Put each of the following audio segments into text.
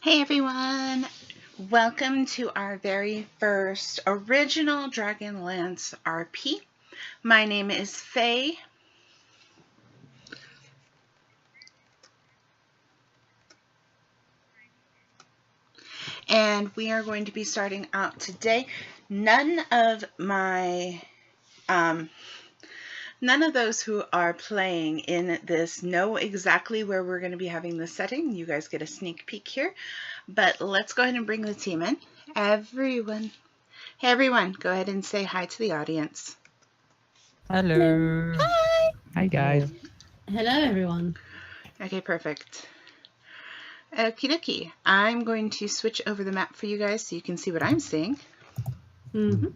Hey everyone! Welcome to our very first original Dragonlance RP. My name is Faye. And we are going to be starting out today. None of those who are playing in this know exactly where we're going to be having the setting. You guys get a sneak peek here. But let's go ahead and bring the team in. Everyone. Hey everyone, go ahead and say hi to the audience. Hello. Hi. Hi, guys. Hello, everyone. Okay, perfect. Okie dokie. I'm going to switch over the map for you guys so you can see what I'm seeing. Mm-hmm.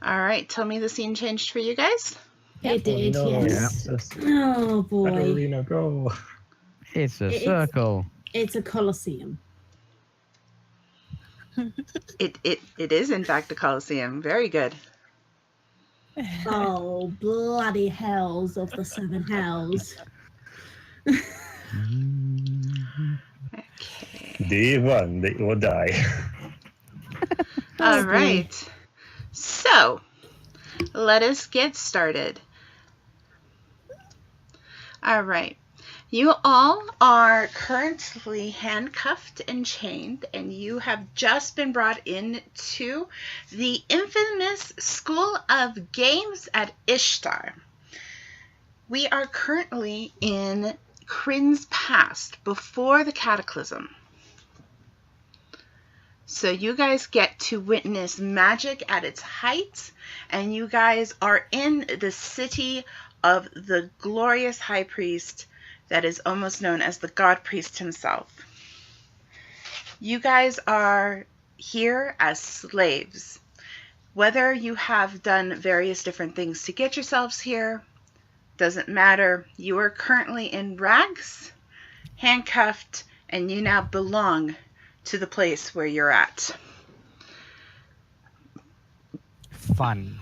All right, tell me the scene changed for you guys. It did, no. yes. Yeah. Oh, boy. Arena, go. It's a circle. It's a coliseum. It is, in fact, a Coliseum. Very good. Oh, bloody hells of the seven hells. Okay. Day one, they will die. All right. So, let us get started. All right. You all are currently handcuffed and chained, and you have just been brought into the infamous School of Games at Ishtar. We are currently in Kryn's past, before the Cataclysm. So you guys get to witness magic at its height, and you guys are in the city of the glorious High Priest that is almost known as the God Priest himself. You guys are here as slaves. Whether you have done various different things to get yourselves here, doesn't matter. You are currently in rags, handcuffed, and you now belong to the place where you're at. Fun.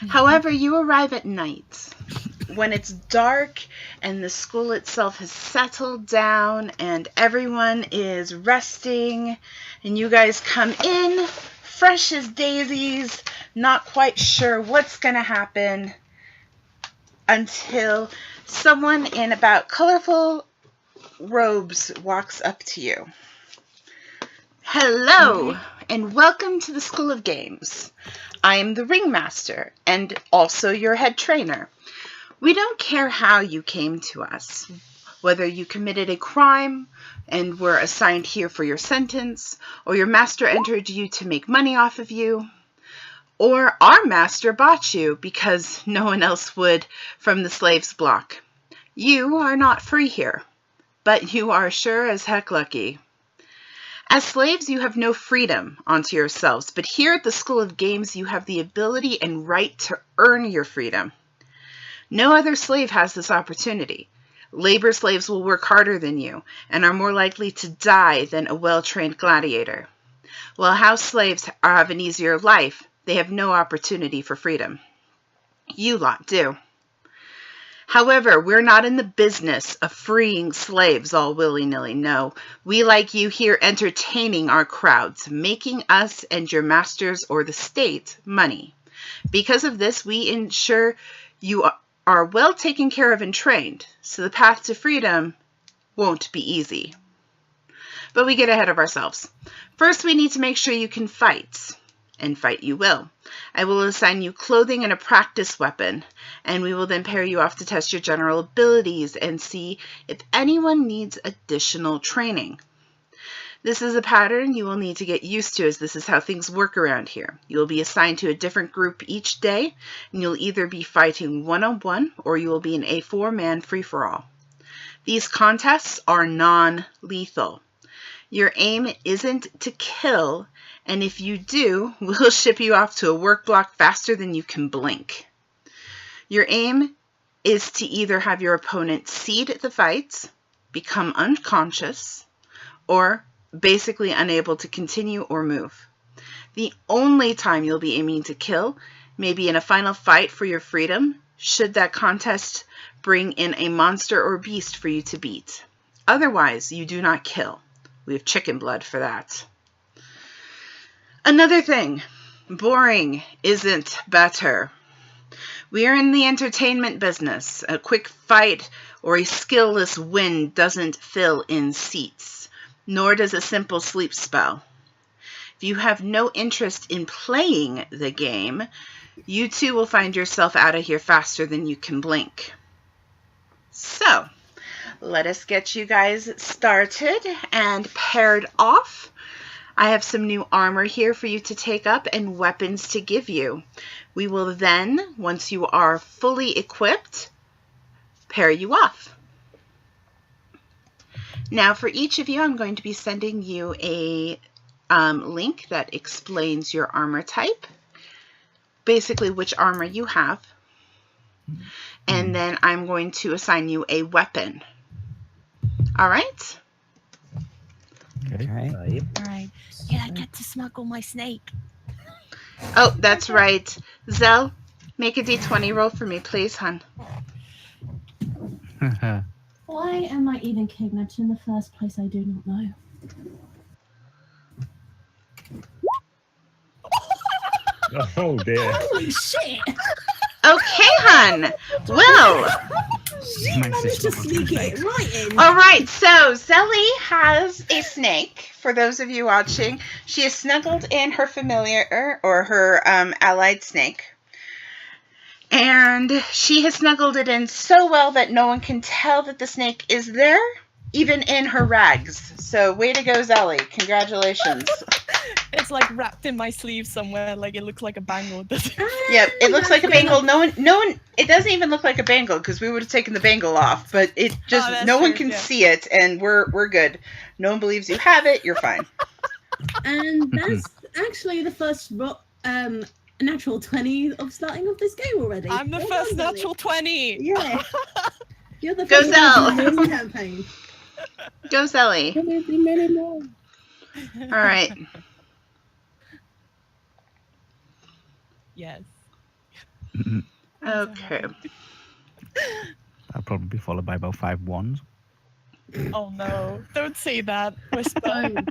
However, you arrive at night when it's dark and the school itself has settled down and everyone is resting, and you guys come in fresh as daisies, not quite sure what's going to happen, until someone in about colorful robes walks up to you. Hello, and welcome to the School of Games. I am the ringmaster and also your head trainer. We don't care how you came to us, whether you committed a crime and were assigned here for your sentence, or your master entered you to make money off of you, or our master bought you because no one else would from the slaves' block. You are not free here, but you are sure as heck lucky. As slaves, you have no freedom onto yourselves, but here at the School of Games, you have the ability and right to earn your freedom. No other slave has this opportunity. Labor slaves will work harder than you and are more likely to die than a well-trained gladiator. While house slaves have an easier life, they have no opportunity for freedom. You lot do. However, we're not in the business of freeing slaves all willy-nilly. No, we like you here entertaining our crowds, making us and your masters or the state money. Because of this, we ensure you are well taken care of and trained, so the path to freedom won't be easy. But we get ahead of ourselves. First, we need to make sure you can fight, and fight you will. I will assign you clothing and a practice weapon, and we will then pair you off to test your general abilities and see if anyone needs additional training. This is a pattern you will need to get used to, as this is how things work around here. You will be assigned to a different group each day, and you'll either be fighting one-on-one or you will be an a 4-man free-for-all. These contests are non-lethal. Your aim isn't to kill, and if you do, we'll ship you off to a work block faster than you can blink. Your aim is to either have your opponent cede the fight become unconscious, or basically unable to continue or move. The only time you'll be aiming to kill may be in a final fight for your freedom, should that contest bring in a monster or beast for you to beat. Otherwise, you do not kill. We have chicken blood for that. Another thing, boring isn't better. We are in the entertainment business. A quick fight or a skillless win doesn't fill in seats, nor does a simple sleep spell. If you have no interest in playing the game, you too will find yourself out of here faster than you can blink. So, let us get you guys started and paired off. I have some new armor here for you to take up and weapons to give you. We will then, once you are fully equipped, pair you off. Now for each of you, I'm going to be sending you a link that explains your armor type, basically which armor you have, and then I'm going to assign you a weapon. All right? Okay. All right. Yeah, I get to smuggle my snake. Oh, that's right. Zell, make a d20 roll for me, please, hon. Why am I even kidnapped in the first place? I do not know. Oh dear. Holy shit! Okay, hon. Well, She managed to sneak it right in. all right. So Zelly has a snake. For those of you watching, she is snuggled in her familiar or her allied snake. And she has snuggled it in so well that no one can tell that the snake is there, even in her rags. So way to go, Zelly. Congratulations. It's like wrapped in my sleeve somewhere, like it looks like a bangle. Yep, it looks like a bangle. No one, it doesn't even look like a bangle because we would have taken the bangle off, but it just, that's no one true, can yeah. see it and we're good. No one believes you have it, you're fine. And that's actually the first natural 20 of starting off this game already. I'm the Well first done, natural 20. Yeah. You're the Go first Zell. one in this campaign. Go, Zelly. There will be many more. All right. Yes. Okay. I'll probably be followed by about 5 ones. Oh no! Don't say that. Whisper.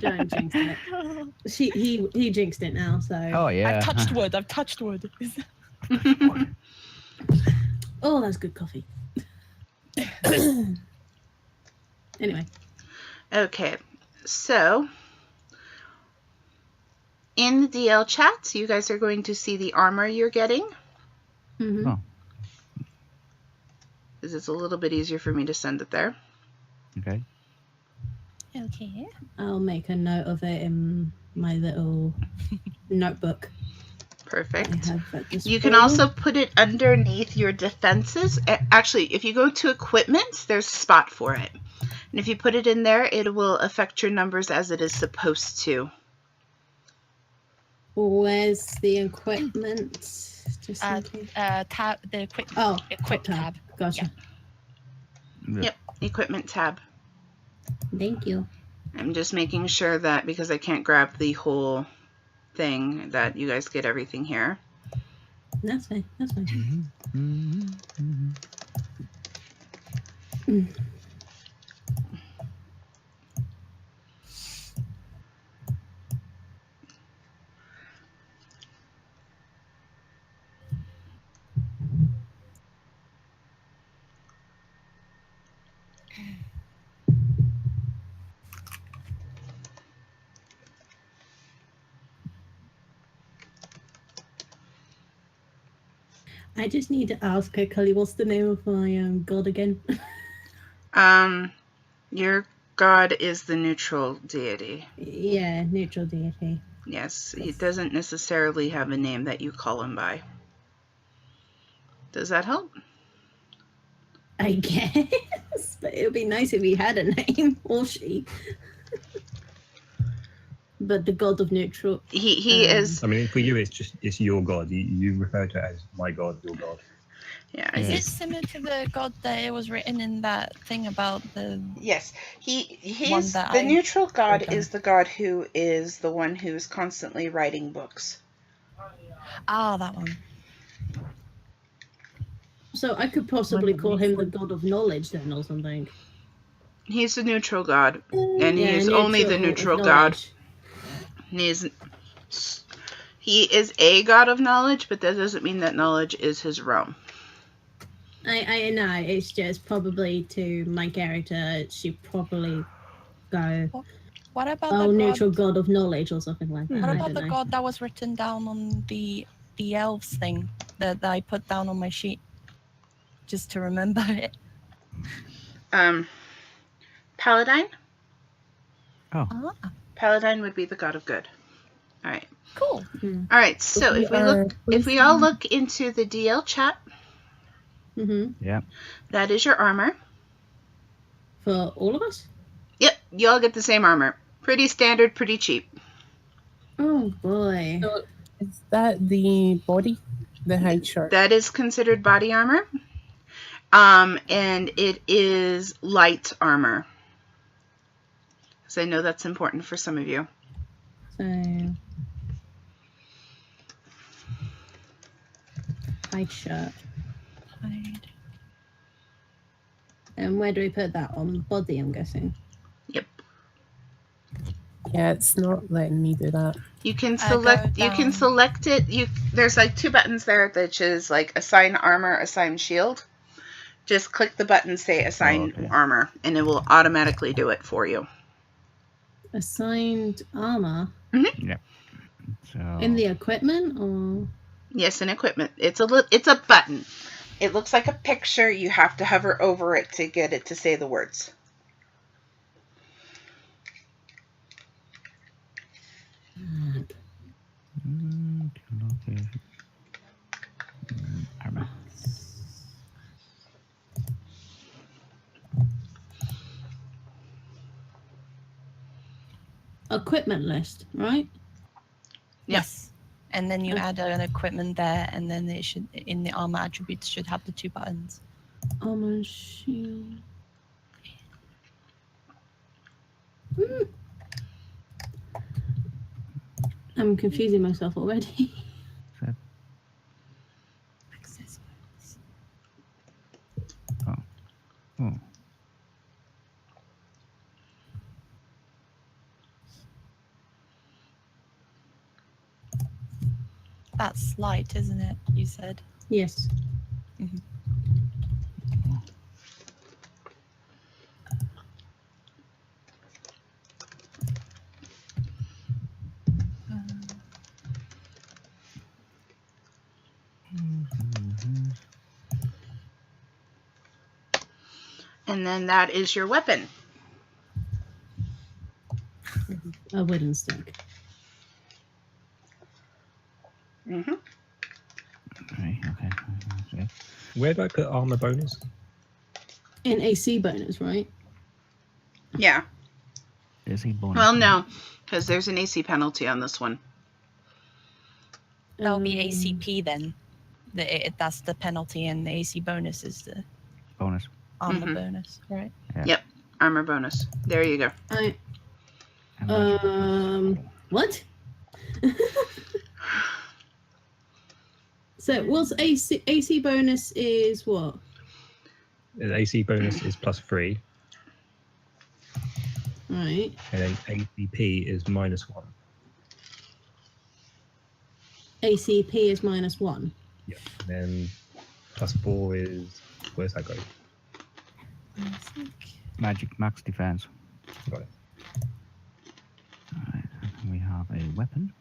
Don't jinx it. He jinxed it now, so. Oh yeah. I've touched wood. I've touched wood. Oh, that's good coffee. Anyway. Okay. So, in the DL chat, you guys are going to see the armor you're getting. Mm-hmm. Oh, Because it's a little bit easier for me to send it there. okay. Okay. I'll make a note of it in my little notebook. I Perfect. have at this You can point. also put it underneath your defenses. Actually, if you go to equipment, there's a spot for it. And if you put it in there, it will affect your numbers as it is supposed to. Where's the equipment? Just in case. Tab. The quick. Oh, Equip tab. Gotcha. Yep, equipment tab. Thank you. I'm just making sure that because I can't grab the whole thing, that you guys get everything here. That's fine. That's fine. Mm-hmm. Mm. I just need to ask quickly, what's the name of my god again? Your god is the neutral deity. Yeah, neutral deity. Yes, he doesn't necessarily have a name that you call him by. Does that help? I guess, but it would be nice if he had a name, or she. But the god of neutral. He is. I mean, for you, it's your god. You refer to it as my god, your god. Yeah. Is Yeah. it similar to the god that it was written in that thing about the? Yes, he's One that the I neutral god wrote is the god who is the one who's constantly writing books. Ah, that one. So I could possibly call him the god of knowledge then, or something. He's the neutral god, and he Yeah, is only the of neutral god. knowledge. He is a god of knowledge, but that doesn't mean that knowledge is his realm. I know, it's just probably to my character, she probably go, What about oh, the neutral god? god of knowledge or something like that. What I about don't the know. god that was written down on the elves thing that I put down on my sheet, just to remember it? Paladine? Oh, Ah, Paladine would be the god of good. All right. cool. All right. So if we all look into the DL chat, yeah. that is your armor. For all of us? Yep, you all get the same armor. Pretty standard, pretty cheap. Oh boy. So is that the body? The hide shirt? That is considered body armor. And it is light armor. So I know that's important for some of you. So hide shirt. Hide. And where do we put that on? Body, I'm guessing. Yep. Yeah, it's not letting me do that. You can Go select. You can down. select it. There's like 2 buttons there, which is like assign armor, assign shield. Just click the button, say assign okay. armor, and it will automatically do it for you. Assigned armor So in the equipment, or Yes, in equipment. It's a button. It looks like a picture. You have to hover over it to get it to say the words. armor. equipment list, right? Yes. And then you Okay. add an equipment there, and then it should, in the armor attributes, should have the 2 buttons. Armor shield. Hmm. I'm confusing myself already. Accessories. Oh. That's light, isn't it? You said. Yes. And then that is your weapon. A wooden stick. Mm-hmm. Okay. Where do I put armor bonus? In AC bonus, right? Yeah. Is he bonus? Well, no, because there's an AC penalty on this one. That'll be Um, ACP then. That's the penalty, and the AC bonus is the Bonus. armor Mhm. bonus, right? Armor bonus. There you go. I, And magic. what? So what's AC bonus is what? The AC bonus is +3, Right. and then ACP is -1. ACP is -1. Yeah. And then +4 is, where's that go? I think. Magic max defense. Got it. Alright, and we have a weapon.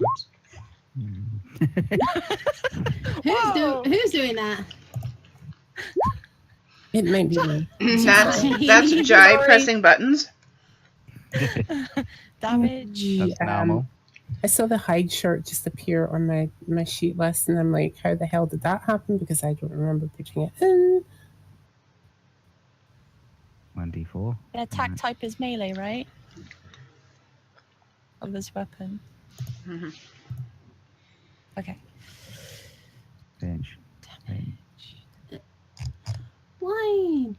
Oops. Who's doing that? It might be me. That's Jai Sorry. pressing buttons. Damage. That's normal. I saw the hide shirt just appear on my sheet list, and I'm like, how the hell did that happen? Because I don't remember putting it in. 1d4. The attack type is melee, right? Of this weapon. Mhm. Okay. Range. Why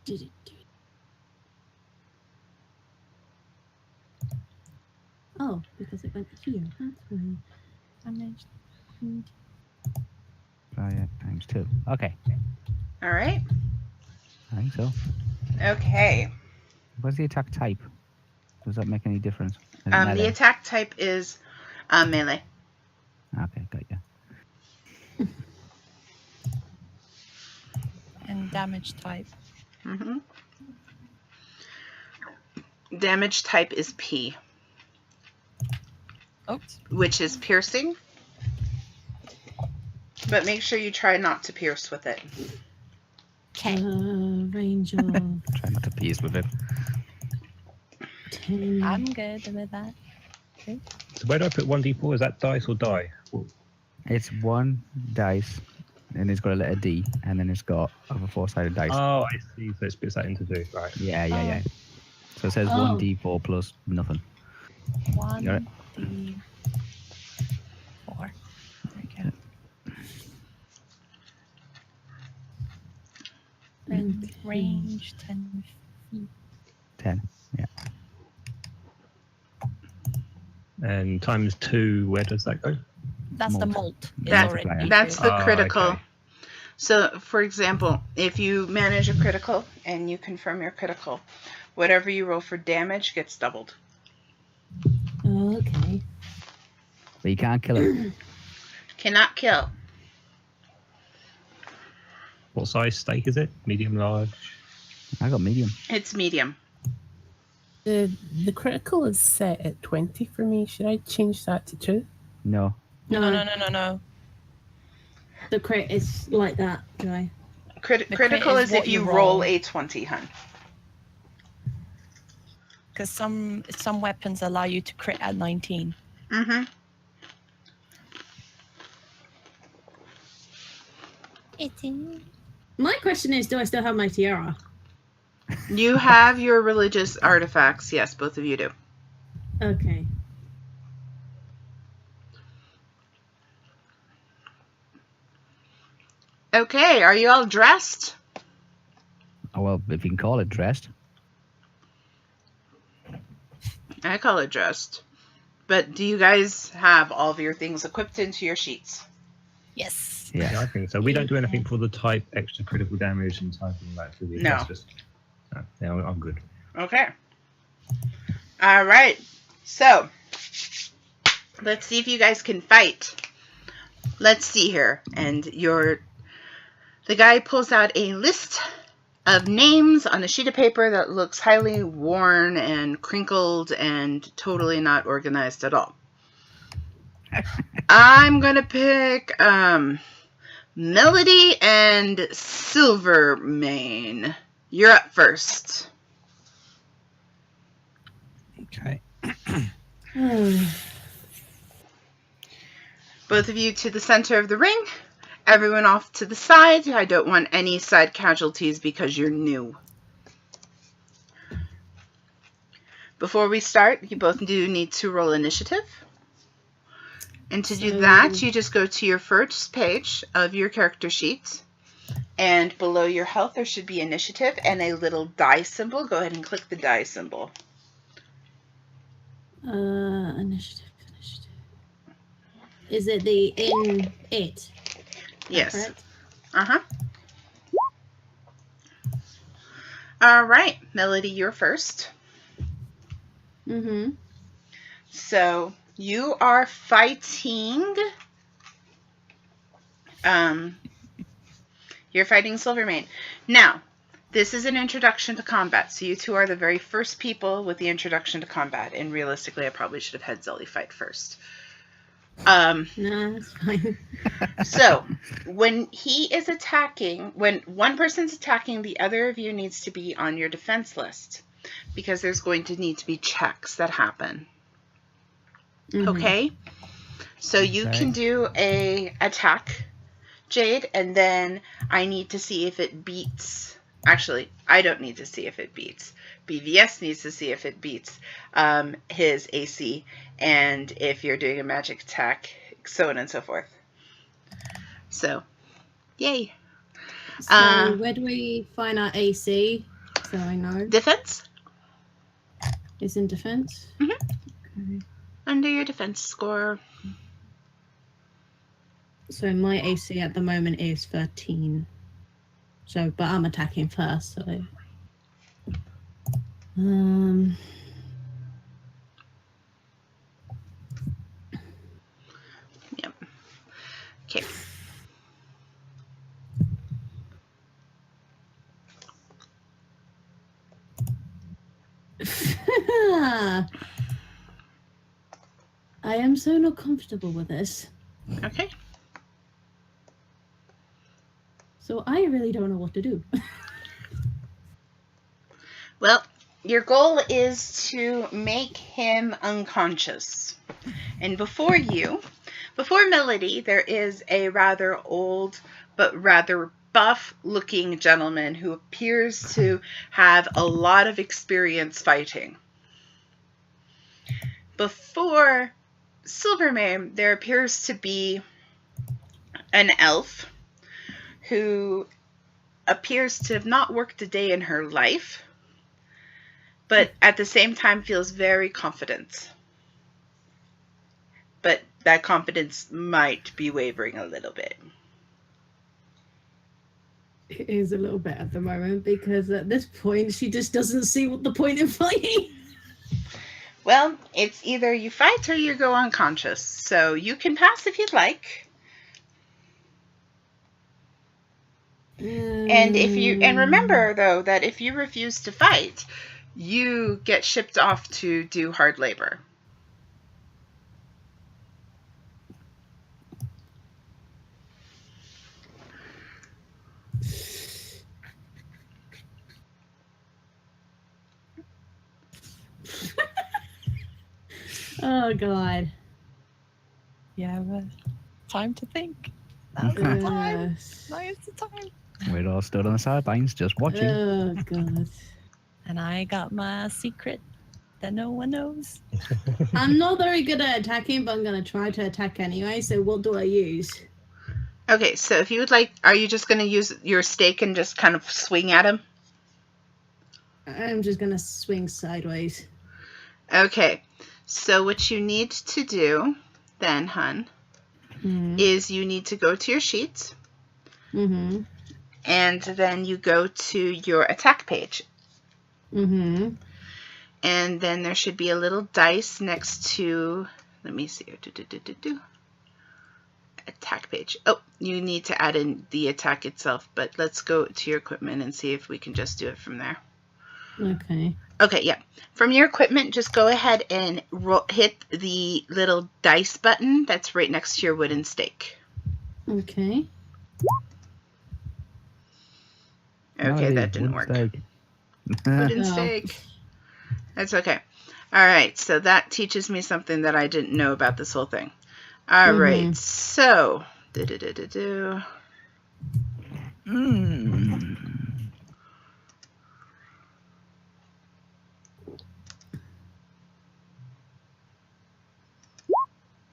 did it do it? Oh, because it went here. That's why. Damage. Fire times 2. Okay. All right. I think so. Okay. What's the attack type? Does that make any difference? Is it The melee? attack type is melee. Okay, got you. And damage type. Mm-hmm. Damage type is P, Oops. which is piercing. But make sure you try not to pierce with it. Okay. Range of Try not to pierce with it. 10. I'm good with that. So where do I put 1d4? Is that dice or die? It's 1 dice, and it's got a letter D, and then it's got other 4-sided dice. Oh, I see. So it splits that into 2. Right. Yeah. So it says Oh. 1d4 plus nothing. Got it? 1d4. There we go. And range 10 feet. 10. Yeah. And times 2, where does that go? That's the Molt. molt. Is That- already That's the Oh, critical. okay. So, for example, if you manage a critical and you confirm your critical, whatever you roll for damage gets doubled. Okay. But you can't kill it. Cannot kill. What size stake is it? Medium, large? I got medium. It's medium. The critical is set at 20 for me. Should I change that to 2? No. No. The crit is like that, Joy. The crit Critical is is if what you you roll roll. a 20, hun. Because some weapons allow you to crit at 19. Mm-hmm. My question is, do I still have my tiara? You have your religious artifacts. Yes, both of you do. Okay. Okay, are you all dressed? Oh, well, if you can call it dressed. I call it dressed. But do you guys have all of your things equipped into your sheets? Yes. Yeah, Yeah. I think so. We don't do anything for the type extra critical damage and type and that. Do we? No. That's just, yeah, I'm good. Okay. All right. So, let's see if you guys can fight. Let's see here. And the guy pulls out a list of names on a sheet of paper that looks highly worn and crinkled and totally not organized at all. I'm going to pick Melody and Silvermane. You're up first. Okay. Both of you to the center of the ring. Everyone off to the side. I don't want any side casualties because you're new. Before we start, you both do need to roll initiative. And to do that, you just go to your first page of your character sheet. And below your health, there should be initiative and a little die symbol. Go ahead and click the die symbol. Initiative. Is it the in it? Yes. Correct? Uh-huh. All right, Melody, you're first. Mm-hmm. So you are fighting. You're fighting Silvermane. Now, this is an introduction to combat, so you two are the very first people with the introduction to combat. And realistically, I probably should have had Zelly fight first. No, that's fine. So, when he is attacking, when one person's attacking, the other of you needs to be on your defense list. Because there's going to need to be checks that happen. Mhm. Okay? So you can do a attack, Jade, and then I need to see if it beats Actually, I don't need to see if it beats. BVS needs to see if it beats his AC, and if you're doing a magic attack, so on and so forth. So, yay. So where do we find our AC? So I know. Defense? It's in defense? Mhm. Okay. Under your defense score. So my AC at the moment is 13. So, but I'm attacking first, so... Yep. Okay. I am so not comfortable with this. Okay. So I really don't know what to do. Well, your goal is to make him unconscious. And before Melody, there is a rather old but rather buff-looking gentleman who appears to have a lot of experience fighting. Before Silvermane, there appears to be an elf who appears to have not worked a day in her life, but at the same time feels very confident. But that confidence might be wavering a little bit. It is a little bit at the moment, because at this point she just doesn't see what the point in fighting. Well, it's either you fight or you go unconscious, so you can pass if you'd like. And remember though that if you refuse to fight, you get shipped off to do hard labor. Oh god. Yeah, but time to think. Now's the time. Now's the time. We're all stood on the sidelines just watching. Oh god. And I got my secret that no one knows. I'm not very good at attacking, but I'm gonna try to attack anyway, so what do I use? Okay, so if you would like, are you just going to use your stake and just kind of swing at him? I'm just gonna swing sideways. Okay, so what you need to do then, hun, is you need to go to your sheets. Mm-hmm. And then you go to your attack page. Mm-hmm. And then there should be a little dice next to, let me see, attack page. Oh, you need to add in the attack itself, but let's go to your equipment and see if we can just do it from there. Okay. Okay, yeah. From your equipment, just go ahead and hit the little dice button that's right next to your wooden stake. Okay. Okay, that didn't work. Wooden stake. That's okay. All right, so that teaches me something that I didn't know about this whole thing. All right, so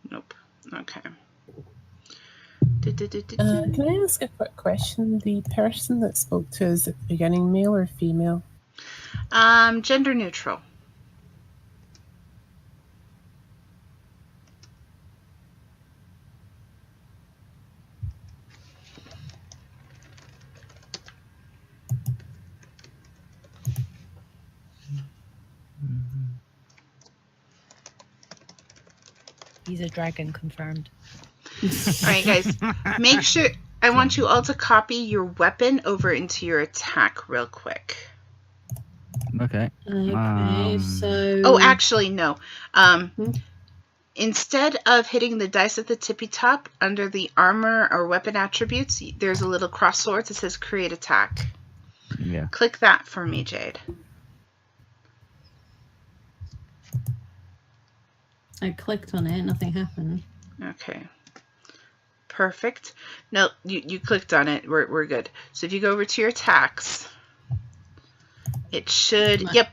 nope. Okay. Can I ask a quick question? The person that spoke to us at the beginning, male or female? Gender neutral. He's a dragon, confirmed. All right, guys. Make sure, I want you all to copy your weapon over into your attack real quick. Okay. Okay, so... Oh, actually, no. Instead of hitting the dice at the tippy top, under the armor or weapon attributes, there's a little cross swords that says create attack. Yeah. Click that for me, Jade. I clicked on it, nothing happened. Okay. Perfect. No, you clicked on it. We're good. So if you go over to your attacks, It should. Yep.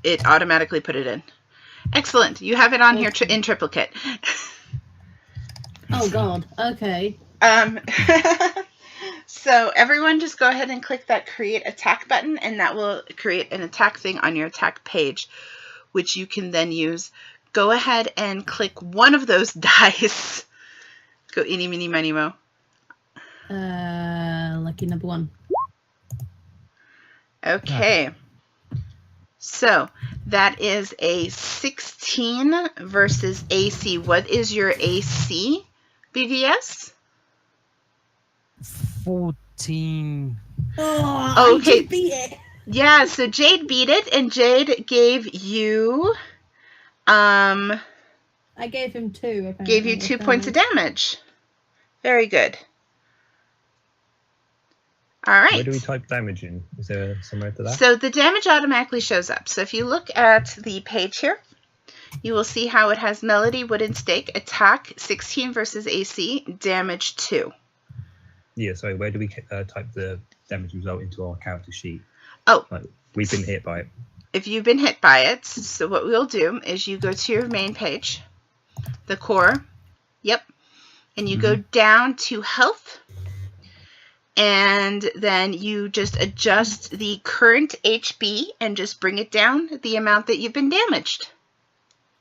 It automatically put it in. Excellent. You have it on here in triplicate. Oh God. Okay. So everyone just go ahead and click that create attack button, and that will create an attack thing on your attack page, which you can then use. Go ahead and click one of those dice. Go eeny, meeny, miny, mo. Lucky number 1. Okay. So that is a 16 versus AC. What is your AC, BVS? 14. Oh, Okay. I just beat it. Yeah, so Jade beat it, and Jade gave you I gave him 2. Apparently, gave you 2 points of damage. Very good. All right. Where do we type damage in? Is there somewhere to that? So the damage automatically shows up. So if you look at the page here, you will see how it has Melody, Wooden Stake, attack 16 versus AC, damage 2. Yeah, sorry, where do we type the damage result into our character sheet? Oh. Like, we've been hit by it. If you've been hit by it, so what we'll do is you go to your main page, the core, yep, and you go down to health, and then you just adjust the current HP and just bring it down the amount that you've been damaged.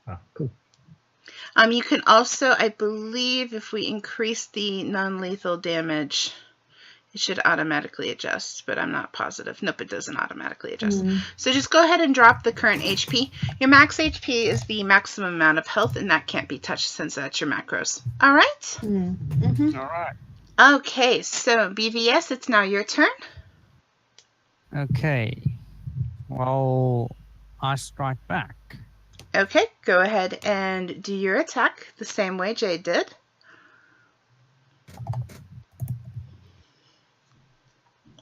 Ah, cool. You can also, I believe, if we increase the non-lethal damage, it should automatically adjust, but I'm not positive. Nope, it doesn't automatically adjust. So just go ahead and drop the current HP. Your max HP is the maximum amount of health, and that can't be touched since that's your macros. All right? All right. Okay, so BVS, it's now your turn. Okay. Well, I strike back. Okay, go ahead and do your attack the same way Jade did.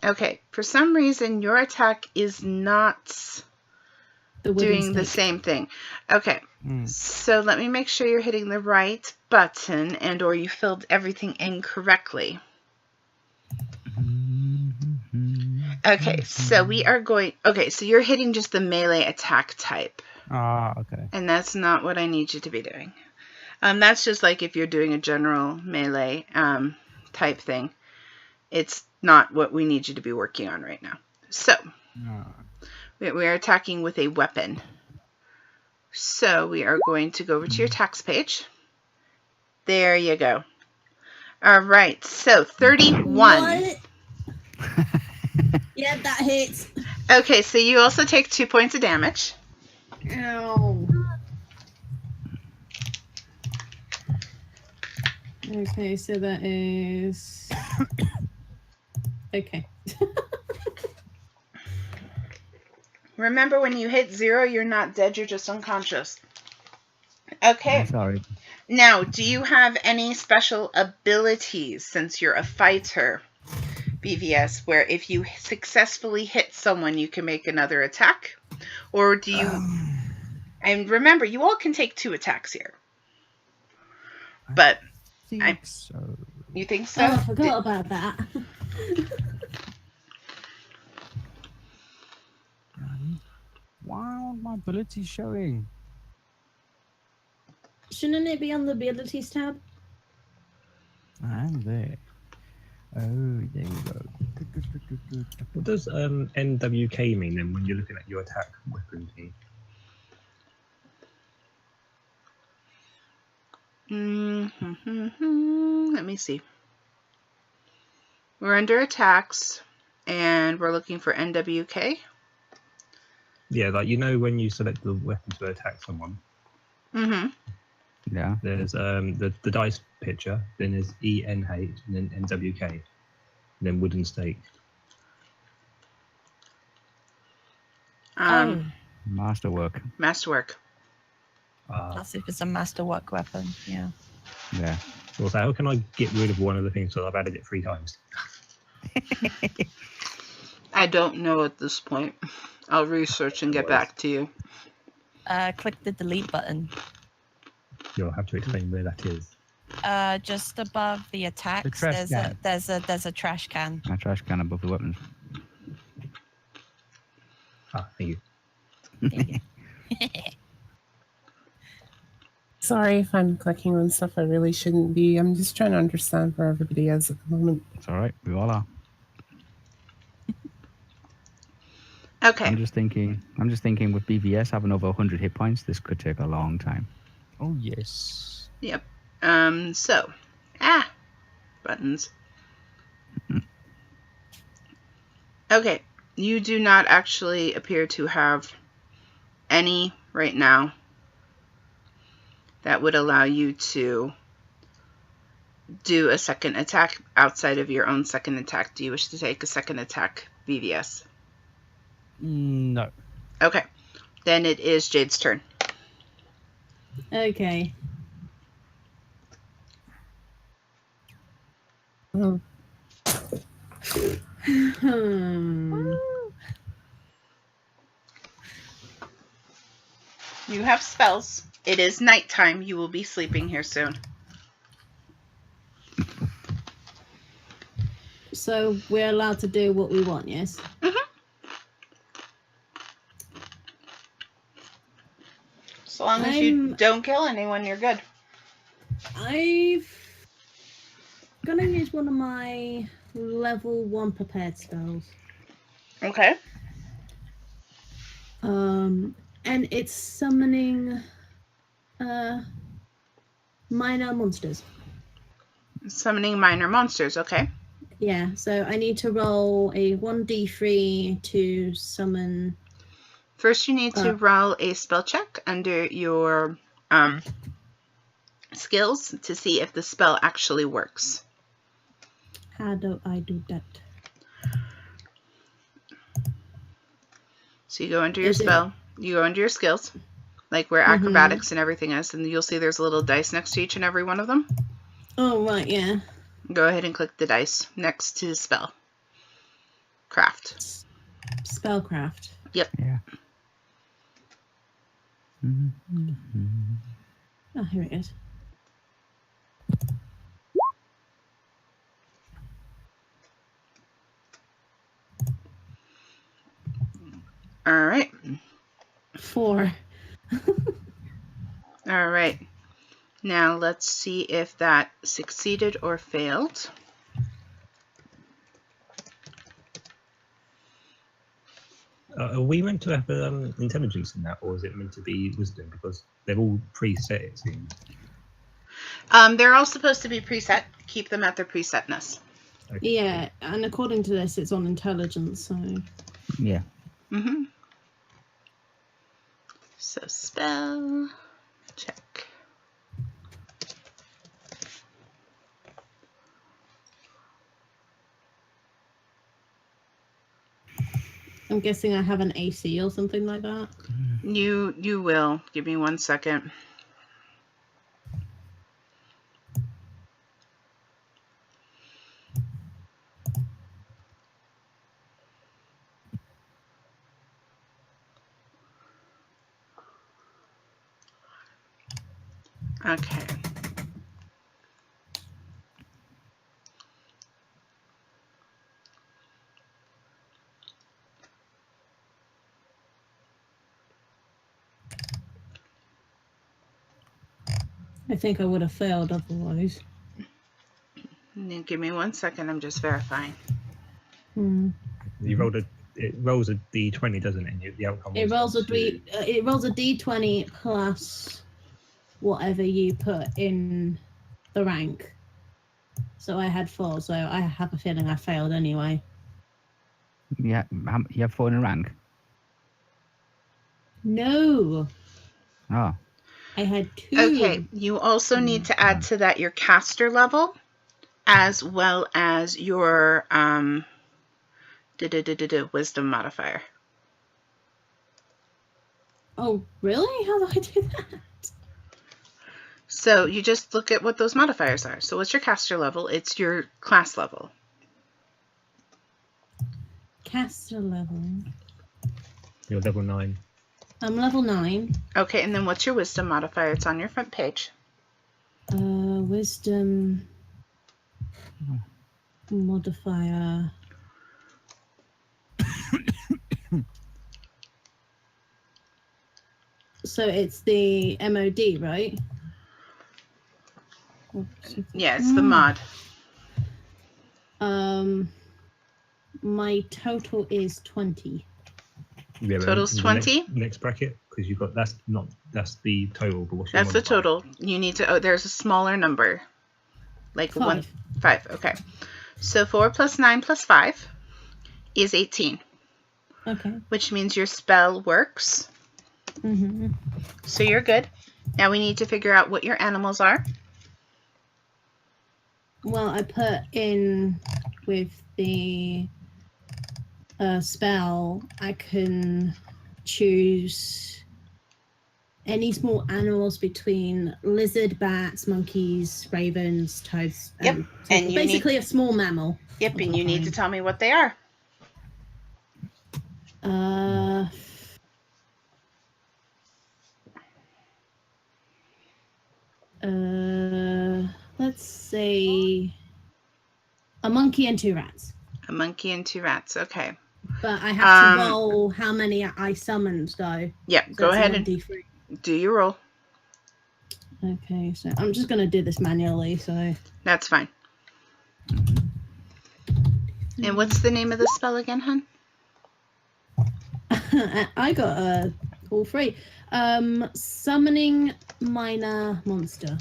Okay, for some reason your attack is not doing the same thing. Okay, so let me make sure you're hitting the right button and or you filled everything in correctly. Okay, so we are going, okay, so you're hitting just the melee attack type. Ah, okay. And that's not what I need you to be doing. That's just like if you're doing a general melee type thing. It's not what we need you to be working on right now. So, we are attacking with a weapon. So, we are going to go over to your attacks page. There you go. All right, so 31. What? Yeah, that hits. Okay, so you also take 2 points of damage. Ow. Okay, so that is... Okay. Remember, when you hit 0, you're not dead, you're just unconscious. Okay. Sorry. Now, do you have any special abilities since you're a fighter, BVS, where if you successfully hit someone, you can make another attack? Or do you... And remember, you all can take 2 attacks here. But... I think so. You think so? Oh, I forgot about that. Why aren't my abilities showing? Shouldn't it be on the abilities tab? I'm there. Oh, there you go. What does NWK mean then when you're looking at your attack weapon team? Let me see. We're under attacks, and we're looking for NWK. Yeah, like, you know, when you select the weapon to attack someone, Yeah. there's the dice picture, then there's ENH, and then NWK, and then wooden stake. Masterwork. Masterwork. That's if it's a masterwork weapon, yeah. Yeah. So how can I get rid of one of the things so I've added it 3 times? I don't know at this point. I'll research and get back to you. Click the delete button. You'll have to explain where that is. Just above the attacks, trash can. there's a trash can. My trash can above the weapons. Ah, thank you. There you go. Sorry if I'm clicking on stuff I really shouldn't be. I'm just trying to understand where everybody is at the moment. It's all right. We all are. Okay. I'm just thinking with BVS having over 100 hit points, this could take a long time. Oh yes. Yep. So, buttons. Okay, you do not actually appear to have any right now that would allow you to do a second attack outside of your own second attack. Do you wish to take a second attack, BVS? No. Okay, then it is Jade's turn. Okay. Oh, You have spells. It is nighttime. You will be sleeping here soon. So we're allowed to do what we want, yes? So long as you don't kill anyone, you're good. I've gonna use one of my level 1 prepared spells. Okay. And it's summoning minor monsters. Summoning minor monsters, okay. Yeah, so I need to roll a 1d3 to summon. First, you need to roll a spell check under your skills to see if the spell actually works. How do I do that? So you go under your spell, you go under your skills, like where acrobatics and everything is, and you'll see there's a little dice next to each and every one of them. Oh, right, yeah. Go ahead and click the dice next to spell. Craft. Spellcraft. Yep. Yeah. Oh, here it is. All right. 4. All right. Now let's see if that succeeded or failed. Are we meant to have intelligence in that, or is it meant to be wisdom? Because they're all preset, it seems. They're all supposed to be preset. Keep them at their presetness. Okay. Yeah, and according to this, it's on intelligence, so... Yeah. Mm-hmm. So spell check. I'm guessing I have an AC or something like that. You will. Give me 1 second. Okay. I think I would have failed otherwise. Give me 1 second. I'm just verifying. Hmm. You rolled it rolls a d20, doesn't it? And the outcome It was rolls a two. it rolls a d20 plus whatever you put in the rank. So I had 4, so I have a feeling I failed anyway. Yeah. You have 4 in a rank. No, Oh. I had 2. Okay. You also need to add to that your caster level, as well as your wisdom modifier. Oh, really? How do I do that? So you just look at what those modifiers are. So what's your caster level? It's your class level. Caster level. You're level 9. I'm level 9. Okay, and then what's your wisdom modifier? It's on your front page. Wisdom modifier. So it's the MOD, right? Yeah, it's the mod. My total is 20. Yeah, Total's the 20? Next bracket, because you've got that's the total, but what's your That's the modifier? total. You need to. Oh, there's a smaller number. Like 5. 5. Okay. So 4 plus 9 plus 5 is 18. Okay. Which means your spell works. Mm-hmm. So you're good. Now we need to figure out what your animals are. Well, I put in with the spell, I can choose any small animals between lizard, bats, monkeys, ravens, toads. Yep, and you basically a small mammal. Yep, and you need to tell me what they are. Let's say a monkey and 2 rats. A monkey and 2 rats. Okay. But I have to roll how many I summoned, though. Yeah, So go it's ahead 1d3. and do your roll. Okay, so I'm just going to do this manually, so... That's fine. And what's the name of the spell again, hun? I got all 3. Summoning minor monster.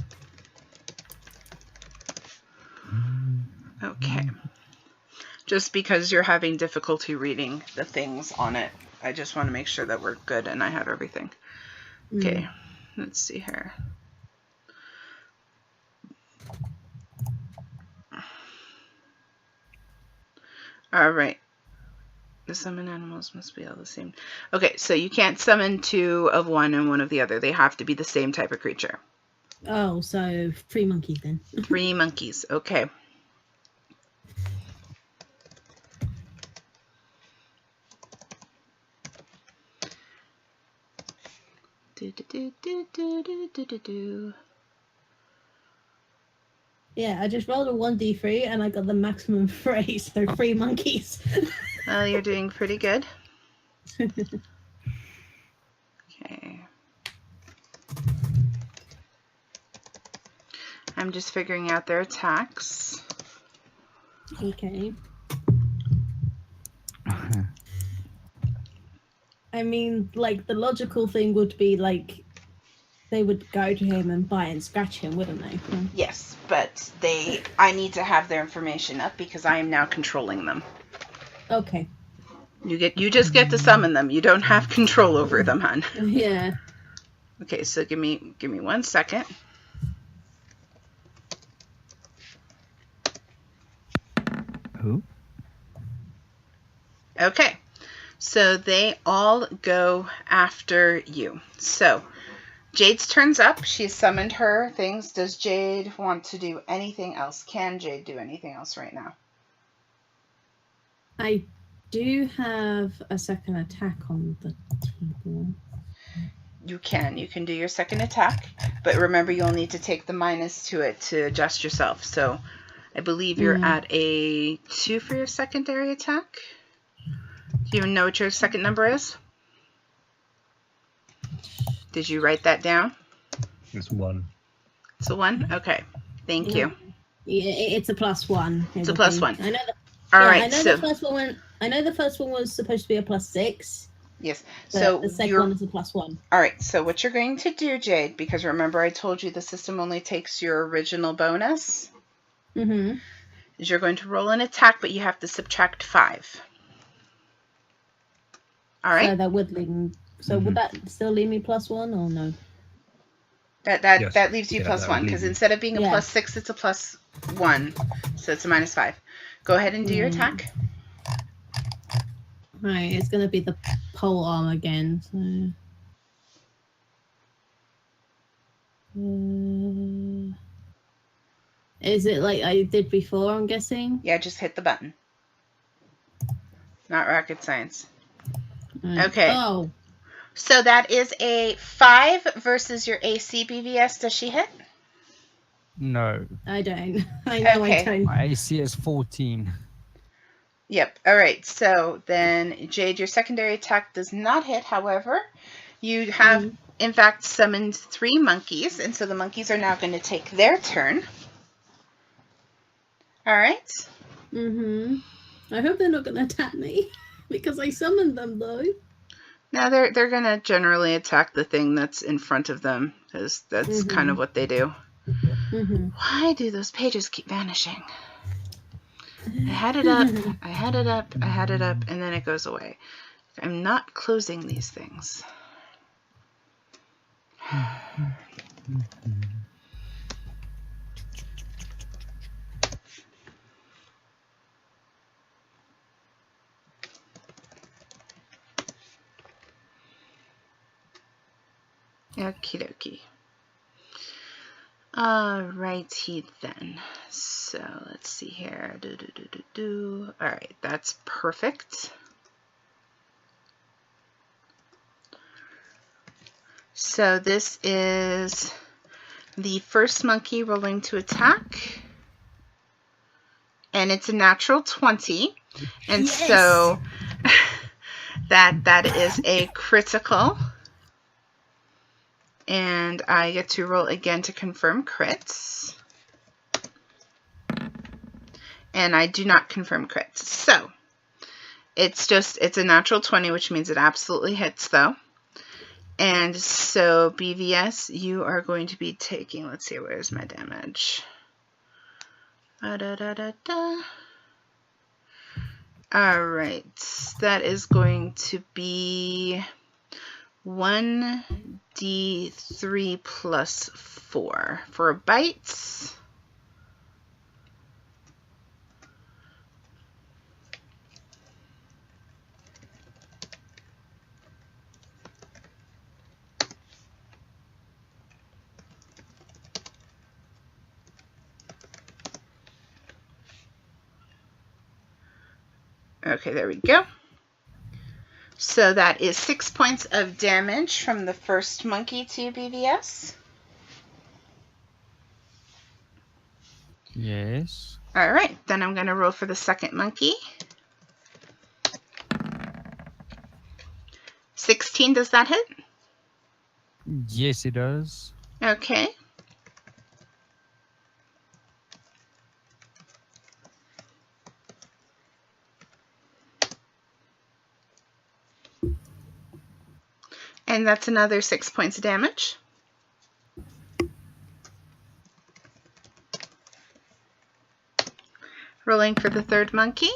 Okay. Just because you're having difficulty reading the things on it, I just want to make sure that we're good and I have everything. Okay, let's see here. All right. The summon animals must be all the same. Okay, so you can't summon 2 of one and 1 of the other. They have to be the same type of creature. Oh, so 3 monkeys then. 3 monkeys. Okay. Yeah, I just rolled a 1d3 and I got the maximum 3, so 3 monkeys. Well, you're doing pretty good. Okay. I'm just figuring out their attacks. Okay. I mean, like, the logical thing would be, like, they would go to him and bite and scratch him, wouldn't they? Yes, but I need to have their information up because I am now controlling them. Okay. You just get to summon them. You don't have control over them, hon. Yeah. Okay, so give me 1 second. Who? Okay. So they all go after you. So Jade's turn's up. She's summoned her things. Does Jade want to do anything else? Can Jade do anything else right now? I do have a second attack on the table. You can do your second attack, but remember you'll need to take the minus to it to adjust yourself. So I believe you're at a 2 for your secondary attack. Do you know what your second number is? Did you write that down? It's 1. It's a 1? Okay. Thank you. Yeah, it's a +1. It's a +1. I know that. All yeah, right. I know So the first one. I know the first one was supposed to be a +6. yes. But So the second one is a +1. All right. So what you're going to do, Jade, because remember I told you the system only takes your original bonus, Mm-hmm. is you're going to roll an attack, but you have to subtract 5. All right. So that would leave. So would that still leave me +1 or no? That Yes. leaves you Yeah, +1 that would because leave you. instead of being a Yeah. +6, it's a +1, so it's a -5. Go ahead and do your attack. Right, it's gonna be the pole arm again. So. Is it like I did before? I'm guessing. Yeah, just hit the button. Not rocket science. Right. Okay. Oh, So that is a 5 versus your AC BVS. Does she hit? No. I don't. I know Okay. I don't. My AC is 14. Yep. All right. So then, Jade, your secondary attack does not hit. However, you have in fact, summoned 3 monkeys, and so the monkeys are now going to take their turn. All right. Mm-hmm. I hope they're not going to attack me because I summoned them, though. Now they're going to generally attack the thing that's in front of them, because that's kind of what they do. Mm-hmm. Why do those pages keep vanishing? I had it up, I had it up, I had it up, and then it goes away. I'm not closing these things. Okie dokie. Alrighty then. So let's see here. Alright, that's perfect. So this is the first monkey rolling to attack. And it's a natural 20. And Yes! so that is a critical. And I get to roll again to confirm crits. And I do not confirm crits. So it's a natural 20, which means it absolutely hits though. And so BVS, you are going to be taking, let's see, where's my damage? All right, that is going to be 1d3 plus 4 for bites. Okay, there we go. So that is 6 points of damage from the first monkey to BVS. Yes. All right, then I'm going to roll for the second monkey. 16, does that hit? Yes, it does. Okay. And that's another 6 points of damage. Rolling for the third monkey,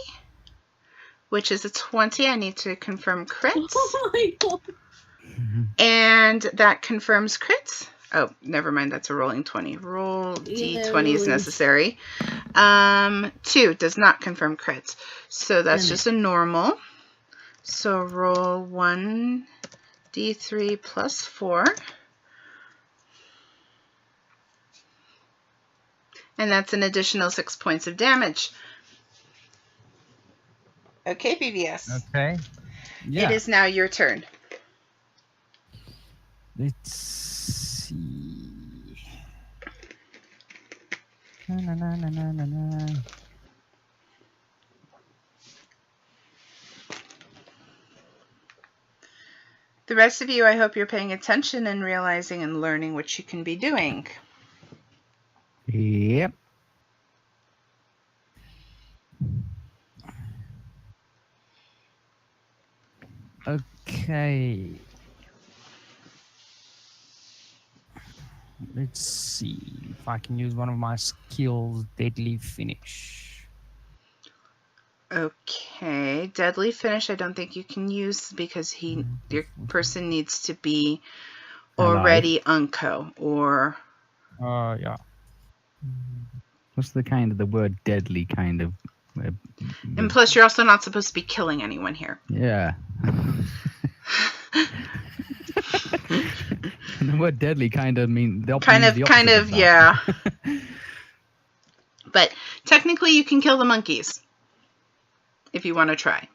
which is a 20. I need to confirm crits. Oh my god. And that confirms crits. Oh, never mind. That's a rolling 20. Roll d20 is necessary. 2 does not confirm crits. So that's just a normal. So roll 1d3 plus 4. And that's an additional 6 points of damage. Okay, BVS. Okay. Yeah. It is now your turn. Let's see. Na, na, na, na, na, na. The rest of you, I hope you're paying attention and realizing and learning what you can be doing. Yep. Okay. Let's see if I can use one of my skills, Deadly Finish. Okay, Deadly Finish I don't think you can use because your person needs to be already unco or... Yeah. What's the word deadly kind of? And plus you're also not supposed to be killing anyone here. Yeah. The word deadly kind of mean the opposite. Kind of, yeah. But technically you can kill the monkeys if you want to try.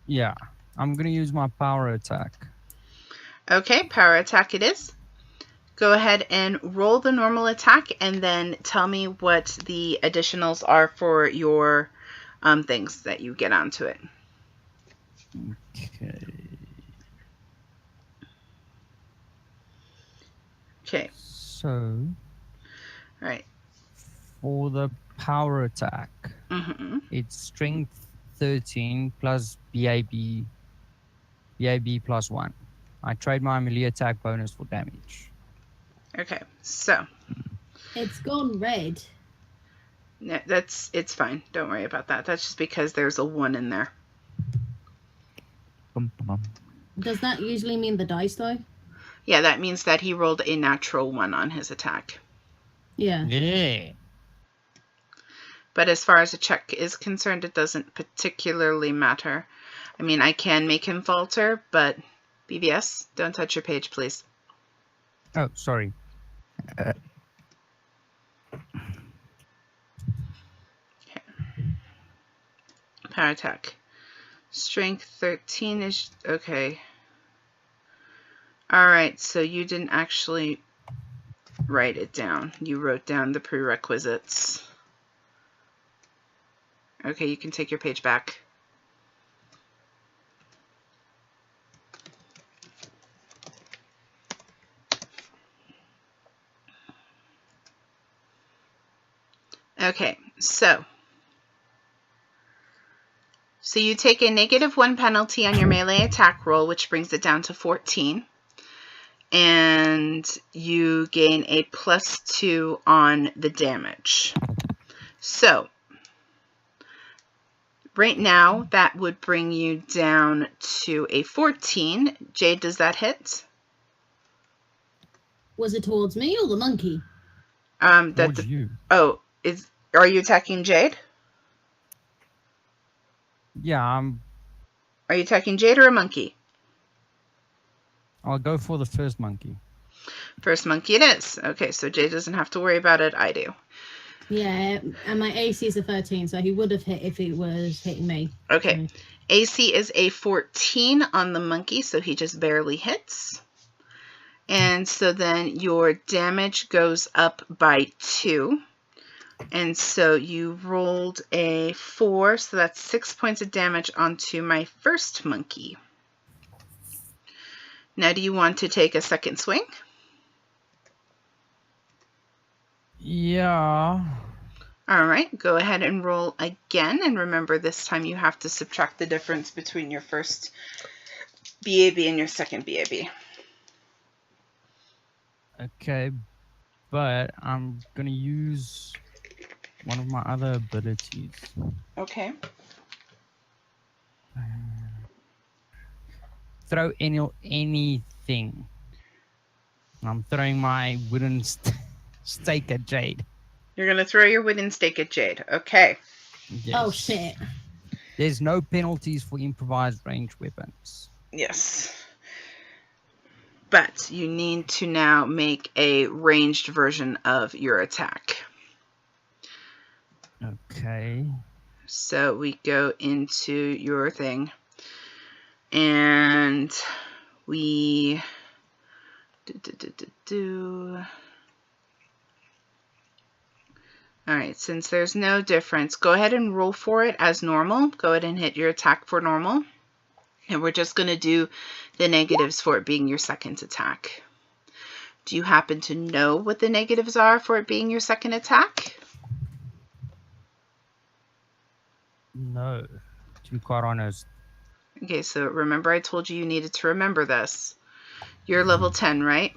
Yeah. I'm going to use my power attack. Okay, power attack it is. Go ahead and roll the normal attack and then tell me what the additionals are for your things that you get onto it. Okay. Okay. So, All right. for the power attack, Mm-hmm. it's strength 13 plus BAB plus 1. I trade my melee attack bonus for damage. Okay. So It's gone red. no, it's fine. Don't worry about that. That's just because there's a 1 in there. Bum, bum, bum. Does that usually mean the dice though? Yeah, that means that he rolled a natural 1 on his attack. Yeah. Yeah. But as far as a check is concerned, it doesn't particularly matter. I mean, I can make him falter, but BBS, don't touch your page, please. Oh, sorry. Power attack. Strength 13 is okay. All right, so you didn't actually write it down. You wrote down the prerequisites. Okay, you can take your page back. Okay, so you take a -1 penalty on your melee attack roll, which brings it down to 14. And you gain a +2 on the damage. So right now, that would bring you down to a 14. Jade, does that hit? Was it towards me or the monkey? Towards you. Oh, are you attacking Jade? Yeah, Are you attacking Jade or a monkey? I'll go for the first monkey. First monkey it is. Okay, so Jade doesn't have to worry about it. I do. Yeah, and my AC is a 13, so he would have hit if it was hitting me. Okay. AC is a 14 on the monkey, so he just barely hits. And so then your damage goes up by 2. And so you rolled a 4, so that's 6 points of damage onto my first monkey. Now, do you want to take a second swing? Yeah. All right, go ahead and roll again. And remember, this time you have to subtract the difference between your first BAB and your second BAB. Okay, but I'm going to use one of my other abilities. Okay. Throw anything. I'm throwing my wooden stake at Jade. You're going to throw your wooden stake at Jade. Okay. Yes. Oh, shit. There's no penalties for improvised ranged weapons. Yes. But you need to now make a ranged version of your attack. Okay. So we go into your thing. And we All right, since there's no difference, go ahead and roll for it as normal. Go ahead and hit your attack for normal. And we're just going to do the negatives for it being your second attack. Do you happen to know what the negatives are for it being your second attack? No, to be quite honest. Okay, so remember I told you needed to remember this. You're level 10, right?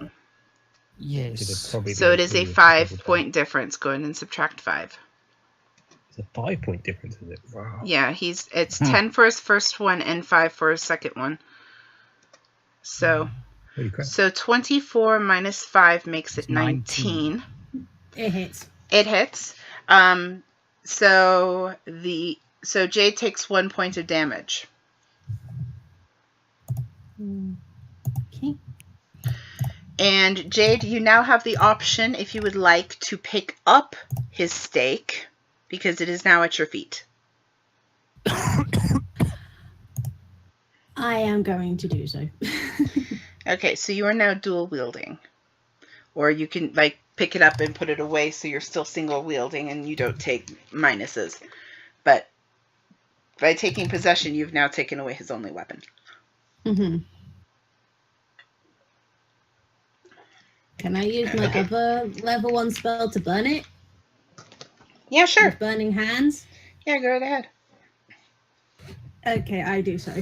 Yes. So it is a 5-point difference. Go ahead and subtract 5. It's a 5-point difference, is it? Wow. Yeah, it's 10 for his first one and 5 for his second one. So, Holy crap. so 24 minus 5 makes it 19. It hits. It hits. So Jade takes 1 point of damage. Okay. And Jade, you now have the option, if you would like, to pick up his stake, because it is now at your feet. I am going to do so. Okay, so you are now dual wielding. Or you can pick it up and put it away so you're still single wielding and you don't take minuses. But by taking possession, you've now taken away his only weapon. Mm-hmm. Can I use my other level 1 spell to burn it? Yeah, sure. With burning hands? Yeah, go right ahead. Okay, I do so.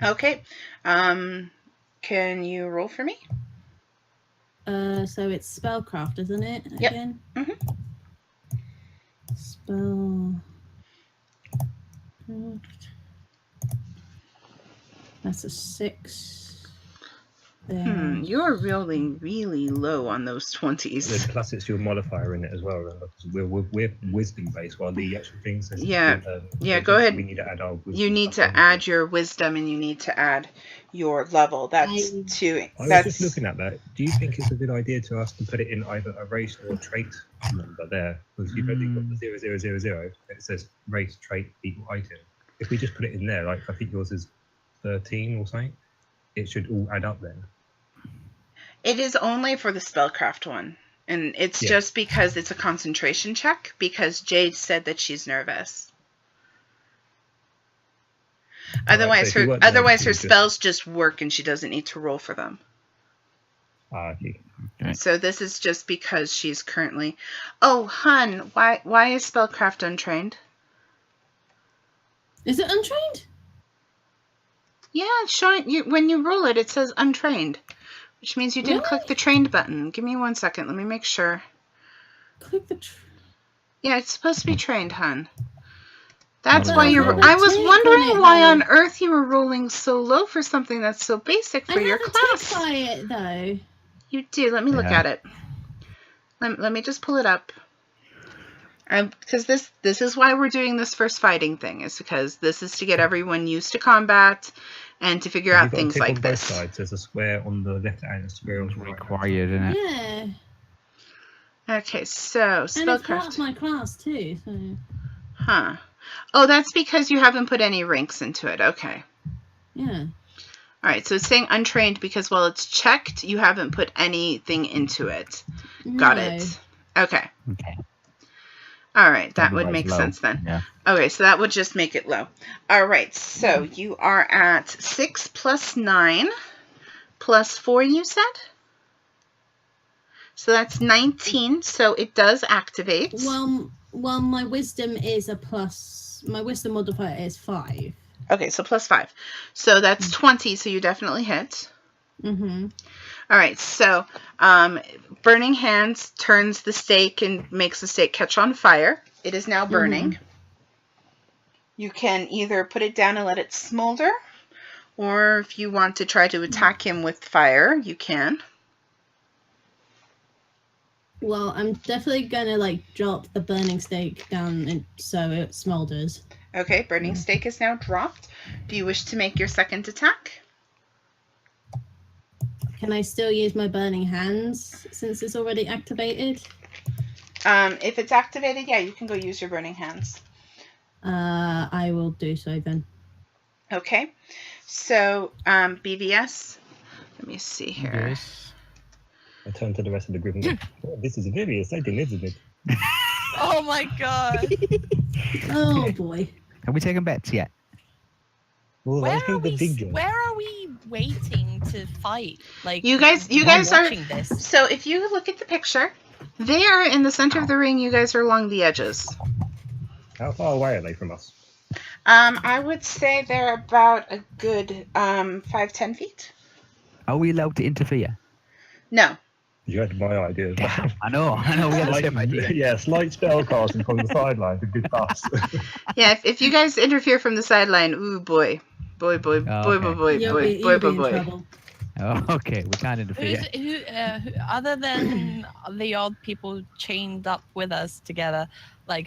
Okay. Can you roll for me? So it's spellcraft, isn't it? Yep. Again? Mhm. Spell. That's a 6. Then You're rolling really low on those 20s. Plus, it's your modifier in it as well. Remember, because we're wisdom based, while the actual thing says Yeah. yeah. Go ahead. We need to add our wisdom. You need to add your wisdom, and you need to add your level. That's two. I was just looking at that. Do you think it's a good idea to us to put it in either a race or a trait number there? Because you've only got the 0000. It says race, trait, equal item. If we just put it in there, like I think yours is 13 or something, it should all add up then. It is only for the spellcraft one, and it's just because it's a concentration check, because Jade said that she's nervous. Otherwise, her spells just work, and she doesn't need to roll for them. Okay. So this is just because she's currently. Oh, hun, why is spellcraft untrained? is it untrained? Yeah, it's showing you when you roll it. It says untrained, which means you didn't click the trained button. Give me 1 second. Let me make sure. Click the. Yeah, it's supposed to be trained, hun. That's why you're. I was wondering why on earth you were rolling so low for something that's so basic for your class. I have a tick by it though. You do. Let me look at it. Let me just pull it up. Because this is why we're doing this first fighting thing, is because this is to get everyone used to combat and to figure out things like this. Both sides. There's a square on the left and a square on the right. Required, isn't it? Yeah. Okay, so And it's part spellcraft. of my class too. So. Huh. Oh, that's because you haven't put any ranks into it. Okay. Yeah. All right, so it's saying untrained because while it's checked, you haven't put anything into it. Got it. Okay. Okay. All right, that Probably would why make it's low. sense then. Yeah. Okay, so that would just make it low. All right, so you are at 6 plus 9 plus 4, you said? So that's 19, so it does activate. Well, my wisdom is a plus. My wisdom modifier is 5. Okay, so plus 5. So that's 20, so you definitely hit. Mm-hmm. All right, so Burning Hands turns the stake and makes the stake catch on fire. It is now burning. You can either put it down and let it smolder, or if you want to try to attack him with fire, you can. Well, I'm definitely gonna drop the burning stake down so it smolders. Okay, Burning Stake is now dropped. Do you wish to make your second attack? Can I still use my burning hands since it's already activated? If it's activated, yeah, you can go use your Burning Hands. I will do so then. Okay, so BVS, let me see here. Yes. I turn to the rest of the group and go, oh, this is very exciting, isn't it? Oh my god. Oh boy. Have we taken bets yet? Well, Where I are think the we? big one. Where are we waiting to fight? Like You guys while are. watching this. So if you look at the picture, they are in the center of the ring. You guys are along the edges. How far away are they from us? I would say they're about a good 5-10 feet. Are we allowed to interfere? No. You had my idea as well. I know. We had the same idea. Yeah, slight spell casting from the sideline to good pass. Yeah, if you guys interfere from the sideline, ooh boy. Boy. You'll be in trouble. Oh, okay, we can't interfere. Who other than the odd people chained up with us together,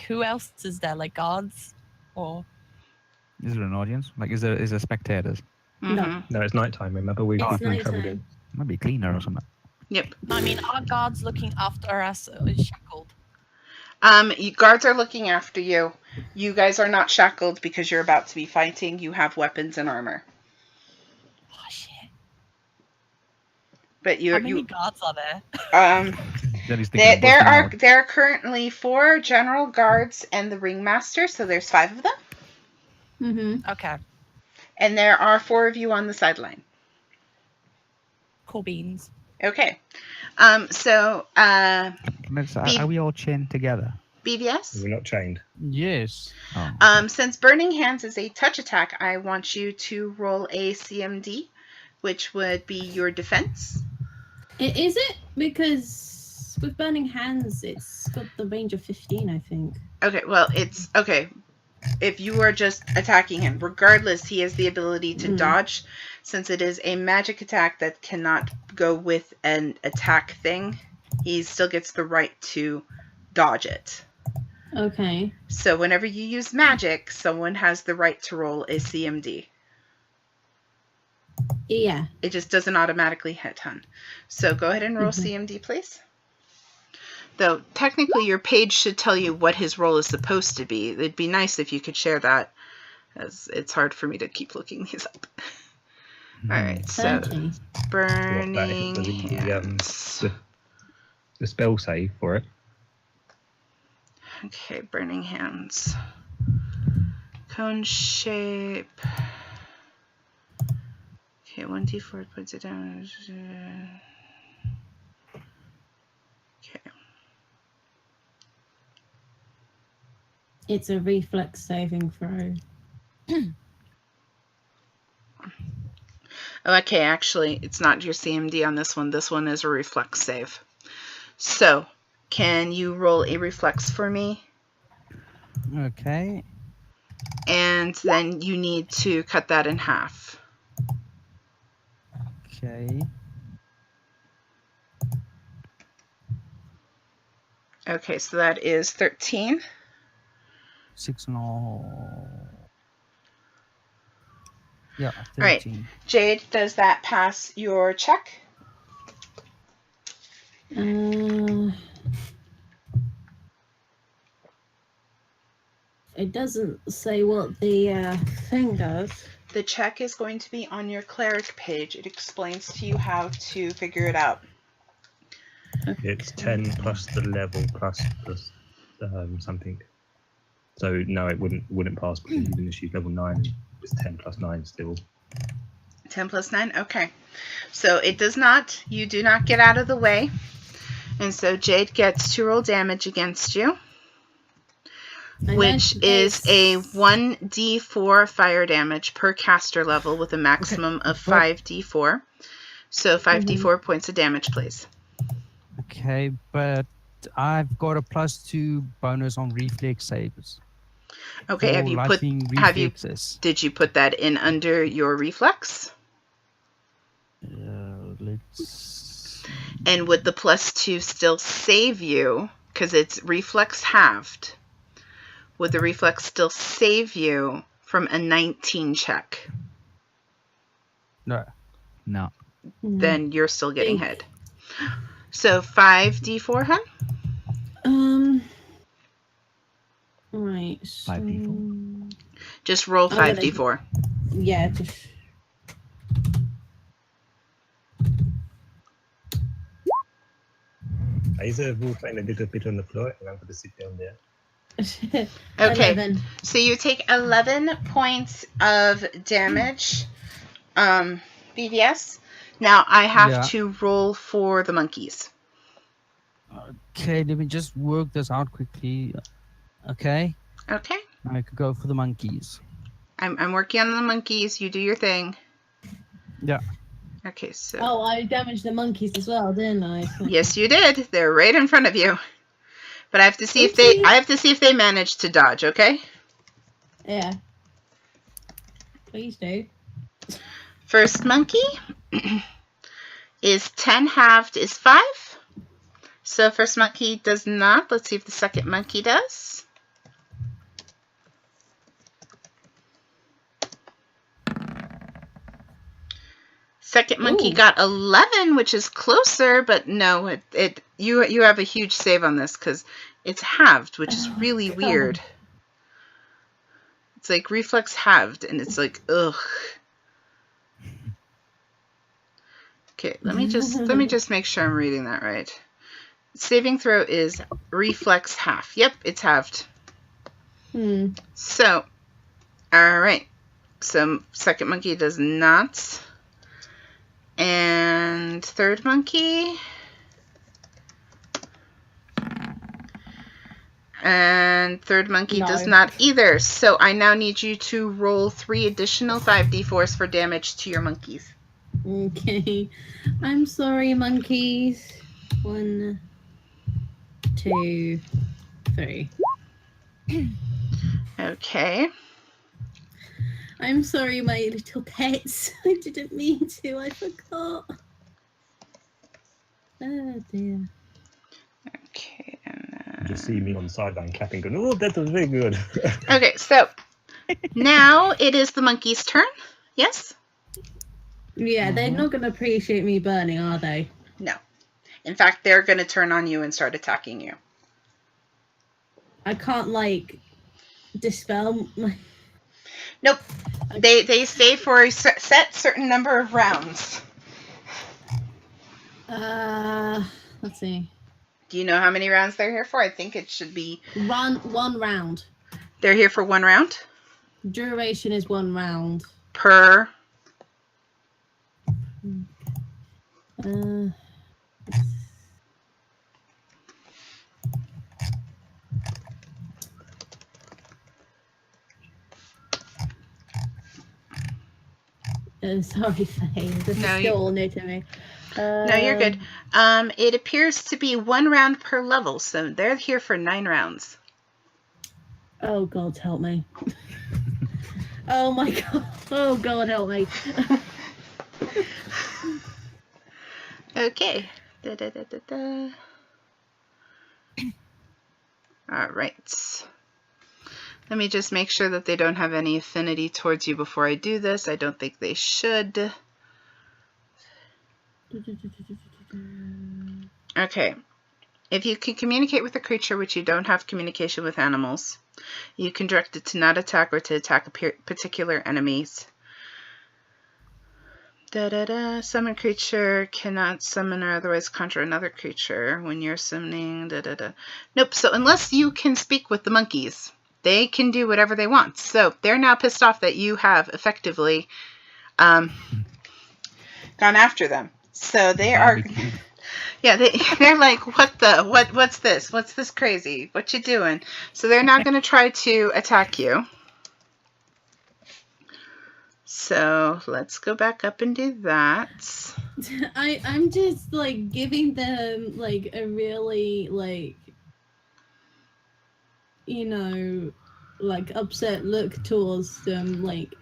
who else is there? Like guards, or Is there an audience? Is there spectators? Mhm. No, it's nighttime. Remember, we've It's been travelling. nighttime. Might be cleaner or something. Yep. I mean, are guards looking after us shackled? Guards are looking after you. You guys are not shackled because you're about to be fighting. You have weapons and armor. Oh shit! But How many guards are there? There are currently 4 general guards and the ringmaster, so there's 5 of them. Mm-hmm. Okay, And there are 4 of you on the sideline. cool beans. Okay. Are we all chained together? BVS? We're not chained. Yes. Oh. Since Burning Hands is a touch attack, I want you to roll a CMD, which would be your defense. Is it? Because with Burning Hands, it's got the range of 15, I think. Okay, well, it's okay. If you are just attacking him, regardless, he has the ability to dodge. Since it is a magic attack that cannot go with an attack thing, he still gets the right to dodge it. Okay. So whenever you use magic, someone has the right to roll a CMD. Yeah. It just doesn't automatically hit, hun. So go ahead and roll CMD, please. Though, technically, your page should tell you what his role is supposed to be. It'd be nice if you could share that, as it's hard for me to keep looking these up. All right, so 30. Burning The Hands. the spell save for it. Okay, Burning Hands. Cone shape. Okay, 1d4 points of damage. Okay. It's a reflex saving throw. Okay, actually, it's not your CMD on this one. This one is a reflex save. So, can you roll a reflex for me? Okay. And then you need to cut that in half. Okay. Okay, so that is 13. 6.5. Yeah, Right. 13. Jade, does that pass your check? It doesn't say what the thing does. The check is going to be on your cleric page. It explains to you how to figure it out. It's 10 plus the level plus something. So no, it wouldn't pass because even if she's level 9, it's 10 plus 9 still. 10 plus 9? Okay. So it does not. You do not get out of the way. And so Jade gets to roll damage against you, which is a 1d4 fire damage per caster level with a maximum of 5d4. So 5d4 points of damage, please. Okay, but I've got a +2 bonus on reflex saves. Okay, Did you put that in under your reflex? Let's. And would the +2 still save you? Because it's reflex halved. Would the reflex still save you from a 19 check? No. No. Then you're still getting hit. So 5d4, hun? Right. So... 5d4. Just roll 5d4. Yeah, just... Is a wolf playing a little bit on the floor and I'm going to sit down there. Okay, 11. so you take 11 points of damage, BVS. Now I have to roll for the monkeys. Okay, let me just work this out quickly. Okay. Okay. I could go for the monkeys. I'm working on the monkeys. You do your thing. Yeah. Okay, so. Oh, I damaged the monkeys as well, didn't I? Yes, you did. They're right in front of you. But I have to see if they manage to dodge, okay? Yeah. Please do. First monkey is 10 halved is 5. So first monkey does not. Let's see if the second monkey does. Second monkey got 11, which is closer, but no, you have a huge save on this because it's halved, which is really weird. It's like reflex halved, and it's like ugh. Okay, let me just make sure I'm reading that right. Saving throw is reflex half. Yep, it's halved. So, all right. So second monkey does not. And third monkey. And third monkey does No. not either. So I now need you to roll 3 additional 5d4s for damage to your monkeys. Okay. I'm sorry, monkeys. 1, 2, 3. Okay. I'm sorry, my little pets. I didn't mean to. I forgot. Oh dear. Okay. You just see me on the sideline clapping, going, "Oh, that was very good." Okay, so now it is the monkey's turn. Yes? Yeah, they're not going to appreciate me burning, are they? No. In fact, they're going to turn on you and start attacking you. I can't, like, dispel my... Nope. They stay for a set certain number of rounds. Let's see. Do you know how many rounds they're here for? I think it should be... One round. They're here for 1 round? Duration is 1 round. Per... Sorry, Faye. This No, is still all new to me. No, you're good. It appears to be 1 round per level, so they're here for 9 rounds. Oh, God, help me. Oh, my God. Oh, God, help me. Okay. Da-da-da-da-da. All right. Let me just make sure that they don't have any affinity towards you before I do this. I don't think they should. Okay. If you can communicate with a creature which you don't have communication with animals, you can direct it to not attack or to attack particular enemies. Summon creature cannot summon or otherwise conjure another creature when you're summoning. Nope. So unless you can speak with the monkeys, they can do whatever they want. So they're now pissed off that you have effectively gone after them. So they are, yeah, they're like, what's this? What's this crazy? What you doing? So they're now going to try to attack you. So let's go back up and do that. I'm just, like, giving them, like, a really, like, you know, like, upset look towards them, like,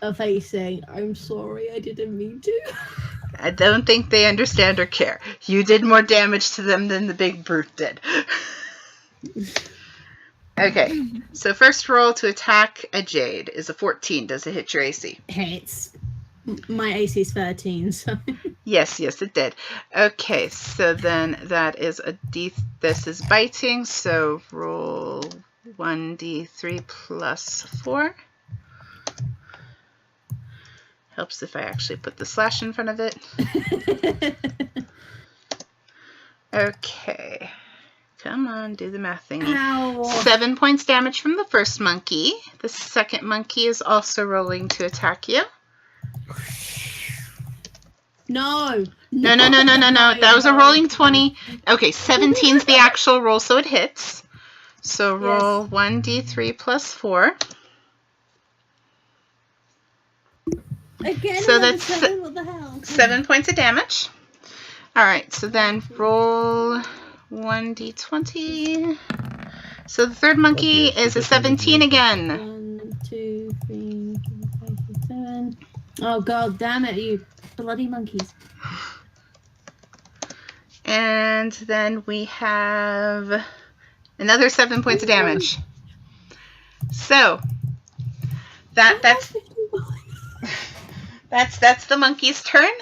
a face saying, "I'm sorry, I didn't mean to." I don't think they understand or care. You did more damage to them than the big brute did. Okay, so first roll to attack a Jade is a 14. Does it hit your AC? Hits. My AC is 13, so... Yes, it did. Okay, so then that is a D. This is biting, so roll 1d3 plus 4. Helps if I actually put the slash in front of it. Okay. Come on, do the math thingy. Ow. 7 points damage from the first monkey. The second monkey is also rolling to attack you. No. No. That was a rolling 20. Okay, 17's the actual roll, so it hits. So roll 1d3 plus 4. Again, So another that's 7, what the hell? 7 points of damage. Alright, so then roll 1d20. So the third monkey is a 17 again. 1, 2, 3, 4, 5, 6, 7. Oh, God damn it, you bloody monkeys. And then we have another 7 points of damage. So that's the monkey's turn.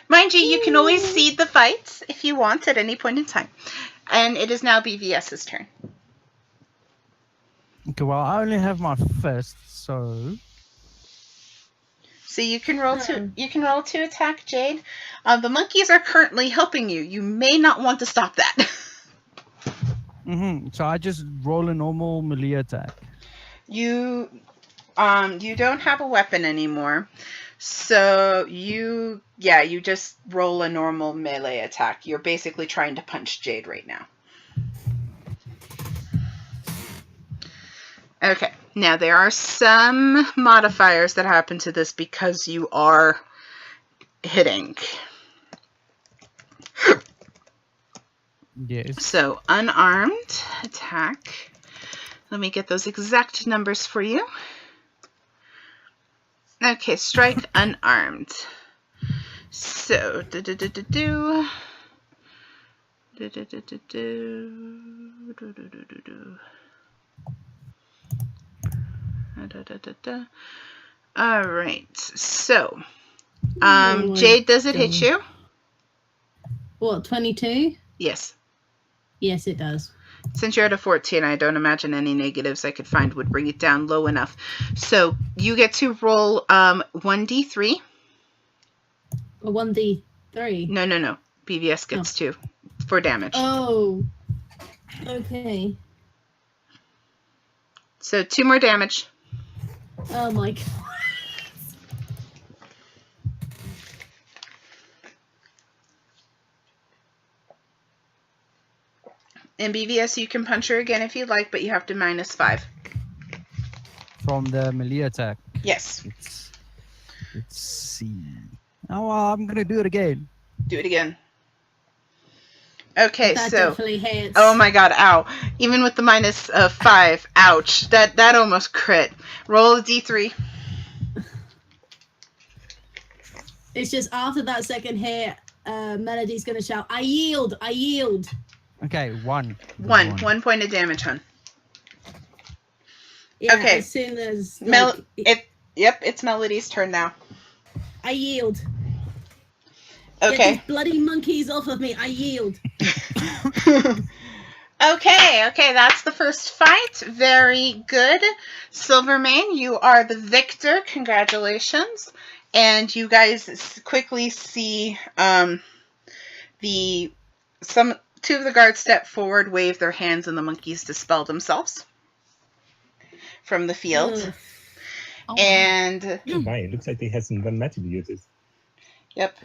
Mind you, you can always cede the fight if you want at any point in time. And it is now BVS's turn. Okay, well, I only have my fist, so... So you can roll to attack Jade. The monkeys are currently helping you. You may not want to stop that. So I just roll a normal melee attack. You don't have a weapon anymore. So you just roll a normal melee attack. You're basically trying to punch Jade right now. Okay, now there are some modifiers that happen to this because you are hitting. Yes. So unarmed attack. Let me get those exact numbers for you. Okay, strike unarmed. So All right. So, Jade, does it hit you? What, 22? Yes. Yes, it does. Since you're at a 14, I don't imagine any negatives I could find would bring it down low enough. So you get to roll 1d3. A 1d3? No. BVS gets 2 for damage. Oh. Okay. So 2 more damage. Oh my god. In BVS, you can punch her again if you like, but you have to -5. From the melee attack. Yes. Let's see. Oh, I'm gonna do it again. Do it again. Okay, That so. definitely hits. Oh my god, ow. Even with the -5, ouch. That almost crit. Roll a d3. It's just after that second hit, Melody's gonna shout, I yield! I yield! Okay, 1. 1 point of damage, hon. Yeah, Okay. as soon as... It's Melody's turn now. I yield. Okay. Get these bloody monkeys off of me. I yield. Okay, that's the first fight. Very good. Silvermane, you are the victor. Congratulations. And you guys quickly see two of the guards step forward, wave their hands, and the monkeys dispel themselves from the field. Ugh. And Right, it looks like they had some magic users. yep.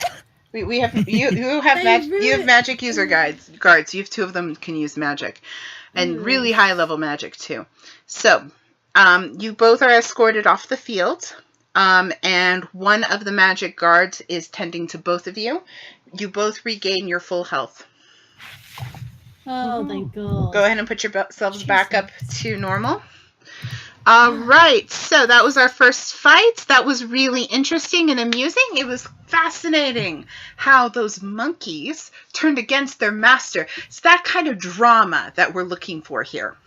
We have you have magic user guards. You have 2 of them can use magic, and really high level magic too. So, you both are escorted off the field, and one of the magic guards is tending to both of you. You both regain your full health. Oh, thank God. Go ahead and put yourselves back up to normal. All right, so that was our first fight. That was really interesting and amusing. It was fascinating how those monkeys turned against their master. It's that kind of drama that we're looking for here.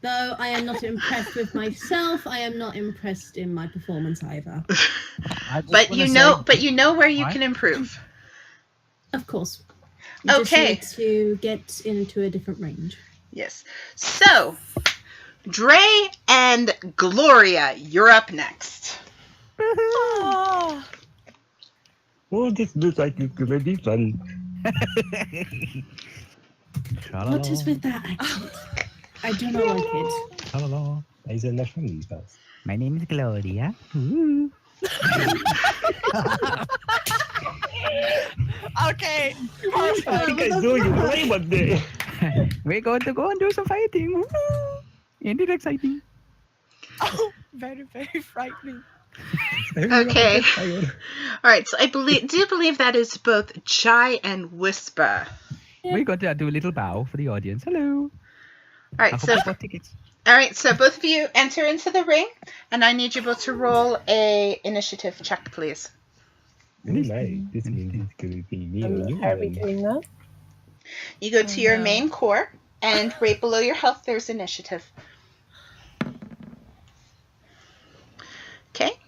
Though I am not impressed with myself, I am not impressed in my performance either. But you know where you can improve. Of course. You Okay. just need to get into a different range. Yes. So, Dre and Gloria, you're up next. Oh, Oh, this looks like it's gonna be fun. What is with that accent? I do not like it. Hello. Is it not from these guys? My name is Gloria. Ooh. okay. I think I saw you play one day. We're going to go and do some fighting. Woo! Isn't it exciting? Oh, very, very frightening. Okay. All right. So I do believe that is both Chai and Whisper. We're going to do a little bow for the audience. Hello. All right. I So hope you bought tickets. both of you enter into the ring, and I need you both to roll a initiative check, please. Oh, nice. This means it's gonna be me and you. How are we doing that? You go to your no. main core, and right below your health, there's initiative. Okay.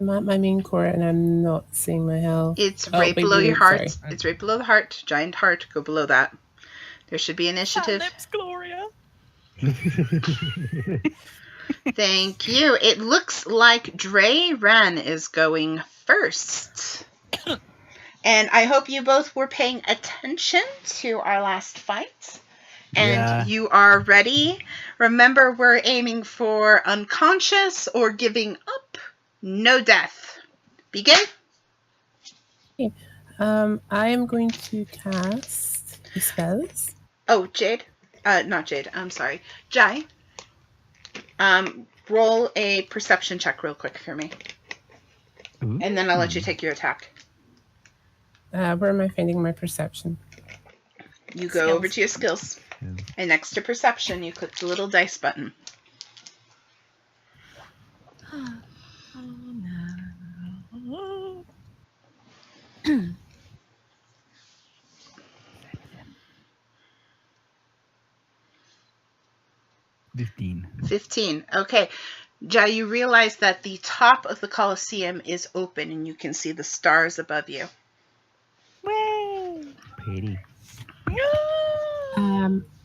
I'm at my main core and I'm not seeing my health. It's Oh, right wait, below your heart. sorry. It's right below the heart. Giant heart. Go below that. There should be initiative. Lips, Gloria. Thank you. It looks like Dre Ren is going first. And I hope you both were paying attention to our last fight. And Yeah. you are ready. Remember, we're aiming for unconscious or giving up. No death. Begin. I am going to cast the spells. Oh, Jade. Not Jade. I'm sorry. Jai. Roll a perception check real quick for me. Ooh. And then I'll let you take your attack. Where am I finding my perception? You go over to your skills. And next to perception, you click the little dice button. Oh no. 15. Okay. Jai, you realize that the top of the Colosseum is open and you can see the stars above you. Pretty.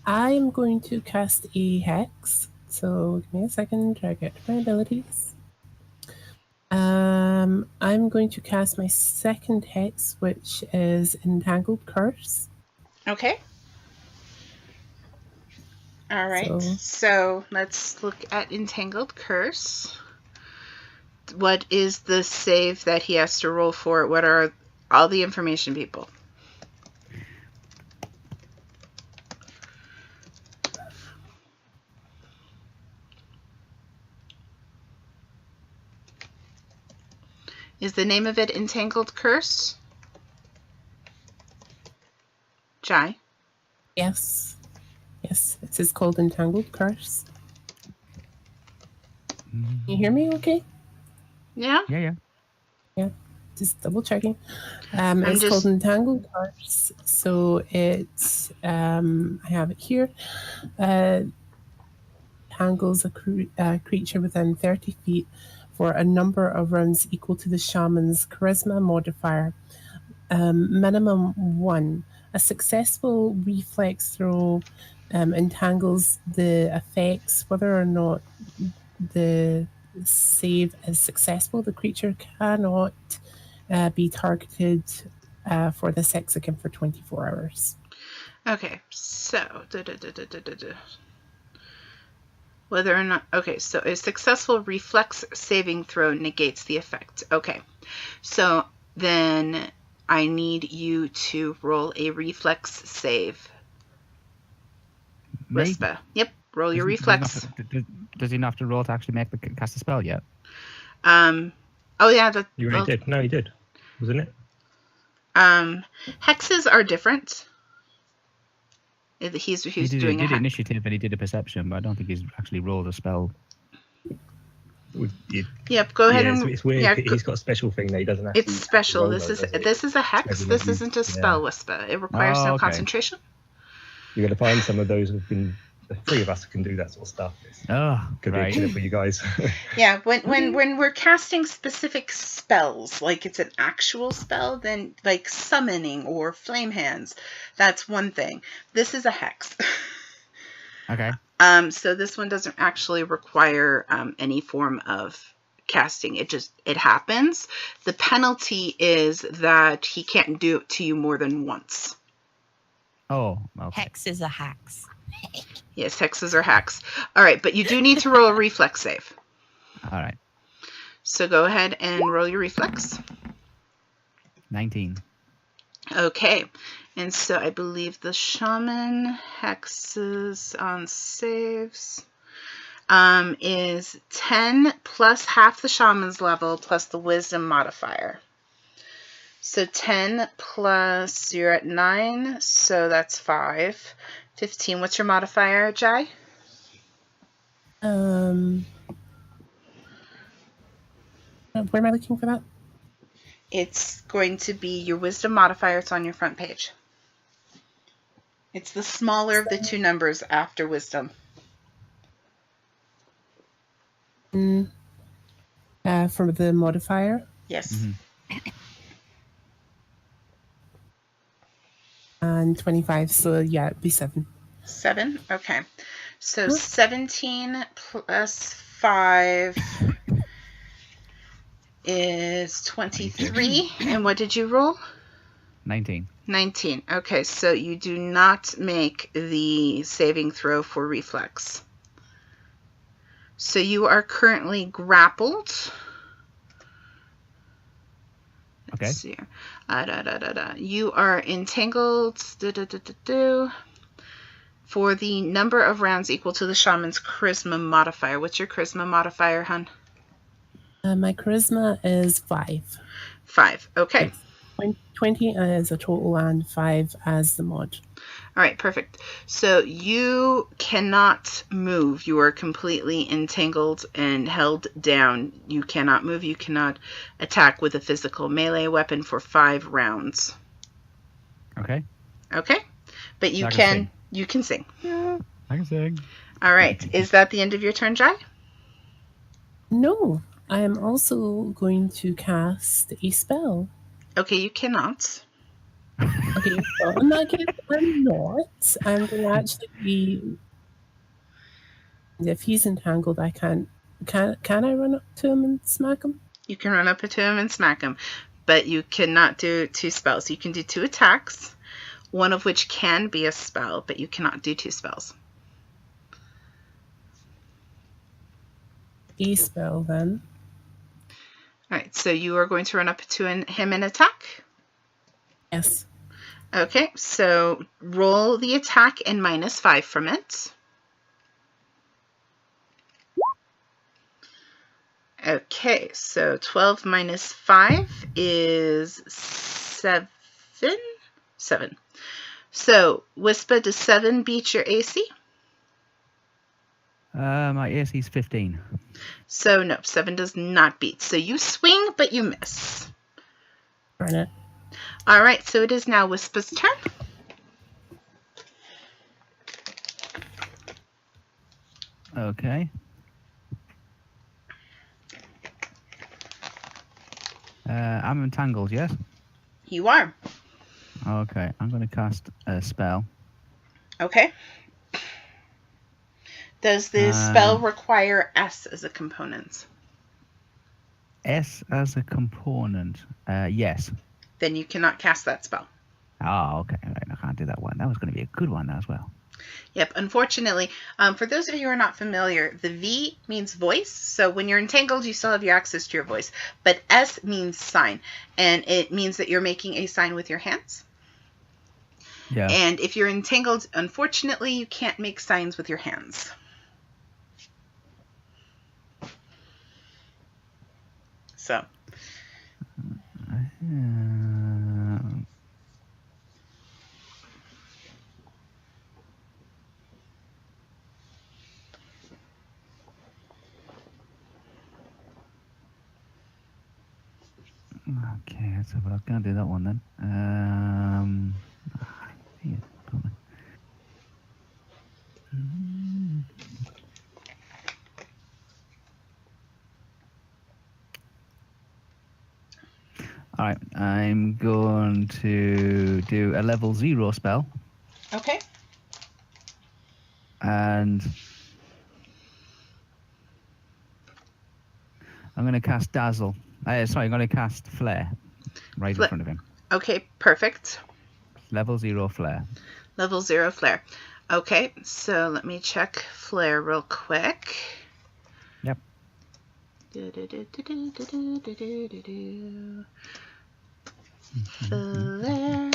I am going to cast a hex. So give me a second to get my abilities. I'm going to cast my second hex, which is Entangled Curse. Okay. All right. So let's look at Entangled Curse. What is the save that he has to roll for? What are all the information, people? Is the name of it Entangled Curse? Jai? Yes. Yes, it is called Entangled Curse. Can you hear me okay? Yeah? Yeah. Just double checking. It's called Entangled Curse. So it's, I have it here. Tangles a creature within 30 feet for a number of rounds equal to the shaman's charisma modifier. Minimum 1. A successful reflex throw entangles the effects. Whether or not the save is successful, the creature cannot be targeted for this hex again for 24 hours. Okay, so whether or not, okay, so a successful reflex saving throw negates the effect. Okay, so then I need you to roll a reflex save. Me? Whisper. Yep, roll your Does reflex. Does he not have to roll to actually cast a spell yet? Oh yeah, You already did. No, you did. Wasn't it? Hexes are different. He did initiative and he did a perception, but I don't think he's actually rolled a spell. Yep, go ahead and it's weird. Yeah, he's got a special thing that he doesn't actually. It's special. roll This those, is does he? a hex. This isn't a spell whisper. It requires no okay. concentration. You're going to find some of those who've been. The three of us can do that sort of stuff. It's could be a killer for you guys. Yeah, when we're casting specific spells, like it's an actual spell, then like summoning or flame hands, that's one thing. This is a hex. Okay. So this one doesn't actually require any form of casting. It happens. The penalty is that he can't do it to you more than once. Oh, okay. Hex is a hex. Yes, hexes are hacks. All right, but you do need to roll a reflex save. All right. So go ahead and roll your reflex. 19. Okay, and so I believe the shaman hexes on saves is 10 plus half the shaman's level plus the wisdom modifier. So 10 plus, you're at 9, so that's 5. 15, what's your modifier, Jai? Where am I looking for that? It's going to be your wisdom modifier. It's on your front page. It's the smaller of the two numbers after wisdom. For the modifier? Yes. Mm-hmm. And 25, so yeah, it'd be 7. 7? Okay. So 17 plus 5 is 23. And what did you roll? 19. 19. Okay, so you do not make the saving throw for reflex. So you are currently grappled. Okay. Let's see here. You are entangled for the number of rounds equal to the shaman's charisma modifier. What's your charisma modifier, hun? My charisma is 5. 5. Okay. Yes. 20 as a total and 5 as the mod. All right, perfect. So you cannot move. You are completely entangled and held down. You cannot move. You cannot attack with a physical melee weapon for 5 rounds. Okay. Okay? But you I can can you can sing. Yeah, I can sing. All right. Is that the end of your turn, Jai? No, I am also going to cast a spell. Okay, you cannot. Okay, so in that case, I'm not. I'm going to actually be. If he's entangled, I can't. Can I run up to him and smack him? You can run up to him and smack him, but you cannot do 2 spells. You can do 2 attacks, one of which can be a spell, but you cannot do 2 spells. A spell then. All right, so you are going to run up to him and attack? Yes. Okay, so roll the attack and -5 from it. Okay, so 12 minus 5 is 7. 7. So, Wispa, does 7 beat your AC? My AC is 15. So, no, 7 does not beat. So, you swing, but you miss. Burn it. All right, so it is now Wispa's turn. Okay. I'm entangled, yes? You are. Okay, I'm going to cast a spell. Okay. Does the spell require S as a component? S as a component? Yes. Then you cannot cast that spell. Oh, okay. Right, I can't do that one. That was going to be a good one as well. Yep, unfortunately, for those of you who are not familiar, the V means voice. So when you're entangled, you still have your access to your voice. But S means sign, and it means that you're making a sign with your hands. Yeah. And if you're entangled, unfortunately, you can't make signs with your hands. So. Okay, so but I can't do that one then. Yeah, probably. All right, I'm going to do a level 0 spell. Okay. And I'm going to cast Dazzle. Sorry, I'm going to cast Flare right in front of him. Okay, perfect. Level 0 Flare. Level 0 flare. Okay, so let me check flare real quick. Yep. Flare.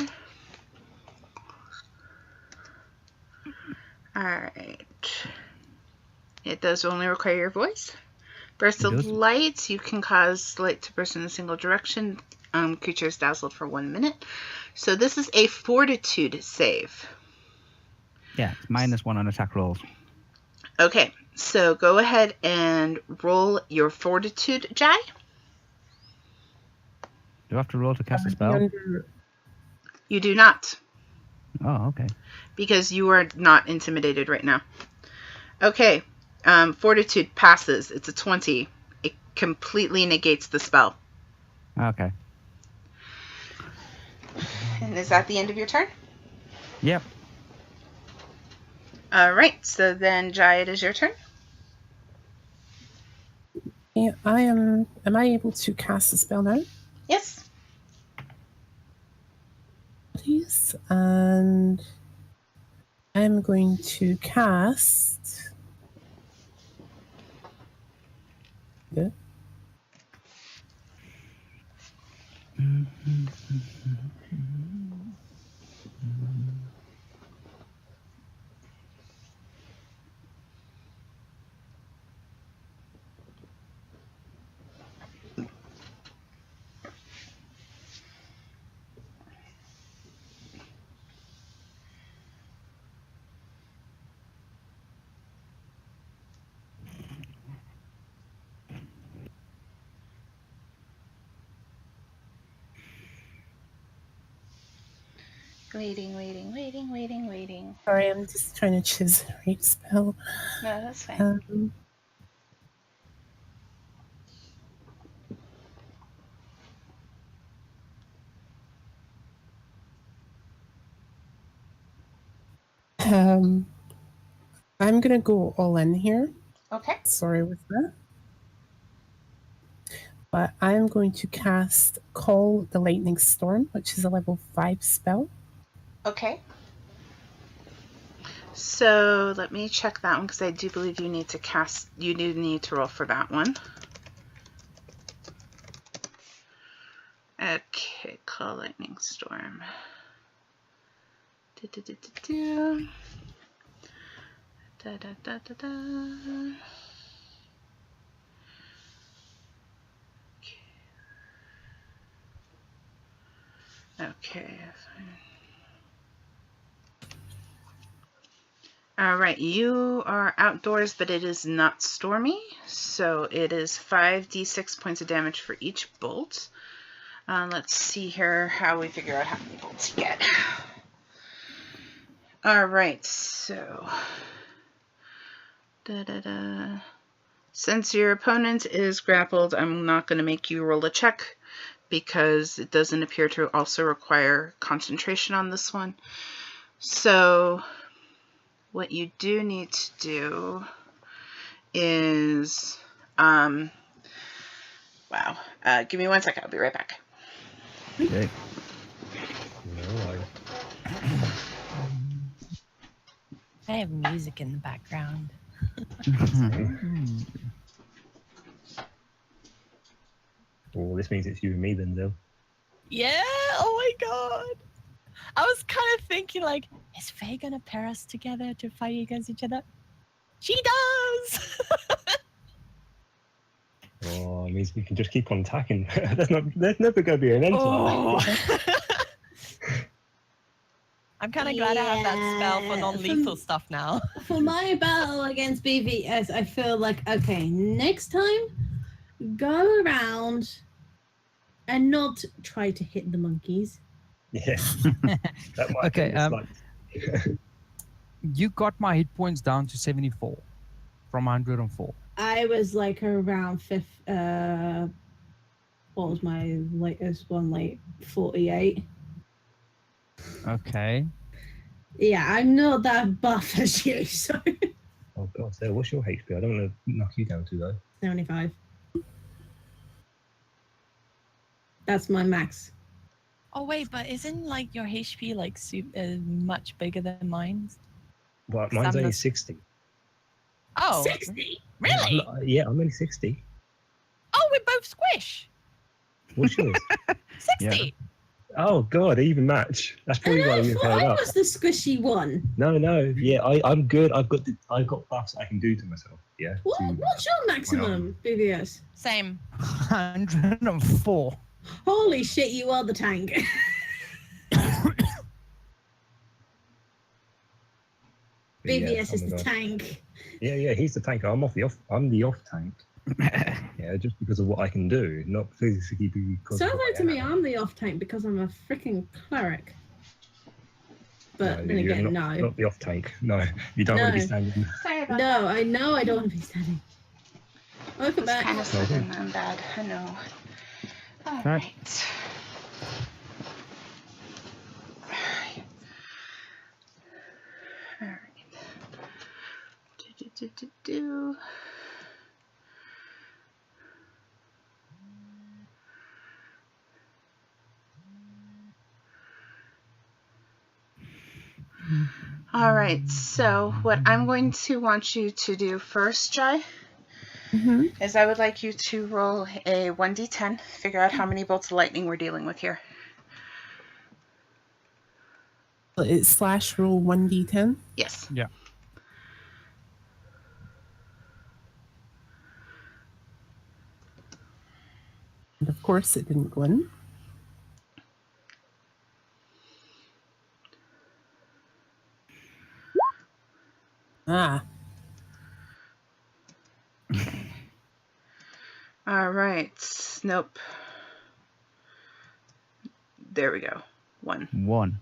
Alright. It does only require your voice. Burst of light. You can cause light to burst in a single direction. Creature is dazzled for 1 minute. So this is a fortitude save. Yeah, it's -1 on attack rolls. Okay, so go ahead and roll your fortitude, Jai. Do I have to roll to cast a spell? You do not. Oh, okay. Because you are not intimidated right now. Okay, fortitude passes. It's a 20. It completely negates the spell. Okay. And is that the end of your turn? Yep. All right, so then Jai, it is your turn. Yeah, I am. Am I able to cast the spell now? Yes. Please. And I'm going to cast. Yeah. Waiting. Sorry, I'm just trying to choose the right spell. No, that's fine. I'm gonna go all in here. Okay. Sorry with that. But I'm going to cast Call the Lightning Storm, which is a level 5 spell. Okay. So let me check that one because I do believe you need to cast. You do need to roll for that one. Okay, Call Lightning Storm. Do. Da da da da da. Okay. All right, you are outdoors, but it is not stormy, so it is 5d6 points of damage for each bolt. Let's see here how we figure out how many bolts you get. All right, so since your opponent is grappled, I'm not going to make you roll a check because it doesn't appear to also require concentration on this one. So what you do need to do is, give me 1 second. I'll be right back. Okay. I have music in the background. Oh, this means it's you and me then, Zil. Yeah, oh my god. I was kind of thinking, like, is Faye gonna pair us together to fight against each other? She does! Oh, it means we can just keep on attacking. There's never going to be an end to that. I'm kind of glad I have that spell for Yeah, non-lethal stuff now. For my battle against BVS, I feel like, okay, next time, go around and not try to hit the monkeys. Yeah. That might Okay, be slight. You got my hit points down to 74 from 104. I was like around what was my latest one, like 48? Okay. Yeah, I'm not that buff as you, so Oh god, Zil, what's your HP? I don't want to knock you down too low. 75. That's my max. Oh wait, but isn't like your HP like much bigger than mine? Well, mine's I'm only the- 60. Oh, 60? really? I'm only 60. Oh, we're both squish. What's yours? 60. Oh god, even match. That's probably why And I you thought paired I up. was the squishy one. No. Yeah, I'm good. I've got buffs I can do to myself. Yeah. What's your maximum, BVS? Same. 104. Holy shit, you are the tank. BVS is the tank. Yeah, he's the tank. I'm the off tank. Yeah, just because of what I can do, not physically because. Sounds of what like to I me am. I'm the off tank because I'm a freaking cleric. But then you're again, not the off tank. No, you don't want to be standing. Sorry about No, I know I don't want to be standing. Welcome It's back. kind of sudden and bad. I know. All right. All right. Do. All right, so what I'm going to want you to do first, Jai, is I would like you to roll a 1d10, figure out how many bolts of lightning we're dealing with here. It's slash roll 1d10. Yes. Yeah. And of course, it didn't go in. Ah, All right. Nope. There we go. 1. 1.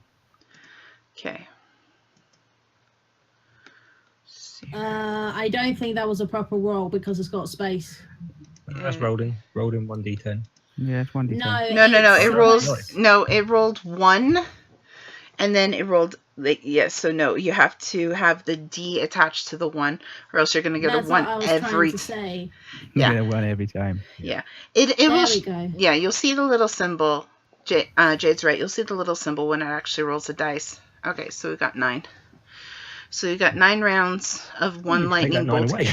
Okay. See. I don't think that was a proper roll because it's got space. That's rolled in 1d10. Yeah, it's 1d10. No. It it's- rolls. Nice. No, it rolled 1, and then it rolled. Yes. So no, you have to have the D attached to the 1, or else you're going to get That's a 1 what I was every. trying to say. Yeah. You get a 1 every time. Yeah. It There will. we go. Yeah, you'll see the little symbol. Jade's right. You'll see the little symbol when it actually rolls the dice. Okay, so we got 9. So you got 9 rounds of 1 You take that lightning 9 bolt. away.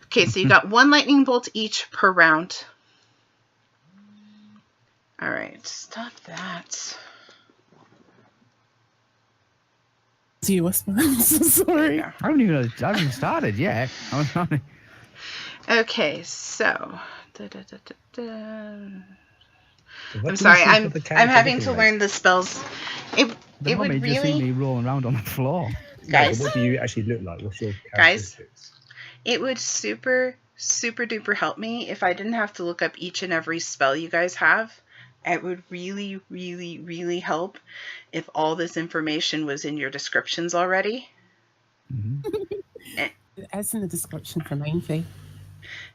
Okay, so you got 1 lightning bolt each per round. All right, stop that. do you whisper? I'm so sorry. Yeah. I haven't even started yet. I was on it. Okay, so. What I'm do we sorry, think I'm of the character having to looking like? learn the spells. It The would mummy just see really, me rolling around on the floor. No, guys. but what do you actually look like? What's your Guys? characteristics? It would super duper help me if I didn't have to look up each and every spell you guys have. It would really help if all this information was in your descriptions already. As in the description for Mindfay.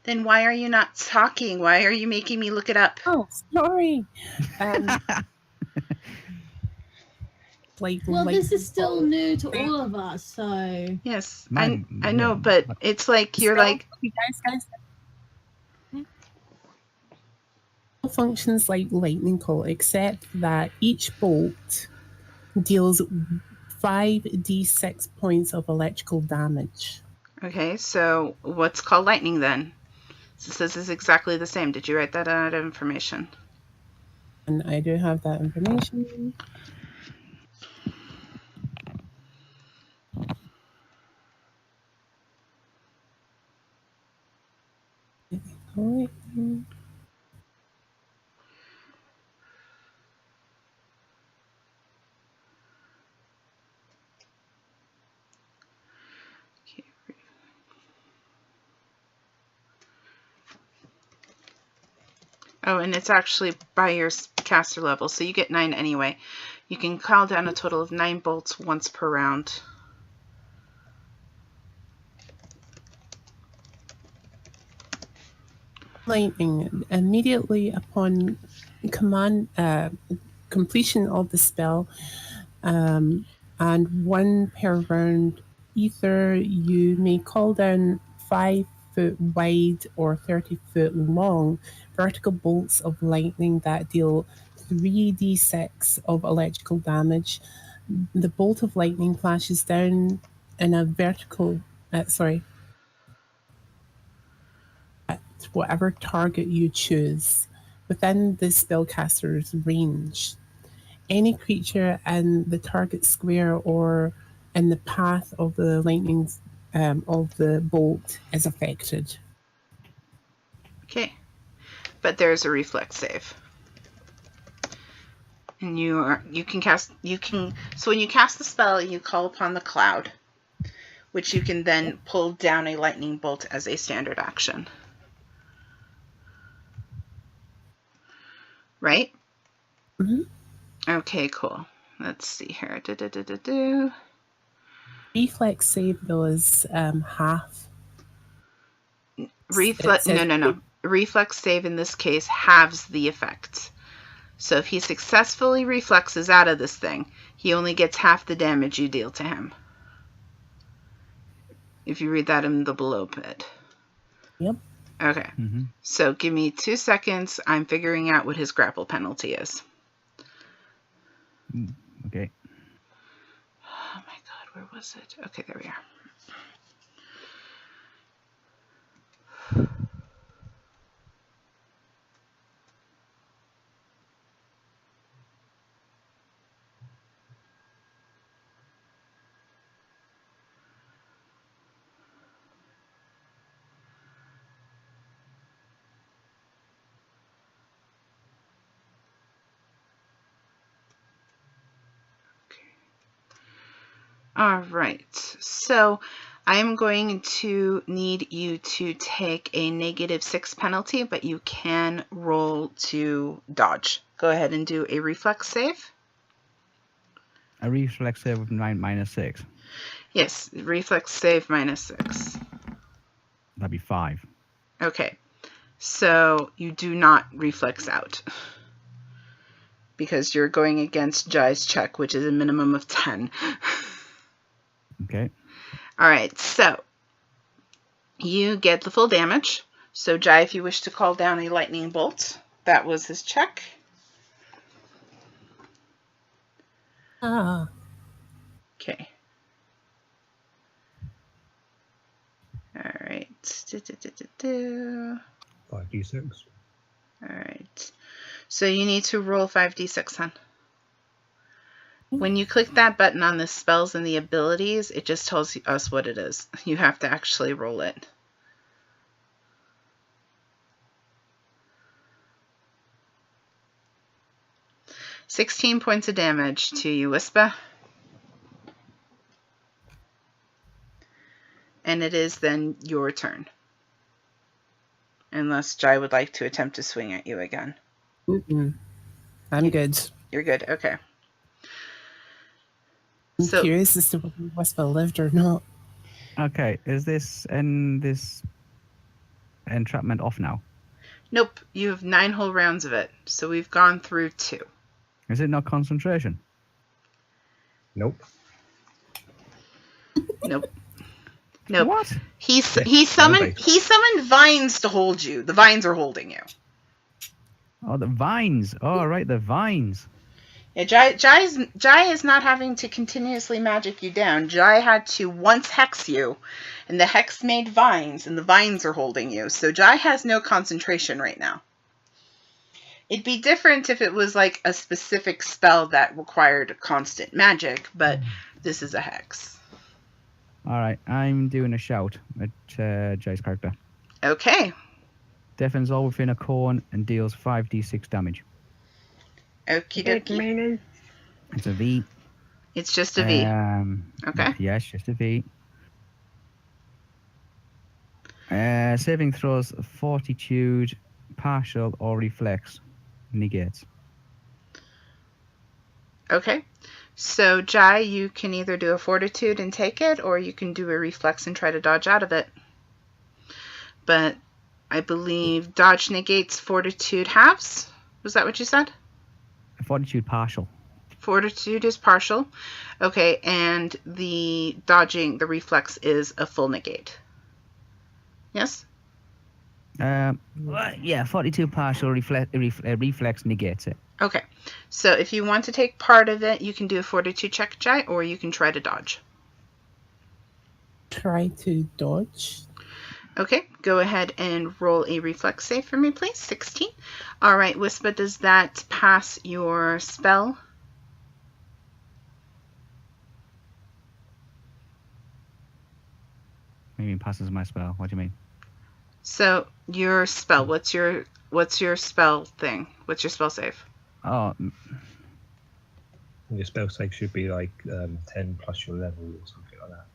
Then why are you not talking? Why are you making me look it up? Oh, sorry. Like, Well, like this is still new to all of us, so Yes, Mine- I know, yeah, but but- it's like you're Spell- like, guys. Functions like lightning bolt, except that each bolt deals 5d6 points of electrical damage. okay, so what's called lightning then? This is exactly the same. Did you write that out of information? And I do have that information. Alright. Okay. Oh, and it's actually by your caster level, so you get 9 anyway. You can call down a total of 9 bolts once per round. Lightning. Immediately upon completion of the spell, and 1 per round, either you may call down 5 foot wide or 30 foot long vertical bolts of lightning that deal 3d6 of electrical damage. The bolt of lightning flashes down in a vertical, at whatever target you choose within the spellcaster's range. Any creature in the target square or in the path of the lightning of the bolt is affected. Okay. But there's a reflex save. And so when you cast the spell, you call upon the cloud, which you can then pull down a lightning bolt as a standard action. Right? Mhm. Okay, cool. Let's see here. Reflex save though is half. Reflex. It says- No. Reflex save in this case halves the effect. So if he successfully reflexes out of this thing, he only gets half the damage you deal to him. If you read that in the below bit. Yep. Okay. Mm-hmm. So give me 2 seconds. I'm figuring out what his grapple penalty is. Okay. Oh my god, Where was it? Okay, there we are. All right, so I'm going to need you to take a -6 penalty, but you can roll to dodge. Go ahead and do a reflex save. A reflex save with -6. Yes, reflex save -6. That'd be 5. Okay, so you do not reflex out because you're going against Jai's check, which is a minimum of 10. Okay. All right, so you get the full damage. So Jai, if you wish to call down a lightning bolt, that was his check. Ah, Okay. All right. 5d6. All right. So you need to roll 5d6, hon. When you click that button on the spells and the abilities, it just tells us what it is. You have to actually roll it. $16 points of damage to you, Wispa. And it is then your turn. Unless Jai would like to attempt to swing at you again. I'm good. You're good, okay. I'm So- curious as to whether Westbell lived or not. Okay, is this entrapment off now? Nope, you have 9 whole rounds of it. So we've gone through 2. Is it not concentration? Nope. Nope. Nope. What? He summoned vines to hold you. The vines are holding you. Oh, the vines. Oh, right, the vines. Yeah, Jai is not having to continuously magic you down. Jai had to once hex you, and the hex made vines, and the vines are holding you. So Jai has no concentration right now. It'd be different if it was like a specific spell that required constant magic, but this is a hex. All right, I'm doing a shout at Jai's character. Okay. Deafens all within a cone and deals 5d6 damage. Okie dokie. It's a V. It's just a V. Okay. Yes, just a V. Saving throws, fortitude, partial, or reflex. Negates. Okay. So, Jai, you can either do a fortitude and take it, or you can do a reflex and try to dodge out of it. But I believe dodge negates fortitude halves. Was that what you said? Fortitude partial. Fortitude is partial. Okay, and the dodging, the reflex is a full negate. Yes? Yeah, 42 partial, reflex negates it. Okay. So if you want to take part of it, you can do a fortitude check, Jai, or you can try to dodge. Try to dodge. Okay, go ahead and roll a reflex save for me, please. 16. All right, Wispa, does that pass your spell? What do you mean passes my spell? What do you mean? So your spell, what's your spell thing? What's your spell save? Oh, Your spell save should be like 10 plus your level or something like that.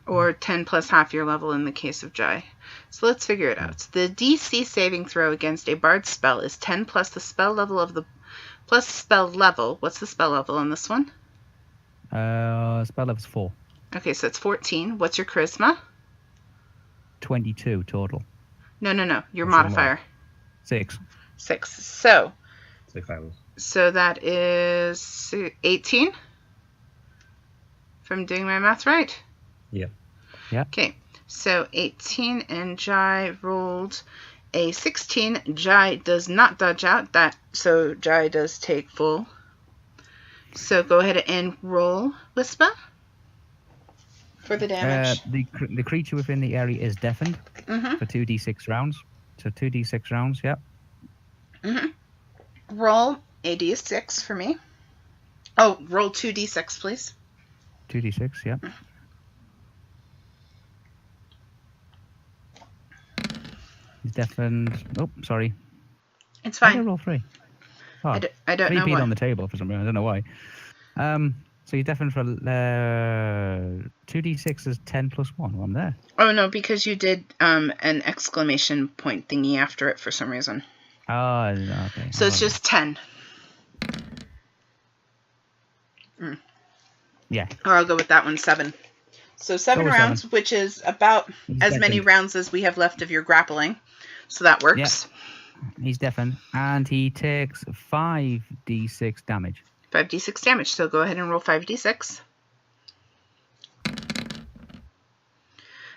Or 10 plus half your level in the case of Jai. So let's figure it out. The DC saving throw against a bard spell is 10 plus the spell level of the plus spell level. What's the spell level on this one? spell level's 4. Okay, so it's 14. What's your charisma? 22 total. No. Your What's your modifier. 6. 6. So 6 levels. So that is 18. If I'm doing my math right. Yeah. Okay, so 18 and Jai rolled a 16. Jai does not dodge out that, so Jai does take full. So go ahead and roll, Wispa. for the damage. The creature within the area is deafened Mm-hmm. for 2d6 rounds. So 2d6 rounds, yep. Mm-hmm. Roll a d6 for me. Oh, roll 2d6, please. 2d6, yep. He's deafened. Oh, sorry. It's Why did I fine. roll 3? Oh, I don't 3 know beat why. on the table for some reason. I don't know why. So he's deafened for 2d6 is 10 plus 1. Well, I'm there. Oh, no, because you did an exclamation point thingy after it for some reason. Oh, okay. So it's just 10. Yeah. Or I'll go with that one, 7. So 7 Go with rounds, which is about He's as many deafened. rounds as we have left of your grappling. So that works. He's deafened. And he takes 5d6 damage. 5d6 damage. So go ahead and roll 5d6.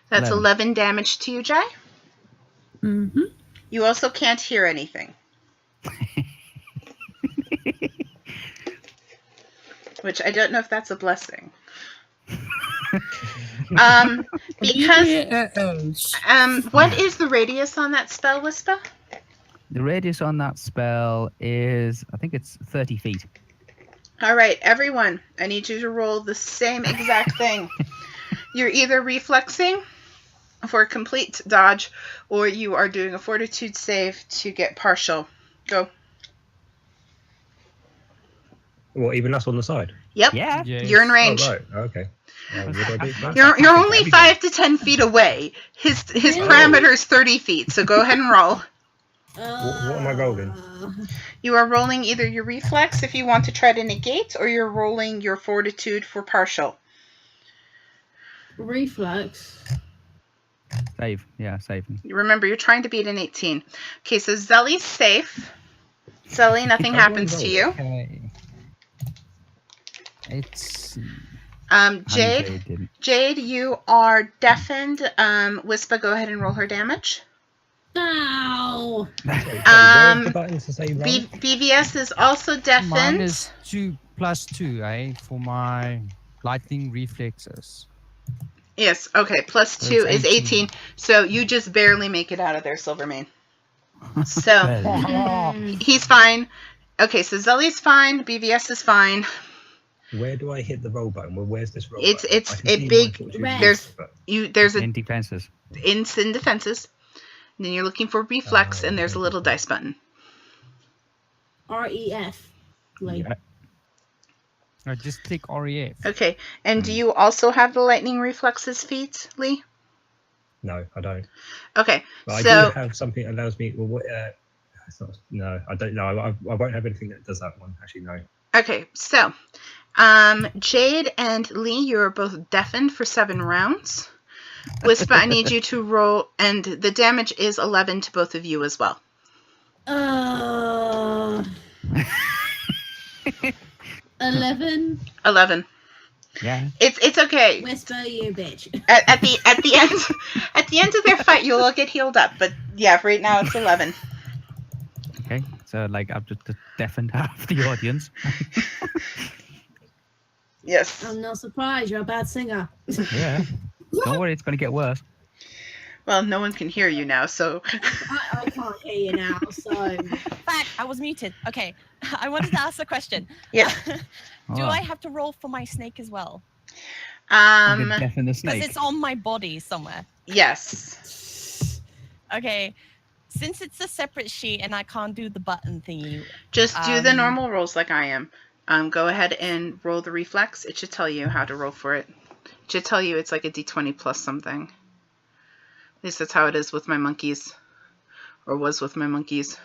That's 11 damage to you, Jai. Mm-hmm. You also can't hear anything. Which I don't know if that's a blessing. Because what is the radius on that spell, Whisper? The radius on that spell is, I think it's 30 feet. All right, everyone, I need you to roll the same exact thing. You're either reflexing for a complete dodge, or you are doing a fortitude save to get partial. Go. Well, even us on the side. Yep. Yeah. You're in range. Oh, right. Okay. What do I do? You're only 5 to 10 feet away. His parameter is 30 feet, so go ahead and roll. What am I rolling? You are rolling either your reflex if you want to try to negate, or you're rolling your fortitude for partial. Reflex. Save. Yeah, save. Remember, you're trying to beat an 18. Okay, so Zelly's safe. Zelly, nothing happens to you. Okay. It's Jade, you are deafened. Whisper, go ahead and roll her damage. Ow! Where's the buttons to say roll? BVS is also deafened. mine is 2 plus 2, for my lightning reflexes. Yes, okay, plus So 2 it's is 18. So you just barely make it out of there, Silvermane. So he's fine. Okay, so Zelly's fine. BVS is fine. Where do I hit the roll button? Well, where's this roll It's button? it's I can a see big. my fortune There's but- there's a In defenses. in defenses. Then you're looking for reflex, and there's a little dice button. REF. Like, Yeah. No, just click REF. Okay, and do you also have the lightning reflexes feat, Lee? No, I don't. Okay, But I so do have something that allows me. Well, it's not, no, I don't know. I won't have anything that does that one. Actually, no. okay, so Jade and Lee, you are both deafened for 7 rounds. Whisper, I need you to roll, and the damage is 11 to both of you as well. 11. 11. Yeah. It's okay. Whisper, you bitch. At the end of their fight, you'll all get healed up. But yeah, right now it's 11. Okay. So, like, I've just deafened half the audience. Yes. I'm not surprised. You're a bad singer. Yeah. Don't worry, it's going to get worse. Well, no one can hear you now, so. I can't hear you now, so. Fuck, I was muted. Okay, I wanted to ask a question. Yeah. Do Oh. I have to roll for my snake as well? I'm gonna deafen the Because snake. it's on my body somewhere. Yes. Okay, since it's a separate sheet and I can't do the button thingy. Just do the Um, normal rolls like I am. Go ahead and roll the reflex. It should tell you how to roll for it. It should tell you it's like a d20 plus something. At least that's how it is with my monkeys. Or was with my monkeys.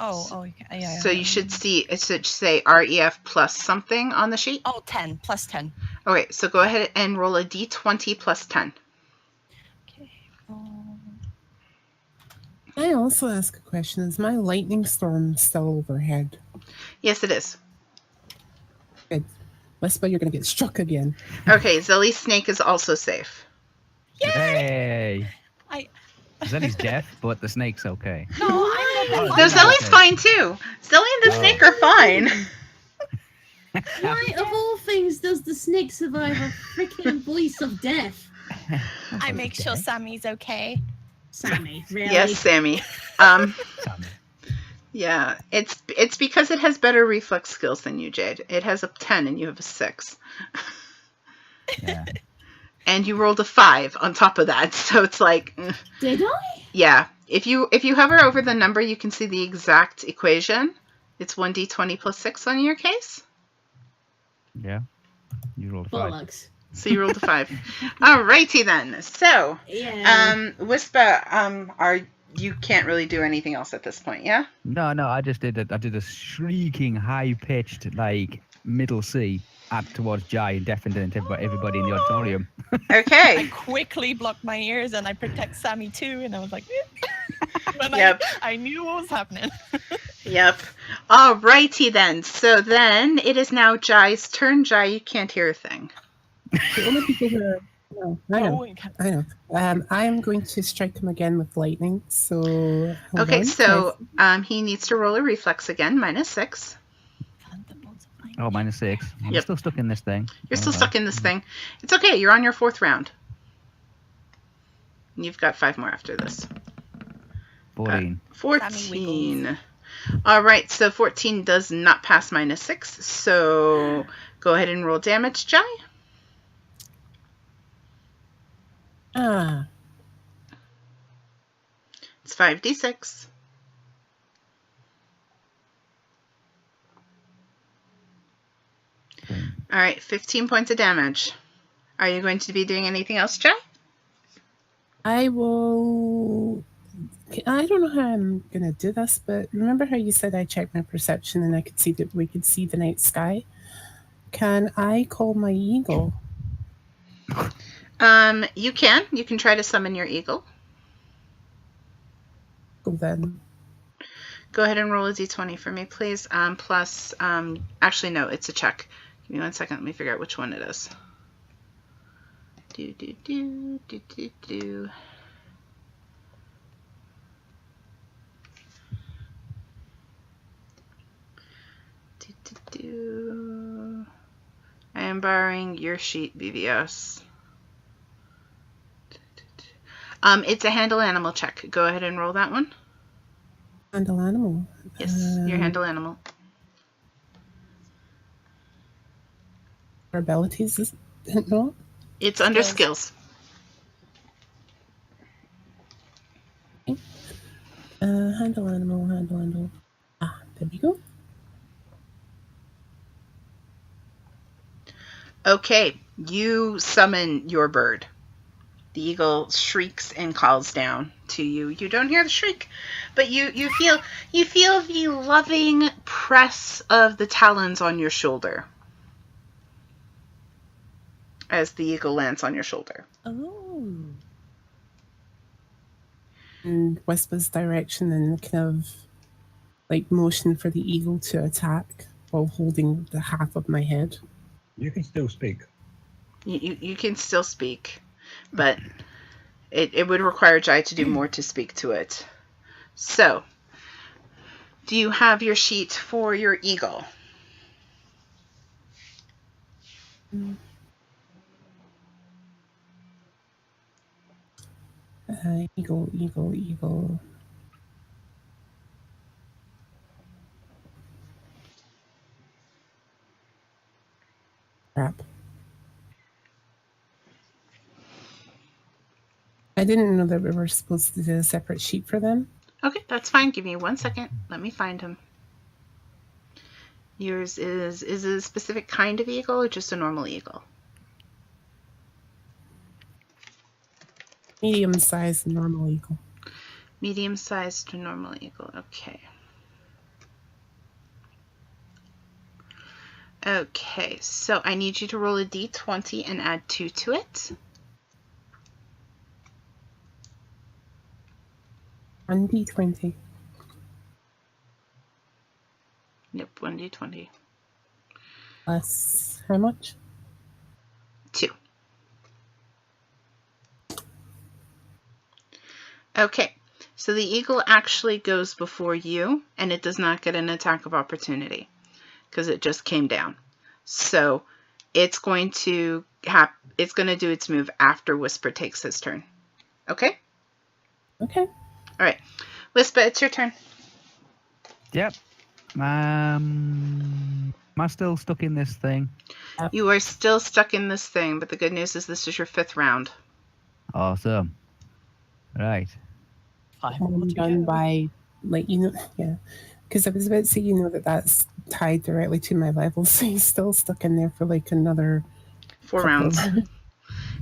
Yeah. So you should see, it should say REF plus something on the sheet. Oh, 10, plus 10. Okay, so go ahead and roll a d20 plus 10. Okay. I also ask a question. Is my lightning storm still overhead? Yes, it is. Good. Whisper, you're going to get struck again. Okay, Zelly's snake is also safe. Hey. I- Zelly's deaf, but the snake's okay. No, I'm Oh, No, yeah. Zelly's fine too. Zelly and the Oh. snake are fine. Why, of all things, does the snake survive a freaking voice of death? I make sure Sammy's okay. Sammy, really? Yes, Sammy. Sammy. Yeah, it's because it has better reflex skills than you, Jade. It has a 10 and you have a 6. Yeah. And you rolled a 5 on top of that, so it's like, Did I? yeah. If you hover over the number, you can see the exact equation. It's 1d20 plus 6 on your case. Yeah. You rolled a 5. Bollocks. So you rolled a 5. Alrighty then. So, Yeah. Whisper, you can't really do anything else at this point, yeah? No, I just did it. I did a shrieking, high-pitched, like middle C towards Jai and deafened everybody in the auditorium. I Okay. quickly blocked my ears and I protect Sammy too, and I was like, but Yep. I knew what was happening. Yep. Alrighty then. So then it is now Jai's turn. Jai, you can't hear a thing. The only people who are... No, I know. Oh, okay. I know. I am going to strike him again with lightning. So hold Okay, on. so he needs to roll a reflex again, -6. Thunderbolts of lightning. Oh, -6. I'm Yep. still stuck in this thing. You're still Okay. stuck in this thing. It's okay. You're on your 4th round. You've got 5 more after this. 14. 14. All right, so 14 does not pass -6. So go ahead and roll damage, Jai. It's 5d6. Okay. All right, 15 points of damage. Are you going to be doing anything else, Jai? I will... I don't know how I'm going to do this, but remember how you said I checked my perception and I could see that we could see the night sky? Can I call my eagle? You can. You can try to summon your eagle. Well, then. Go ahead and roll a d20 for me, please. Plus, actually, no, it's a check. Give me 1 second. Let me figure out which one it is. Do. I am borrowing your sheet, BBS. It's a handle animal check. Go ahead and roll that one. Handle animal. Yes, your handle animal. Our abilities is no. It's under skills. Handle animal. Ah, there we go. Okay, you summon your bird. The eagle shrieks and calls down to you. You don't hear the shriek, but you feel the loving press of the talons on your shoulder as the eagle lands on your shoulder. Oh. And Whisper's direction and kind of like motion for the eagle to attack while holding the half of my head. You can still speak. You can still speak, but it would require Jai to do more to speak to it. So, do you have your sheet for your eagle? Eagle. Crap. I didn't know that we were supposed to do a separate sheet for them. Okay, that's fine. Give me 1 second. Let me find him. Yours is it a specific kind of eagle or just a normal eagle? Medium-sized normal eagle. Medium-sized to normal eagle. Okay. Okay, so I need you to roll a d20 and add 2 to it. 1d20. Nope, 1d20. Plus how much? 2. Okay, so the eagle actually goes before you, and it does not get an attack of opportunity because it just came down. So it's going to do its move after Whisper takes his turn. Okay? Okay. All right. Whisper, it's your turn. Yep. Am I still stuck in this thing? You are still stuck in this thing, but the good news is this is your 5th round. Awesome. Right. 5 more I'm to done go. by, like, yeah. Because I was about to say, that's tied directly to my level, so he's still stuck in there for like another 4 couple rounds. of-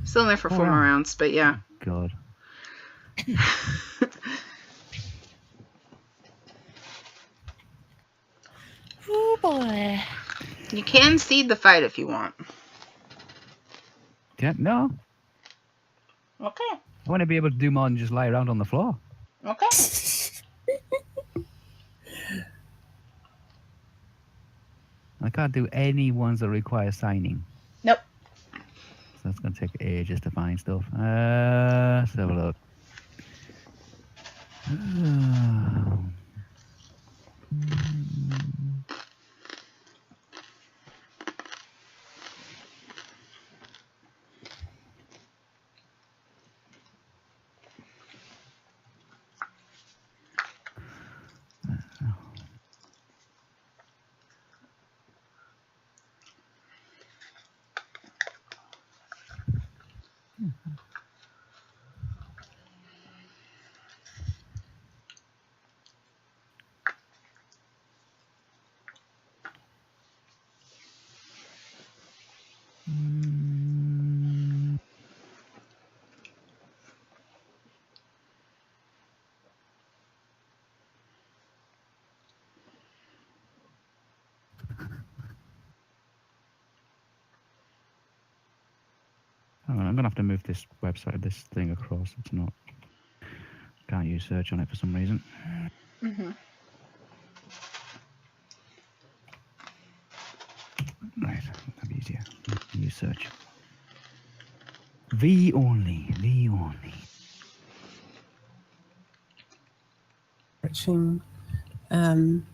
Still in there for 4 more rounds, but yeah. God. Oh boy. You can cede the fight if you want. Yeah, no. Okay. I want to be able to do more than just lie around on the floor. Okay. I can't do any ones that require signing. Nope. So that's going to take ages to find stuff. Let's have a look. I'm going to have to move this thing across. It's not. Can't use search on it for some reason. Mm-hmm. Right, that'll be easier. Use search. V only. searching. Can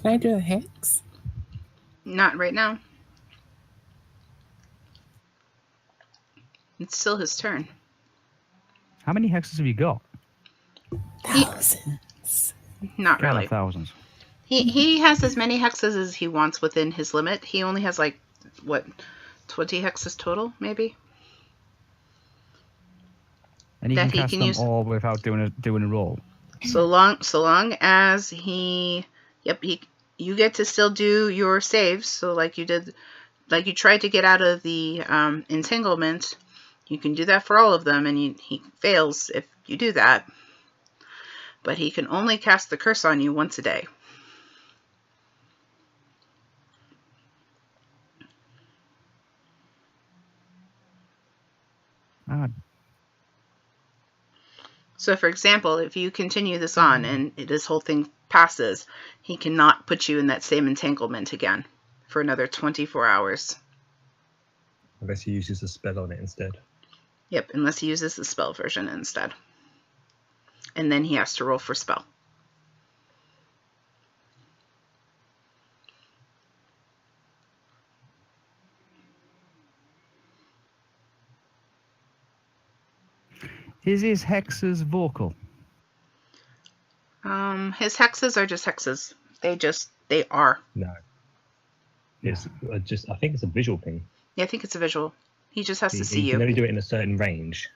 I do a hex? Not right now. It's still his turn. How many hexes have you got? Thousands. Not Count really. of thousands. He has as many hexes as he wants within his limit. He only has 20 hexes total, maybe? And you That can he cast can them use- all without doing a roll. So long as you get to still do your saves. So like you tried to get out of the entanglement, you can do that for all of them, and he fails if you do that. But he can only cast the curse on you once a day. Ah, So, for example, if you continue this on and this whole thing passes, he cannot put you in that same entanglement again for another 24 hours. Unless he uses a spell on it instead. Yep, unless he uses the spell version instead. And then he has to roll for spell. is his hexes vocal? His hexes are just hexes. They are. No. It's just, I think it's a visual thing. Yeah, I think it's a visual. He just has to see He you. can only do it in a certain range.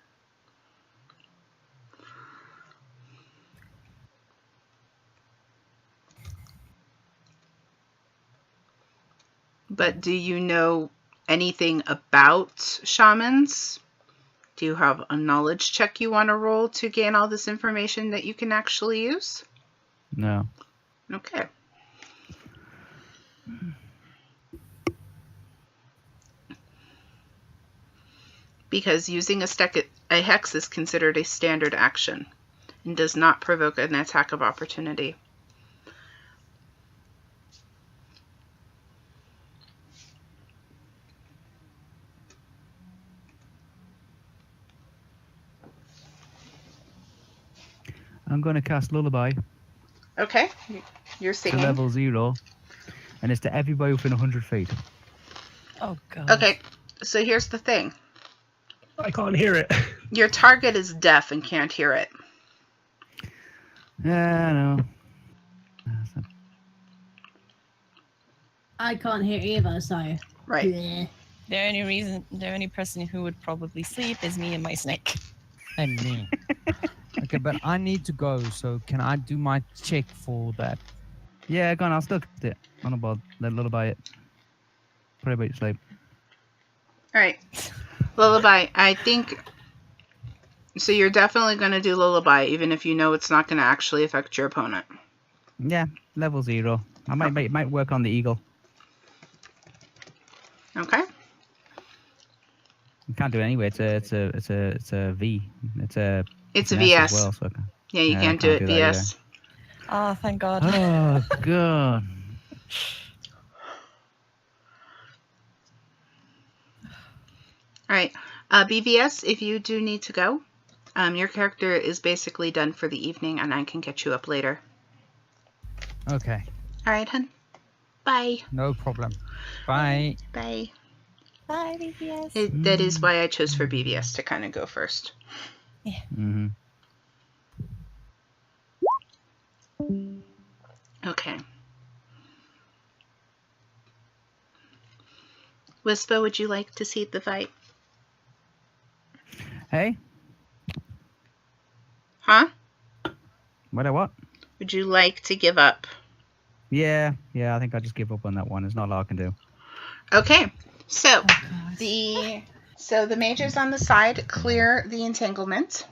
But do you know anything about shamans? Do you have a knowledge check you want to roll to gain all this information that you can actually use? No. Okay. Because using a hex is considered a standard action and does not provoke an attack of opportunity. I'm going to cast Lullaby Okay, you're to singing. level 0, and it's to everybody within 100 feet. Oh god. Okay, so here's the thing. I can't hear it. Your target is deaf and can't hear it. Yeah, I know. I can't hear either, so. Right. Bleh. The only person who would probably sleep is me and my snake. And me. Okay, but I need to go, so can I do my check for that? Yeah, go on, I'll still cast it. On about let lullaby it. Pray about your sleep. All right. Lullaby, I think. So you're definitely going to do Lullaby, even if you know it's not going to actually affect your opponent. Yeah, level 0. I might work on the eagle. Okay. You can't do it anyway. It's a V. It's a It's a an S VS. as well. So Yeah, you Yeah, I can't do can't it do that VS. Oh, thank God. oh god. All right. BVS, if you do need to go, your character is basically done for the evening, and I can get you up later. Okay, All right, hun. Bye. no problem. Bye. Bye. Bye, BBS. That is why I chose for BVS to kind of go first. Mm-hmm. Okay. Wispa, would you like to see the fight? Hey, Huh? what? Would you like to give up? Yeah. I think I'll just give up on that one. There's not a lot I can do. Okay. So Oh, God. the mages on the side clear the entanglement.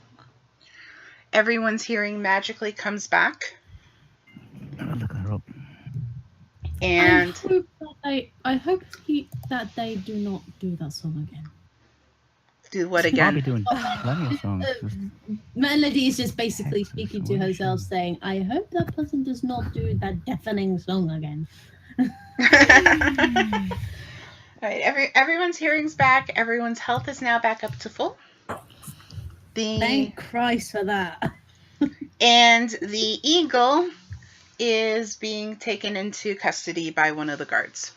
Everyone's hearing magically comes back, I'll look her up. and I hope that they do not do that song again. do what I'll be again? doing plenty of songs. Melody is just basically Texas speaking to herself, Ocean. saying, "I hope that person does not do that deafening song again." All right, everyone's hearing's back. Everyone's health is now back up to full. Thank Christ for that. And the eagle is being taken into custody by one of the guards.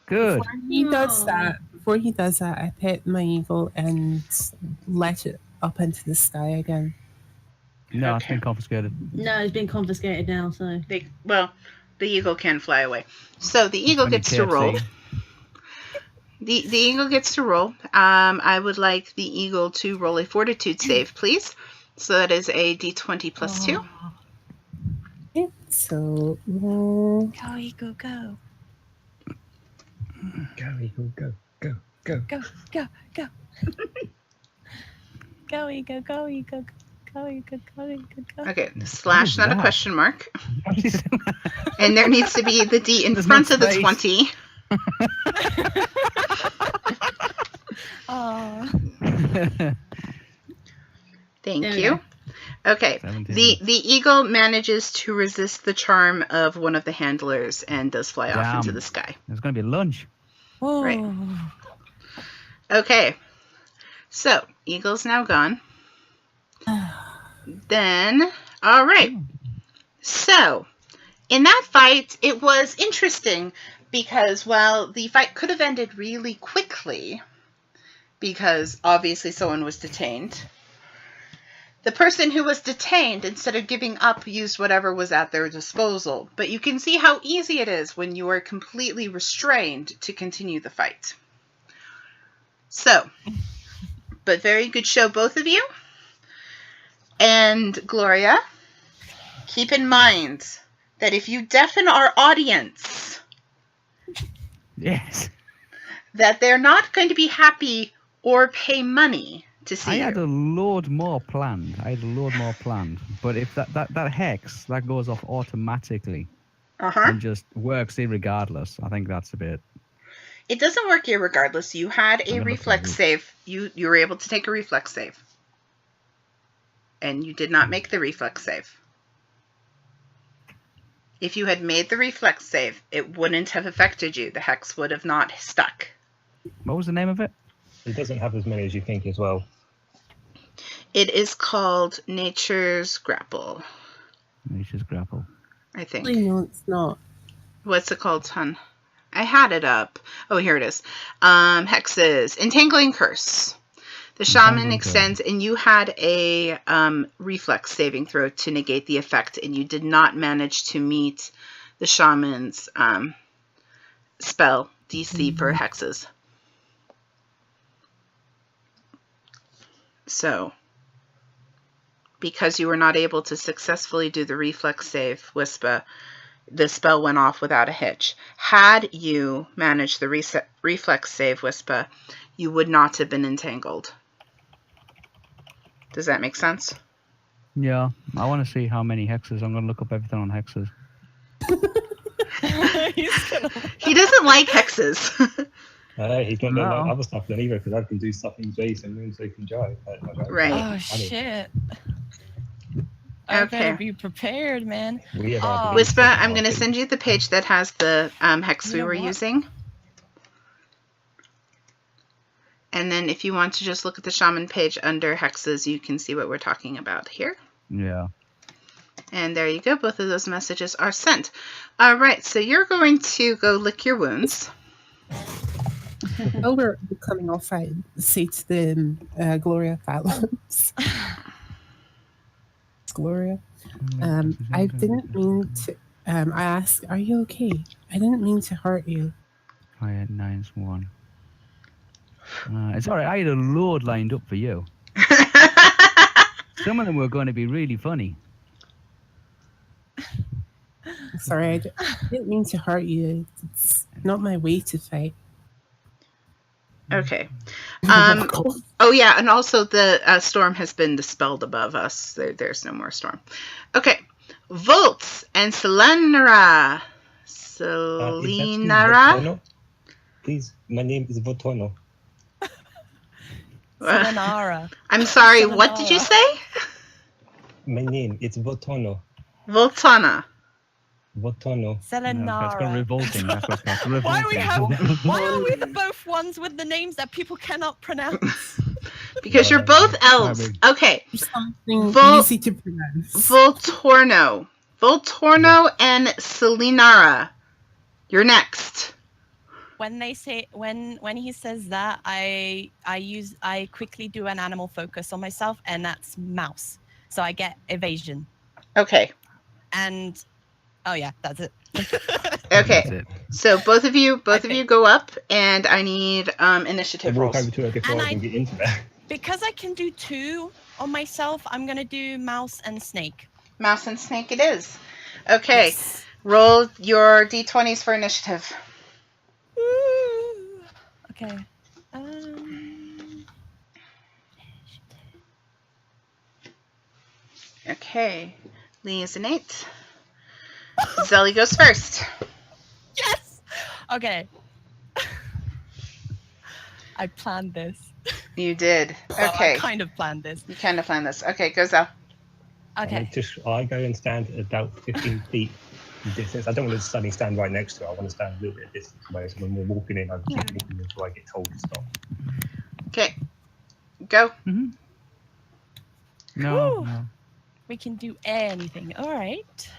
Good. Before he does that, I pet my eagle and let it up into the sky again. No, it's Okay. been confiscated. No, it's been confiscated now, so. The eagle can fly away. So the eagle I need gets to roll. KFC. The eagle gets to roll. I would like the eagle to roll a fortitude save, please. So that is a d20 plus 2. Okay, so roll. Go, Eagle, go. Go, Eagle, go. Go, go, go. Go, Eagle, go, Eagle. Go, Eagle, go, Eagle, go. Okay, slash, not a that? question mark. And there needs to be the D in There's front no of the space. 20. Oh. Thank There we you. go. Okay. 17. The eagle manages to resist the charm of one of the handlers and does fly off into Damn. the sky. There's going to be lunch. Whoa. Right. Okay. So, eagle's now gone. Then, all right. So, in that fight, it was interesting because while the fight could have ended really quickly, because obviously someone was detained, the person who was detained, instead of giving up, used whatever was at their disposal. But you can see how easy it is when you are completely restrained to continue the fight. So, but very good show, both of you. And Gloria, keep in mind that if you deafen our audience, Yes. that they're not going to be happy or pay money to see I had you. a load more planned. But if that hex, that goes off automatically Uh-huh. and just works irregardless, I think that's a bit... It doesn't work irregardless. You had a gonna reflex look save. You were able to take a reflex save. And you did not make the reflex save. If you had made the reflex save, it wouldn't have affected you. The hex would have not stuck. What was the name of it? It doesn't have as many as you think as well. It is called Nature's Grapple, Nature's Grapple. I think. No, it's not. What's it called, hon? I had it up. Oh, here it is. Hexes. Entangling Curse. The shaman Entangling extends, and you had a reflex saving throw to negate the effect, and you did not manage to meet the shaman's spell DC for hexes. So, because you were not able to successfully do the reflex save, Wispa, the spell went off without a hitch. Had you managed the reflex save, Wispa, you would not have been entangled. Does that make sense? Yeah, I want to see how many hexes. I'm going to look up everything on hexes. He doesn't like hexes. He's not No. like other stuff then either, because I can do stuff in Jason and so can Jai. Right. Oh shit. I Okay. better be prepared, man. We have Oh. our Wispa, I'm going to send you the page that has the hex You we know were what? using. And then if you want to just look at the shaman page under hexes, you can see what we're talking about here. Yeah. And there you go. Both of those messages are sent. All right. So you're going to go lick your wounds. While we're coming off, I say to the Gloria Fallons. Gloria, I didn't mean to. I asked, "Are you okay?" I didn't mean to hurt you. I had 9-1. It's all right. I had a load lined up for you. Some of them were going to be really funny. Sorry, I didn't mean to hurt you. It's not my way to fight. Okay. Oh, yeah. And also the storm has been dispelled above us. There's no more storm. Okay. Volts and Selenara. Selenara? Please, my name is Votono. Selenara. I'm sorry. What did you say? My name is Votono. Voltana. Votono. That's kind of Selenara. revolting. That's what's called revolting. Why are we the both ones with the names that people cannot pronounce? Because you're both elves. Okay. Something easy to pronounce. Voltorno. Voltorno and Selenara. You're next. When they say when he says that, I quickly do an animal focus on myself, and that's mouse. So I get evasion. Okay. And oh yeah, that's it. Okay. That's it. So both of you Okay. go up, and I need initiative Walk rolls. over to her before And I can get into there. Because I can do 2 on myself, I'm gonna do mouse and snake. Mouse and snake it is. Okay. Yes. Roll your d20s for initiative. Woo. Okay. Okay. Lee is an 8. Zelly goes first. Yes. Okay. I planned this. You did. Well, Okay. I kind of planned this. You kind of planned this. Okay, go Zell. Okay. I go and stand at about 15 feet distance. I don't want to suddenly stand right next to her. I want to stand a little bit of distance away. So when we're walking in, I keep walking until I get told to stop. Okay. Go. Mm-hmm. No, Woo. no. We can do anything. All right.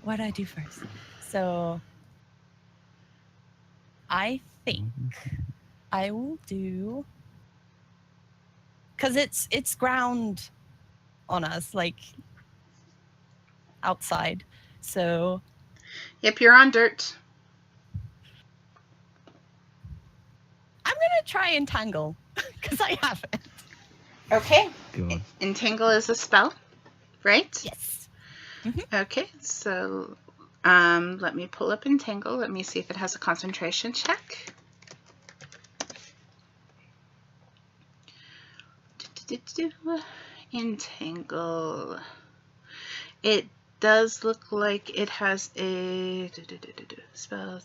What do I do first? So I think I will do, because it's ground on us, like outside. So Yep, you're on dirt. I'm gonna try entangle because I haven't. Okay. God. Entangle is a spell, right? Yes. Okay, so let me pull up Entangle. Let me see if it has a concentration check. Entangle. It does look like it has a spell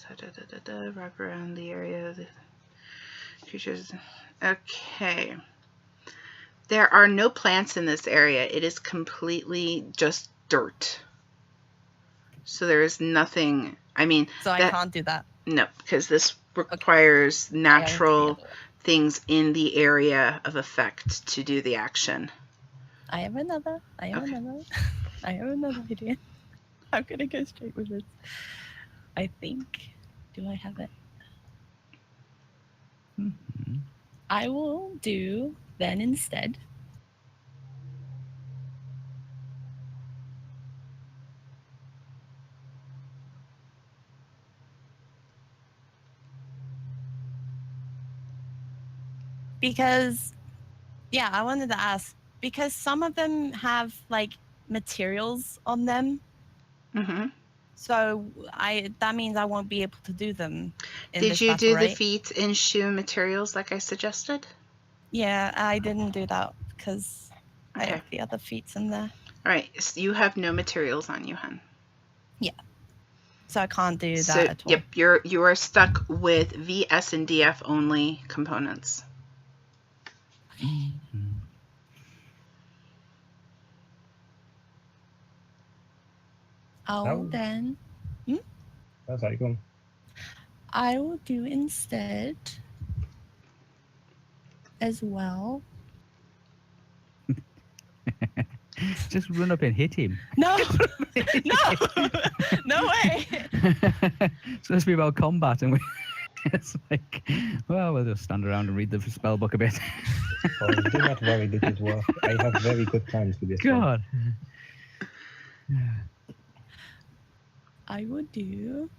wrap around the area of the creatures. Okay. There are no plants in this area. It is completely just dirt. So there is nothing. I mean, So I can't do that. no, because this requires natural things in the area of effect to do the action. I have another. I have Okay. another. I have another idea. I'm gonna go straight with this. I think. Do I have it? Mhm. I will do then instead. Because, yeah, I wanted to ask, because some of them have like materials on them, Mm-hmm. so that means I won't be able to do them in Did this you battle, do the right? feat in shoe materials like I suggested? Yeah, I didn't do that because I Okay. have the other feats in there. All right. So you have no materials on you, hun. So I can't do So, that at all. yep, you are stuck with VS and DF only components. Mhm. Oh, then That's like gone. I will do instead as well. Just run up and hit him. No, no, no way. It's supposed to be about combat, and it's like, well, we'll just stand around and read the spell book a bit. Oh, do not worry, little dwarf. I have very good plans for this one. God. I would do.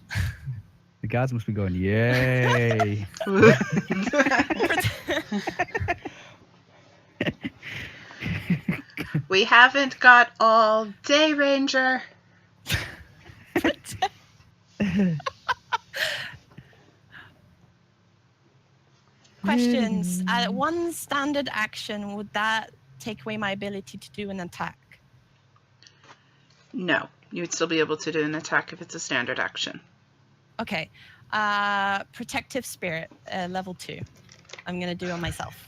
The guards must be going, yay. We haven't got all day, Ranger. Questions. One standard action, would that take away my ability to do an attack? No, you would still be able to do an attack if it's a standard action. Okay. Protective Spirit, level 2. I'm going to do on myself.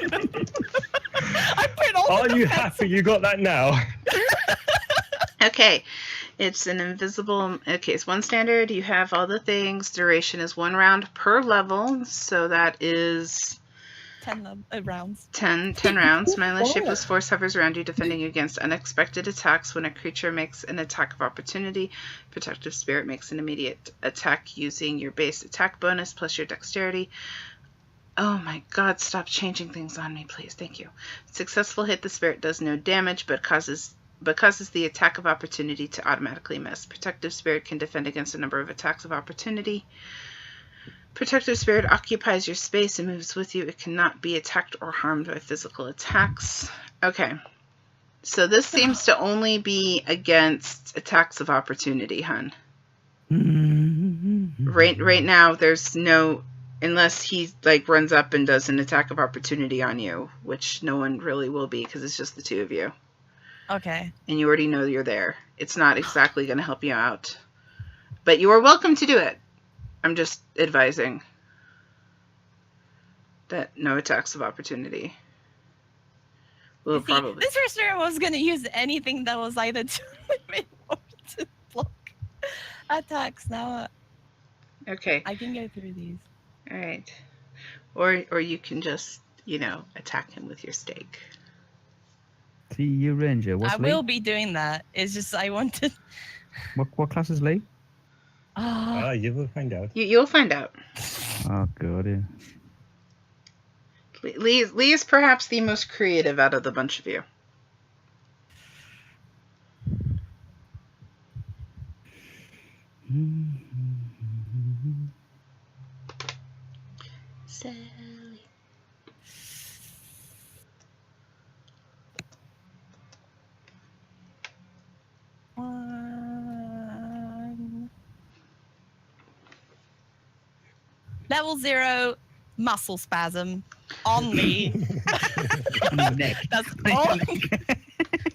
I put all Are the you defense- happy you got that now? Okay, it's an invisible. Okay, it's one standard. You have all the things. Duration is 1 round per level, so that is 10 rounds. 10 rounds. Mindless shapeless force hovers around you, defending you against unexpected attacks. When a creature makes an attack of opportunity, Protective Spirit makes an immediate attack using your base attack bonus plus your dexterity. Oh my god, stop changing things on me, please. Thank you. Successful hit, the spirit does no damage, but causes the attack of opportunity to automatically miss. Protective Spirit can defend against a number of attacks of opportunity. Protective Spirit occupies your space and moves with you. It cannot be attacked or harmed by physical attacks. Okay. So this seems to only be against attacks of opportunity, hun. Right now, there's no... Unless he like runs up and does an attack of opportunity on you, which no one really will be because it's just the two of you. Okay. And you already know you're there. It's not exactly going to help you out. But you are welcome to do it. I'm just advising that no attacks of opportunity. We'll See, probably... this person was going to use anything that was either to limit or to block attacks. Now Okay. I can go through these. All right. Or you can just, attack him with your stake. See you, Ranger. What's I Lee? will be doing that. It's just I wanted. What class is Lee? Ah, You will find out. You'll find out. Oh, God, yeah. Lee is perhaps the most creative out of the bunch of you. Sally. Level 0, muscle spasm on Lee. Neck. That's all.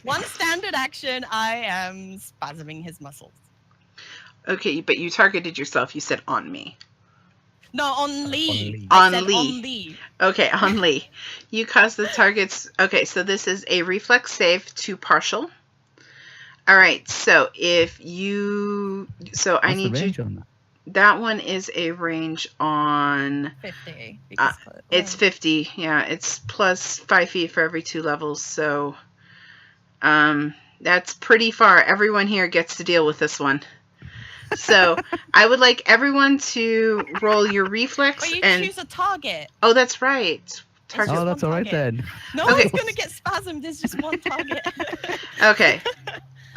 One standard action, I am spasming his muscles. Okay, but you targeted yourself. You said on me. No, on Lee. On I said Lee. On Lee. Okay, on Lee. You cause the target's... Okay, so this is a reflex save to partial. All right, so if you... So I What's the need you... range on that? That one is a range on... 50. Because It's 50. Yeah, it's plus 5 feet for every 2 levels. So that's pretty far. Everyone here gets to deal with this one. So I would like everyone to roll your reflex. But you and choose a target. oh, that's right. It's Target. just Oh, that's one all right target. then. No Okay. one's gonna get spasmed. There's just one target. Okay.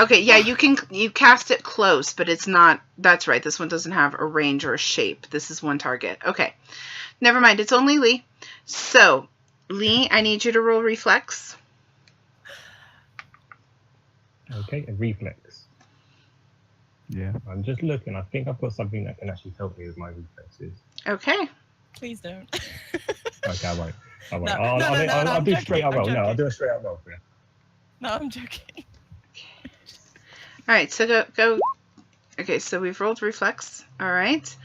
Okay, yeah, you cast it close, but it's not. That's right. This one doesn't have a range or a shape. This is one target. Okay. Never mind. It's only Lee. So, Lee, I need you to roll reflex. Okay, a reflex. Yeah. I'm just looking. I think I've got something that can actually help me with my reflexes. Okay. Please don't. Okay, I won't. I won't. No, I'll I'm do joking, straight up I'm roll. No, I'll joking. do a straight up roll for you. No, I'm joking. All right, so go. Okay, so we've rolled reflex. All right.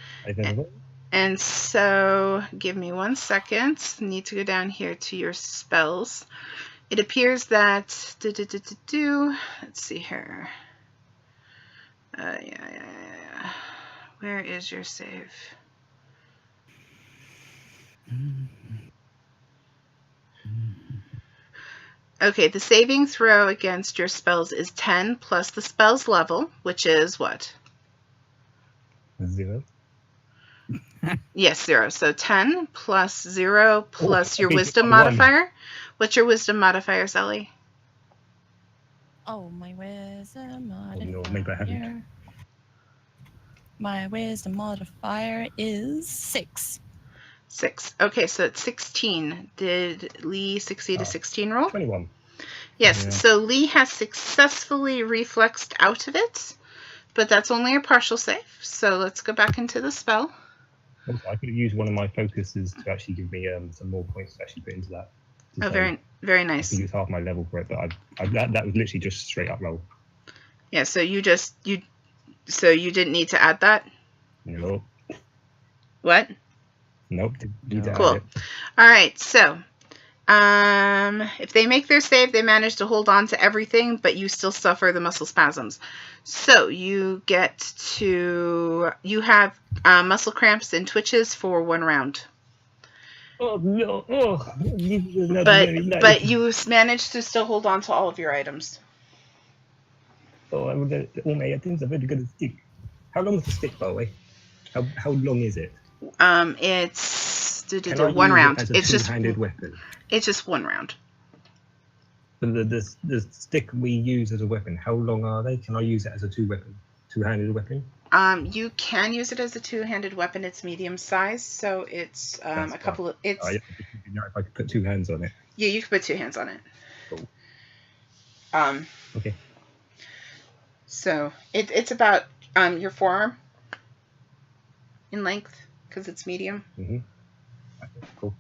And so, give me 1 second. Need to go down here to your spells. It appears that let's see here. Yeah. Where is your save? Okay, the saving throw against your spells is 10 plus the spell's level, which is what? 0. Yes, 0. So 10 plus 0 plus your okay, wisdom 1. modifier. What's your wisdom modifier, Zelly? Oh, my wisdom modifier. no, maybe I haven't. My wisdom modifier is 6. 6. Okay, so it's 16. Did Lee succeed a 16 roll? 21. Yes, Yeah. so Lee has successfully reflexed out of it, but that's only a partial save. So let's go back into the spell. Also, I could have used one of my focuses to actually give me some more points to actually put into that. Oh, very, very I nice. could use half my level for it, but that was literally just straight up roll. Yeah, so you didn't need to add that? Nope. What? Nope. Didn't need to Cool. add it. All right, so if they make their save, they manage to hold on to everything, but you still suffer the muscle spasms. So you have muscle cramps and twitches for 1 round. Oh no! Oh, this is not very nice. But you managed to still hold on to all of your items. Oh, all my items are very good at stick. How long is the stick, by the way? How long is it? It's Can I 1 use round. it as a It's just two-handed weapon. It's just 1 round. But the stick we use as a weapon, how long are they? Can I use it as a two-handed weapon? You can use it as a 2-handed weapon. It's medium size, so it's That's a couple of. It's I just didn't know if I could put 2 hands on it. yeah, you can put 2 hands on it. Cool. Okay. So it's about your forearm in length because it's medium. Mm-hmm. Okay, cool.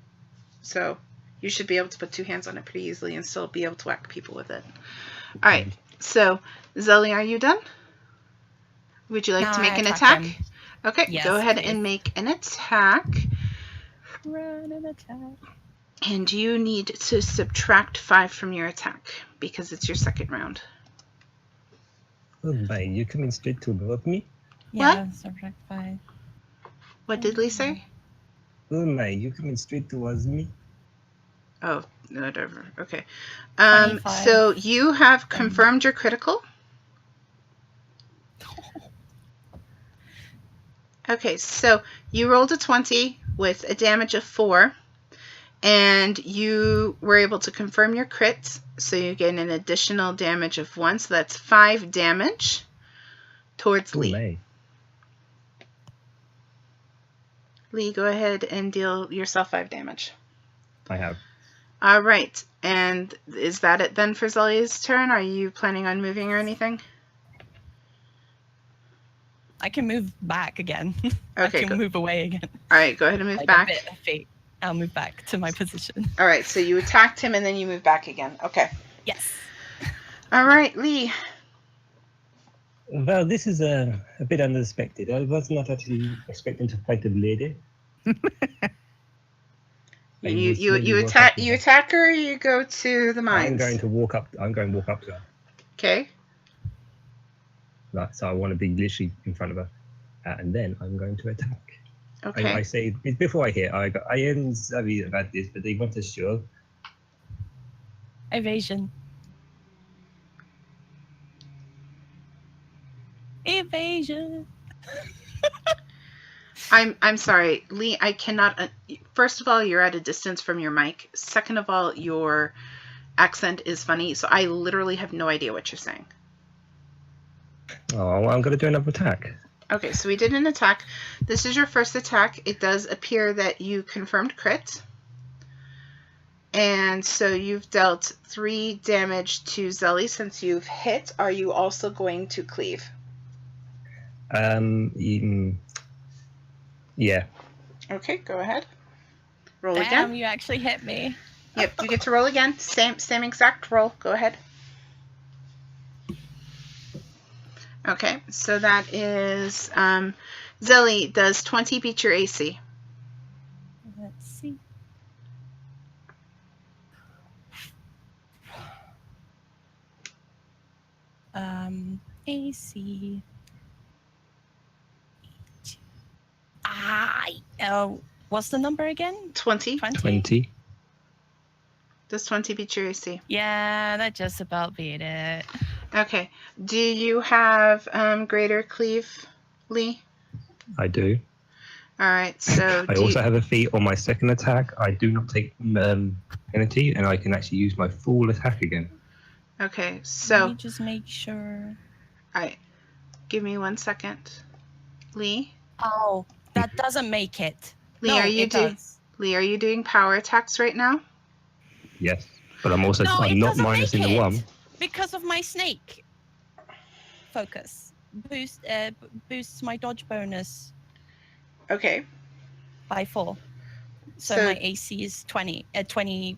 So you should be able to put 2 hands on it pretty easily and still be able to whack people with it. All right. So Zelly, are you done? Would you like to make an attack? Him. Okay, Yes, go ahead please. and make an attack. Run an attack. And you need to subtract 5 from your attack because it's your 2nd round. Oh my, you're coming straight to above me? Yeah, subtract 5. What did Lee say? Oh my, you're coming straight towards me? Oh, whatever. Okay. 25. So you have confirmed your critical. Okay, so you rolled a 20 with a damage of 4, and you were able to confirm your crit, so you get an additional damage of 1, so that's 5 damage towards Oh Lee. my. Lee, go ahead and deal yourself 5 damage. I have. All right, and is that it then for Zelly's turn? Are you planning on moving or anything? I can move back again. Okay, I can move away again. All right, go ahead and move Like back. a bit of fate. I'll move back to my position. All right, so you attacked him and then you move back again. Okay. Yes. All right, Lee. Well, this is a bit unexpected. I was not actually expecting to fight a lady. You attack her. Or you go to the mines. I'm going to walk up to her. Okay. Right, so I want to be literally in front of her, and then I'm going to attack. Okay. I say before I hit, I am sorry about this, but they want to show. Evasion. Evasion. I'm sorry, Lee. I cannot. First of all, you're at a distance from your mic. Second of all, your accent is funny, so I literally have no idea what you're saying. Oh, well, I'm going to do another attack. Okay, so we did an attack. This is your first attack. It does appear that you confirmed crit. And so you've dealt 3 damage to Zelly since you've hit. Are you also going to cleave? Yeah. Okay, go ahead. Roll Damn, again. you actually hit me. Yep, you get to roll again. Same exact roll. Go ahead. Okay, so that is Zelly, does 20 beat your AC? Let's see. AC. What's the number again? 20. 20. Does 20 beat your AC? Yeah, that just about beat it. Okay. Do you have greater cleave, Lee? I do. All right. So I also have a feat on my second attack. I do not take penalty, and I can actually use my full attack again. Okay. Let So me just make sure. all right. Give me 1 second, Lee. Oh, that doesn't make it. Lee, No, are you it does. Lee, are you doing power attacks right now? Yes, but I'm also No, it I'm not doesn't minusing make the it. 1. Because of my snake focus. Boosts my dodge bonus Okay. by 4. So So- my AC is 22.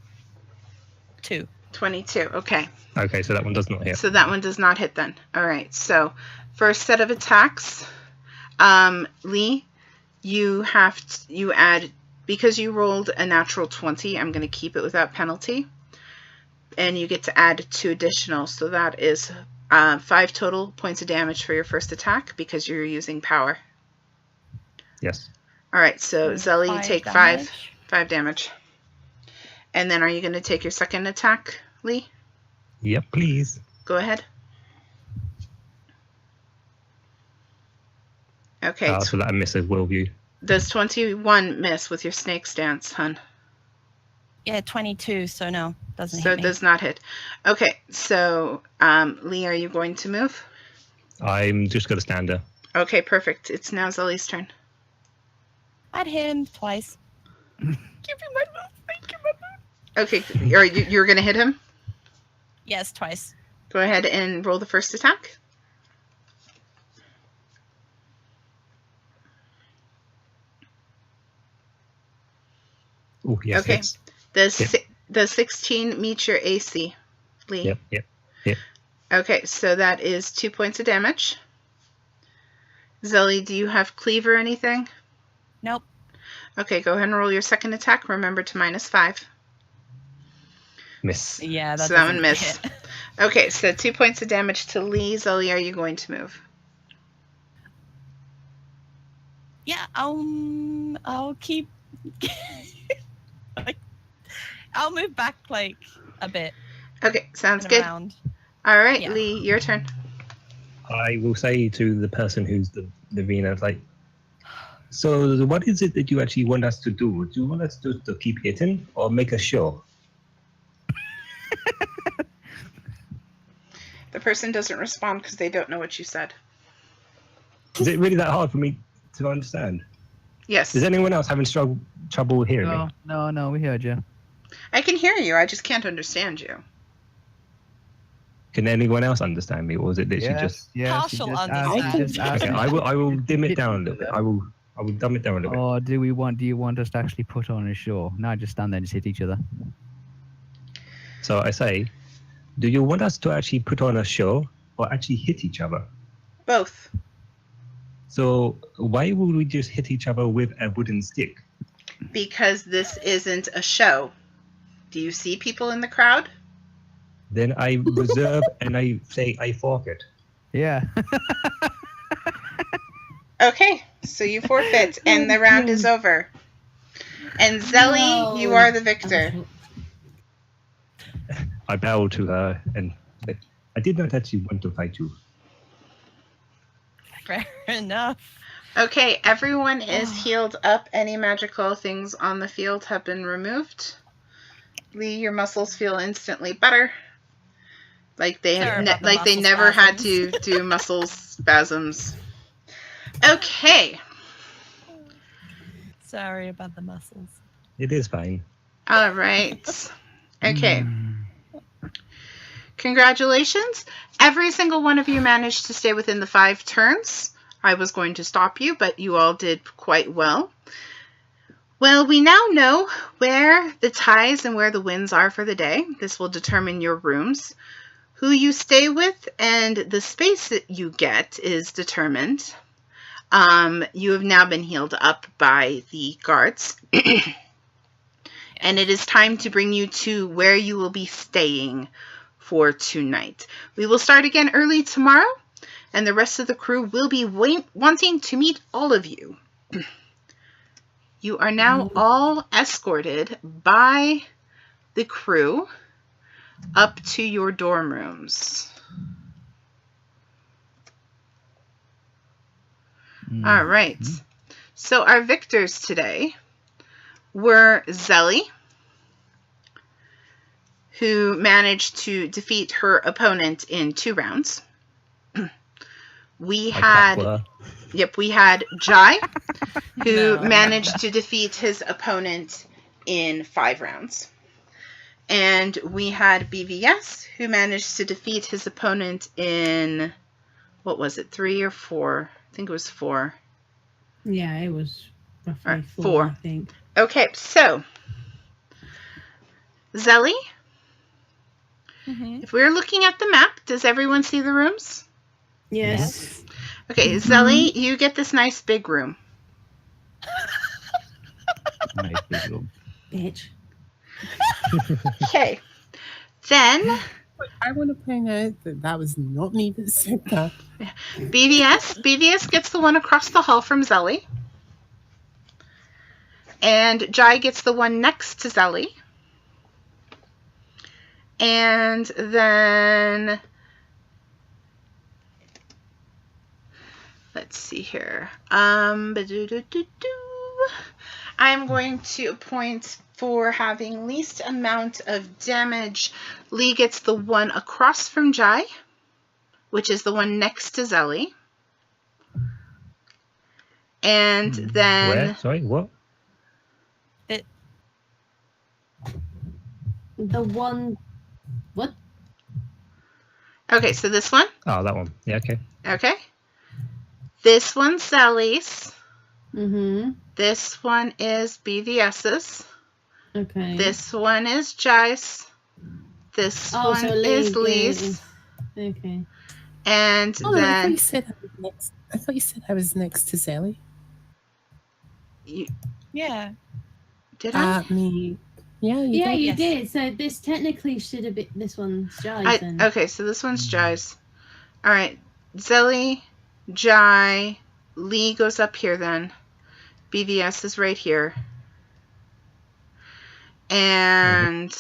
22. Okay. Okay, so that one does not hit. So that one does not hit then. All right. So first set of attacks, Lee, you add, because you rolled a natural 20, I'm going to keep it without penalty. And you get to add 2 additional. So that is 5 total points of damage for your first attack because you're using power. Yes. All right. So Zelly, you 5 take damage. 5 damage. And then are you going to take your second attack, Lee? Yep, please. Go ahead. Okay. So that I miss a will view. Does 21 miss with your snake stance, hun? Yeah, 22, so no, doesn't So hit it me. does not hit. Okay, so Lee, are you going to move? I'm just going to stand there. Okay, perfect. It's now Zelly's turn. I'd hit him twice. Give me my move. Thank you, my move. Okay, you're going to hit him? Yes, twice. Go ahead and roll the first attack. Oh, yes. Okay. Hits. The 16 meet your AC, Lee. Yep. Okay, so that is 2 points of damage. Zelly, do you have cleave or anything? Nope. Okay, go ahead and roll your second attack. Remember to -5. Miss. Yeah, So that one doesn't missed. hit. Okay, so 2 points of damage to Lee. Zelly, are you going to move? Yeah, I'll keep. I'll move back like a bit. Okay, sounds and good. around. All right, Yeah. Lee, your turn. I will say to the person who's the arena, like, so what is it that you actually want us to do? Do you want us to keep hitting or make a show? The person doesn't respond because they don't know what you said. Is it really that hard for me to understand? Yes, Is anyone else having trouble hearing me? No, we heard you. I can hear you. I just can't understand you. Can anyone else understand me, or is it literally just? Yes, Partial you just understand. asked- you just asked Okay, me. I will dim it down a little bit. I will dumb it down a little bit. Or do you want us to actually put on a show? No, just stand there and just hit each other. So I say, do you want us to actually put on a show or actually hit each other? Both. So why would we just hit each other with a wooden stick? Because this isn't a show. Do you see people in the crowd? Then I reserve and I say I forfeit. Yeah. Okay, so you forfeit, and the round is over. And Zelly, you are the victor. I bow to her and say, I did not actually want to fight you. Fair enough. Okay, everyone is healed up. Any magical things on the field have been removed. Lee, your muscles feel instantly better. Like they Sorry about the like they muscle never had to spasms. do muscle spasms. Okay. Sorry about the muscles. It is fine. All right. Okay. Mm. Congratulations. Every single one of you managed to stay within the 5 turns. I was going to stop you, but you all did quite well. Well, we now know where the ties and where the wins are for the day. This will determine your rooms. Who you stay with and the space that you get is determined. You have now been healed up by the guards. And it is time to bring you to where you will be staying for tonight. We will start again early tomorrow, and the rest of the crew will be wanting to meet all of you. You are now all escorted by the crew up to your dorm rooms. All right. So our victors today were Zelly, who managed to defeat her opponent in 2 rounds. We had Jai, who managed to defeat his opponent in 5 rounds. And we had BVS, who managed to defeat his opponent in, what was it, 3 or 4? I think it was 4. Yeah, it was roughly 4, 4. I think. Okay, so, Zelly, if we're looking at the map, does everyone see the rooms? Yes. Okay, Zelly, you get this nice big room. Nice big room. Bitch. Okay, then I want to point out that was not me that said that. BVS gets the one across the hall from Zelly. And Jai gets the one next to Zelly. And then, let's see here. I'm going to appoint for having least amount of damage. Lee gets the one across from Jai, which is the one next to Zelly. And then... Where? Sorry, what? The one... What? Okay, so this one. Oh, that one. Yeah, okay. Okay. This one's Zelly's. Mm-hmm. This one is BVS's. Okay. This one is Jai's. This one so is Lee Lee's. Okay. And Oh, I thought then... you said I was next. I thought you said I was next to Zelly. Yeah. Did I? Me. Yeah, you Yeah, did. you Yes. did. So this technically should have been... This one's Jai's then. Okay, so this one's Jai's. All right. Zelly, Jai, Lee goes up here then. BVS is right here. And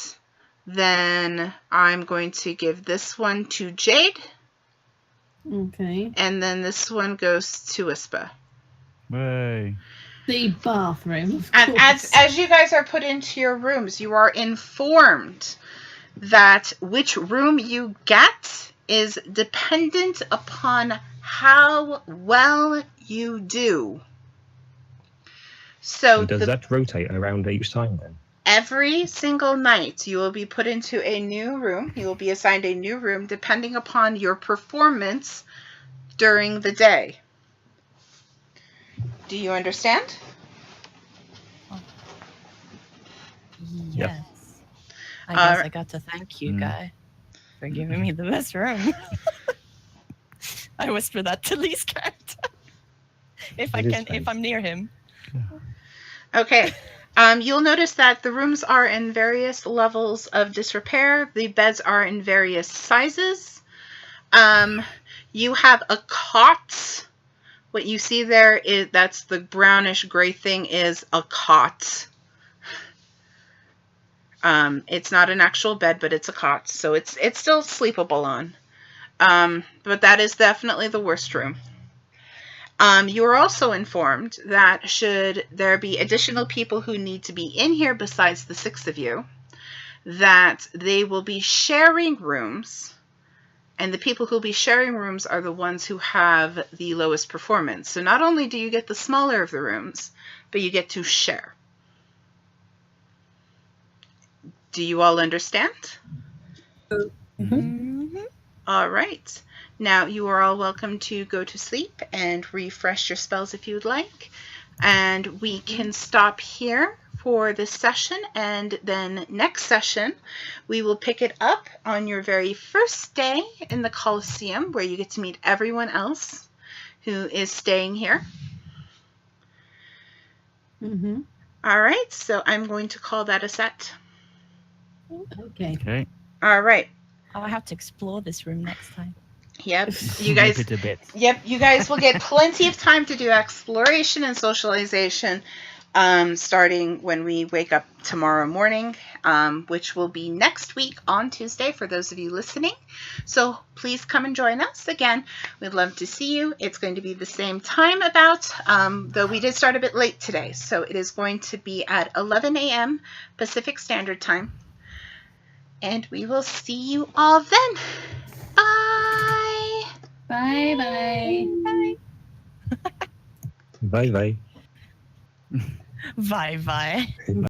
then I'm going to give this one to Jade. Okay. And then this one goes to Ispa. Hey. The bathroom, of And course. as you guys are put into your rooms, you are informed that which room you get is dependent upon how well you do. So And does that rotate around each time then? every single night you will be put into a new room. You will be assigned a new room depending upon your performance during the day. Do you understand? Yes. I All guess right. I got to thank you, Guy, for giving me the best room. I whisper that to Lee's character. If I'm near him. Okay. You'll notice that the rooms are in various levels of disrepair. The beds are in various sizes. You have a cot. What you see there is that's the brownish gray thing is a cot. It's not an actual bed, but it's a cot, so it's still sleepable on. But that is definitely the worst room. You are also informed that should there be additional people who need to be in here besides the 6 of you, that they will be sharing rooms, and the people who will be sharing rooms are the ones who have the lowest performance. So not only do you get the smaller of the rooms, but you get to share. Do you all understand? All right. Now, you are all welcome to go to sleep and refresh your spells if you'd like. And we can stop here for this session. And then next session, we will pick it up on your very first day in the Colosseum, where you get to meet everyone else who is staying here. All right. So I'm going to call that a set. Okay. Okay. All right. Oh, I have to explore this room next time. Yep. You guys. Rip it a bit. Yep, you guys will get plenty of time to do exploration and socialization starting when we wake up tomorrow morning, which will be next week on Tuesday for those of you listening. So please come and join us. Again, we'd love to see you. It's going to be the same time about, though we did start a bit late today. So it is going to be at 11 a.m. Pacific Standard Time. And we will see you all then. Bye. Bye-bye. Bye bye. Bye bye.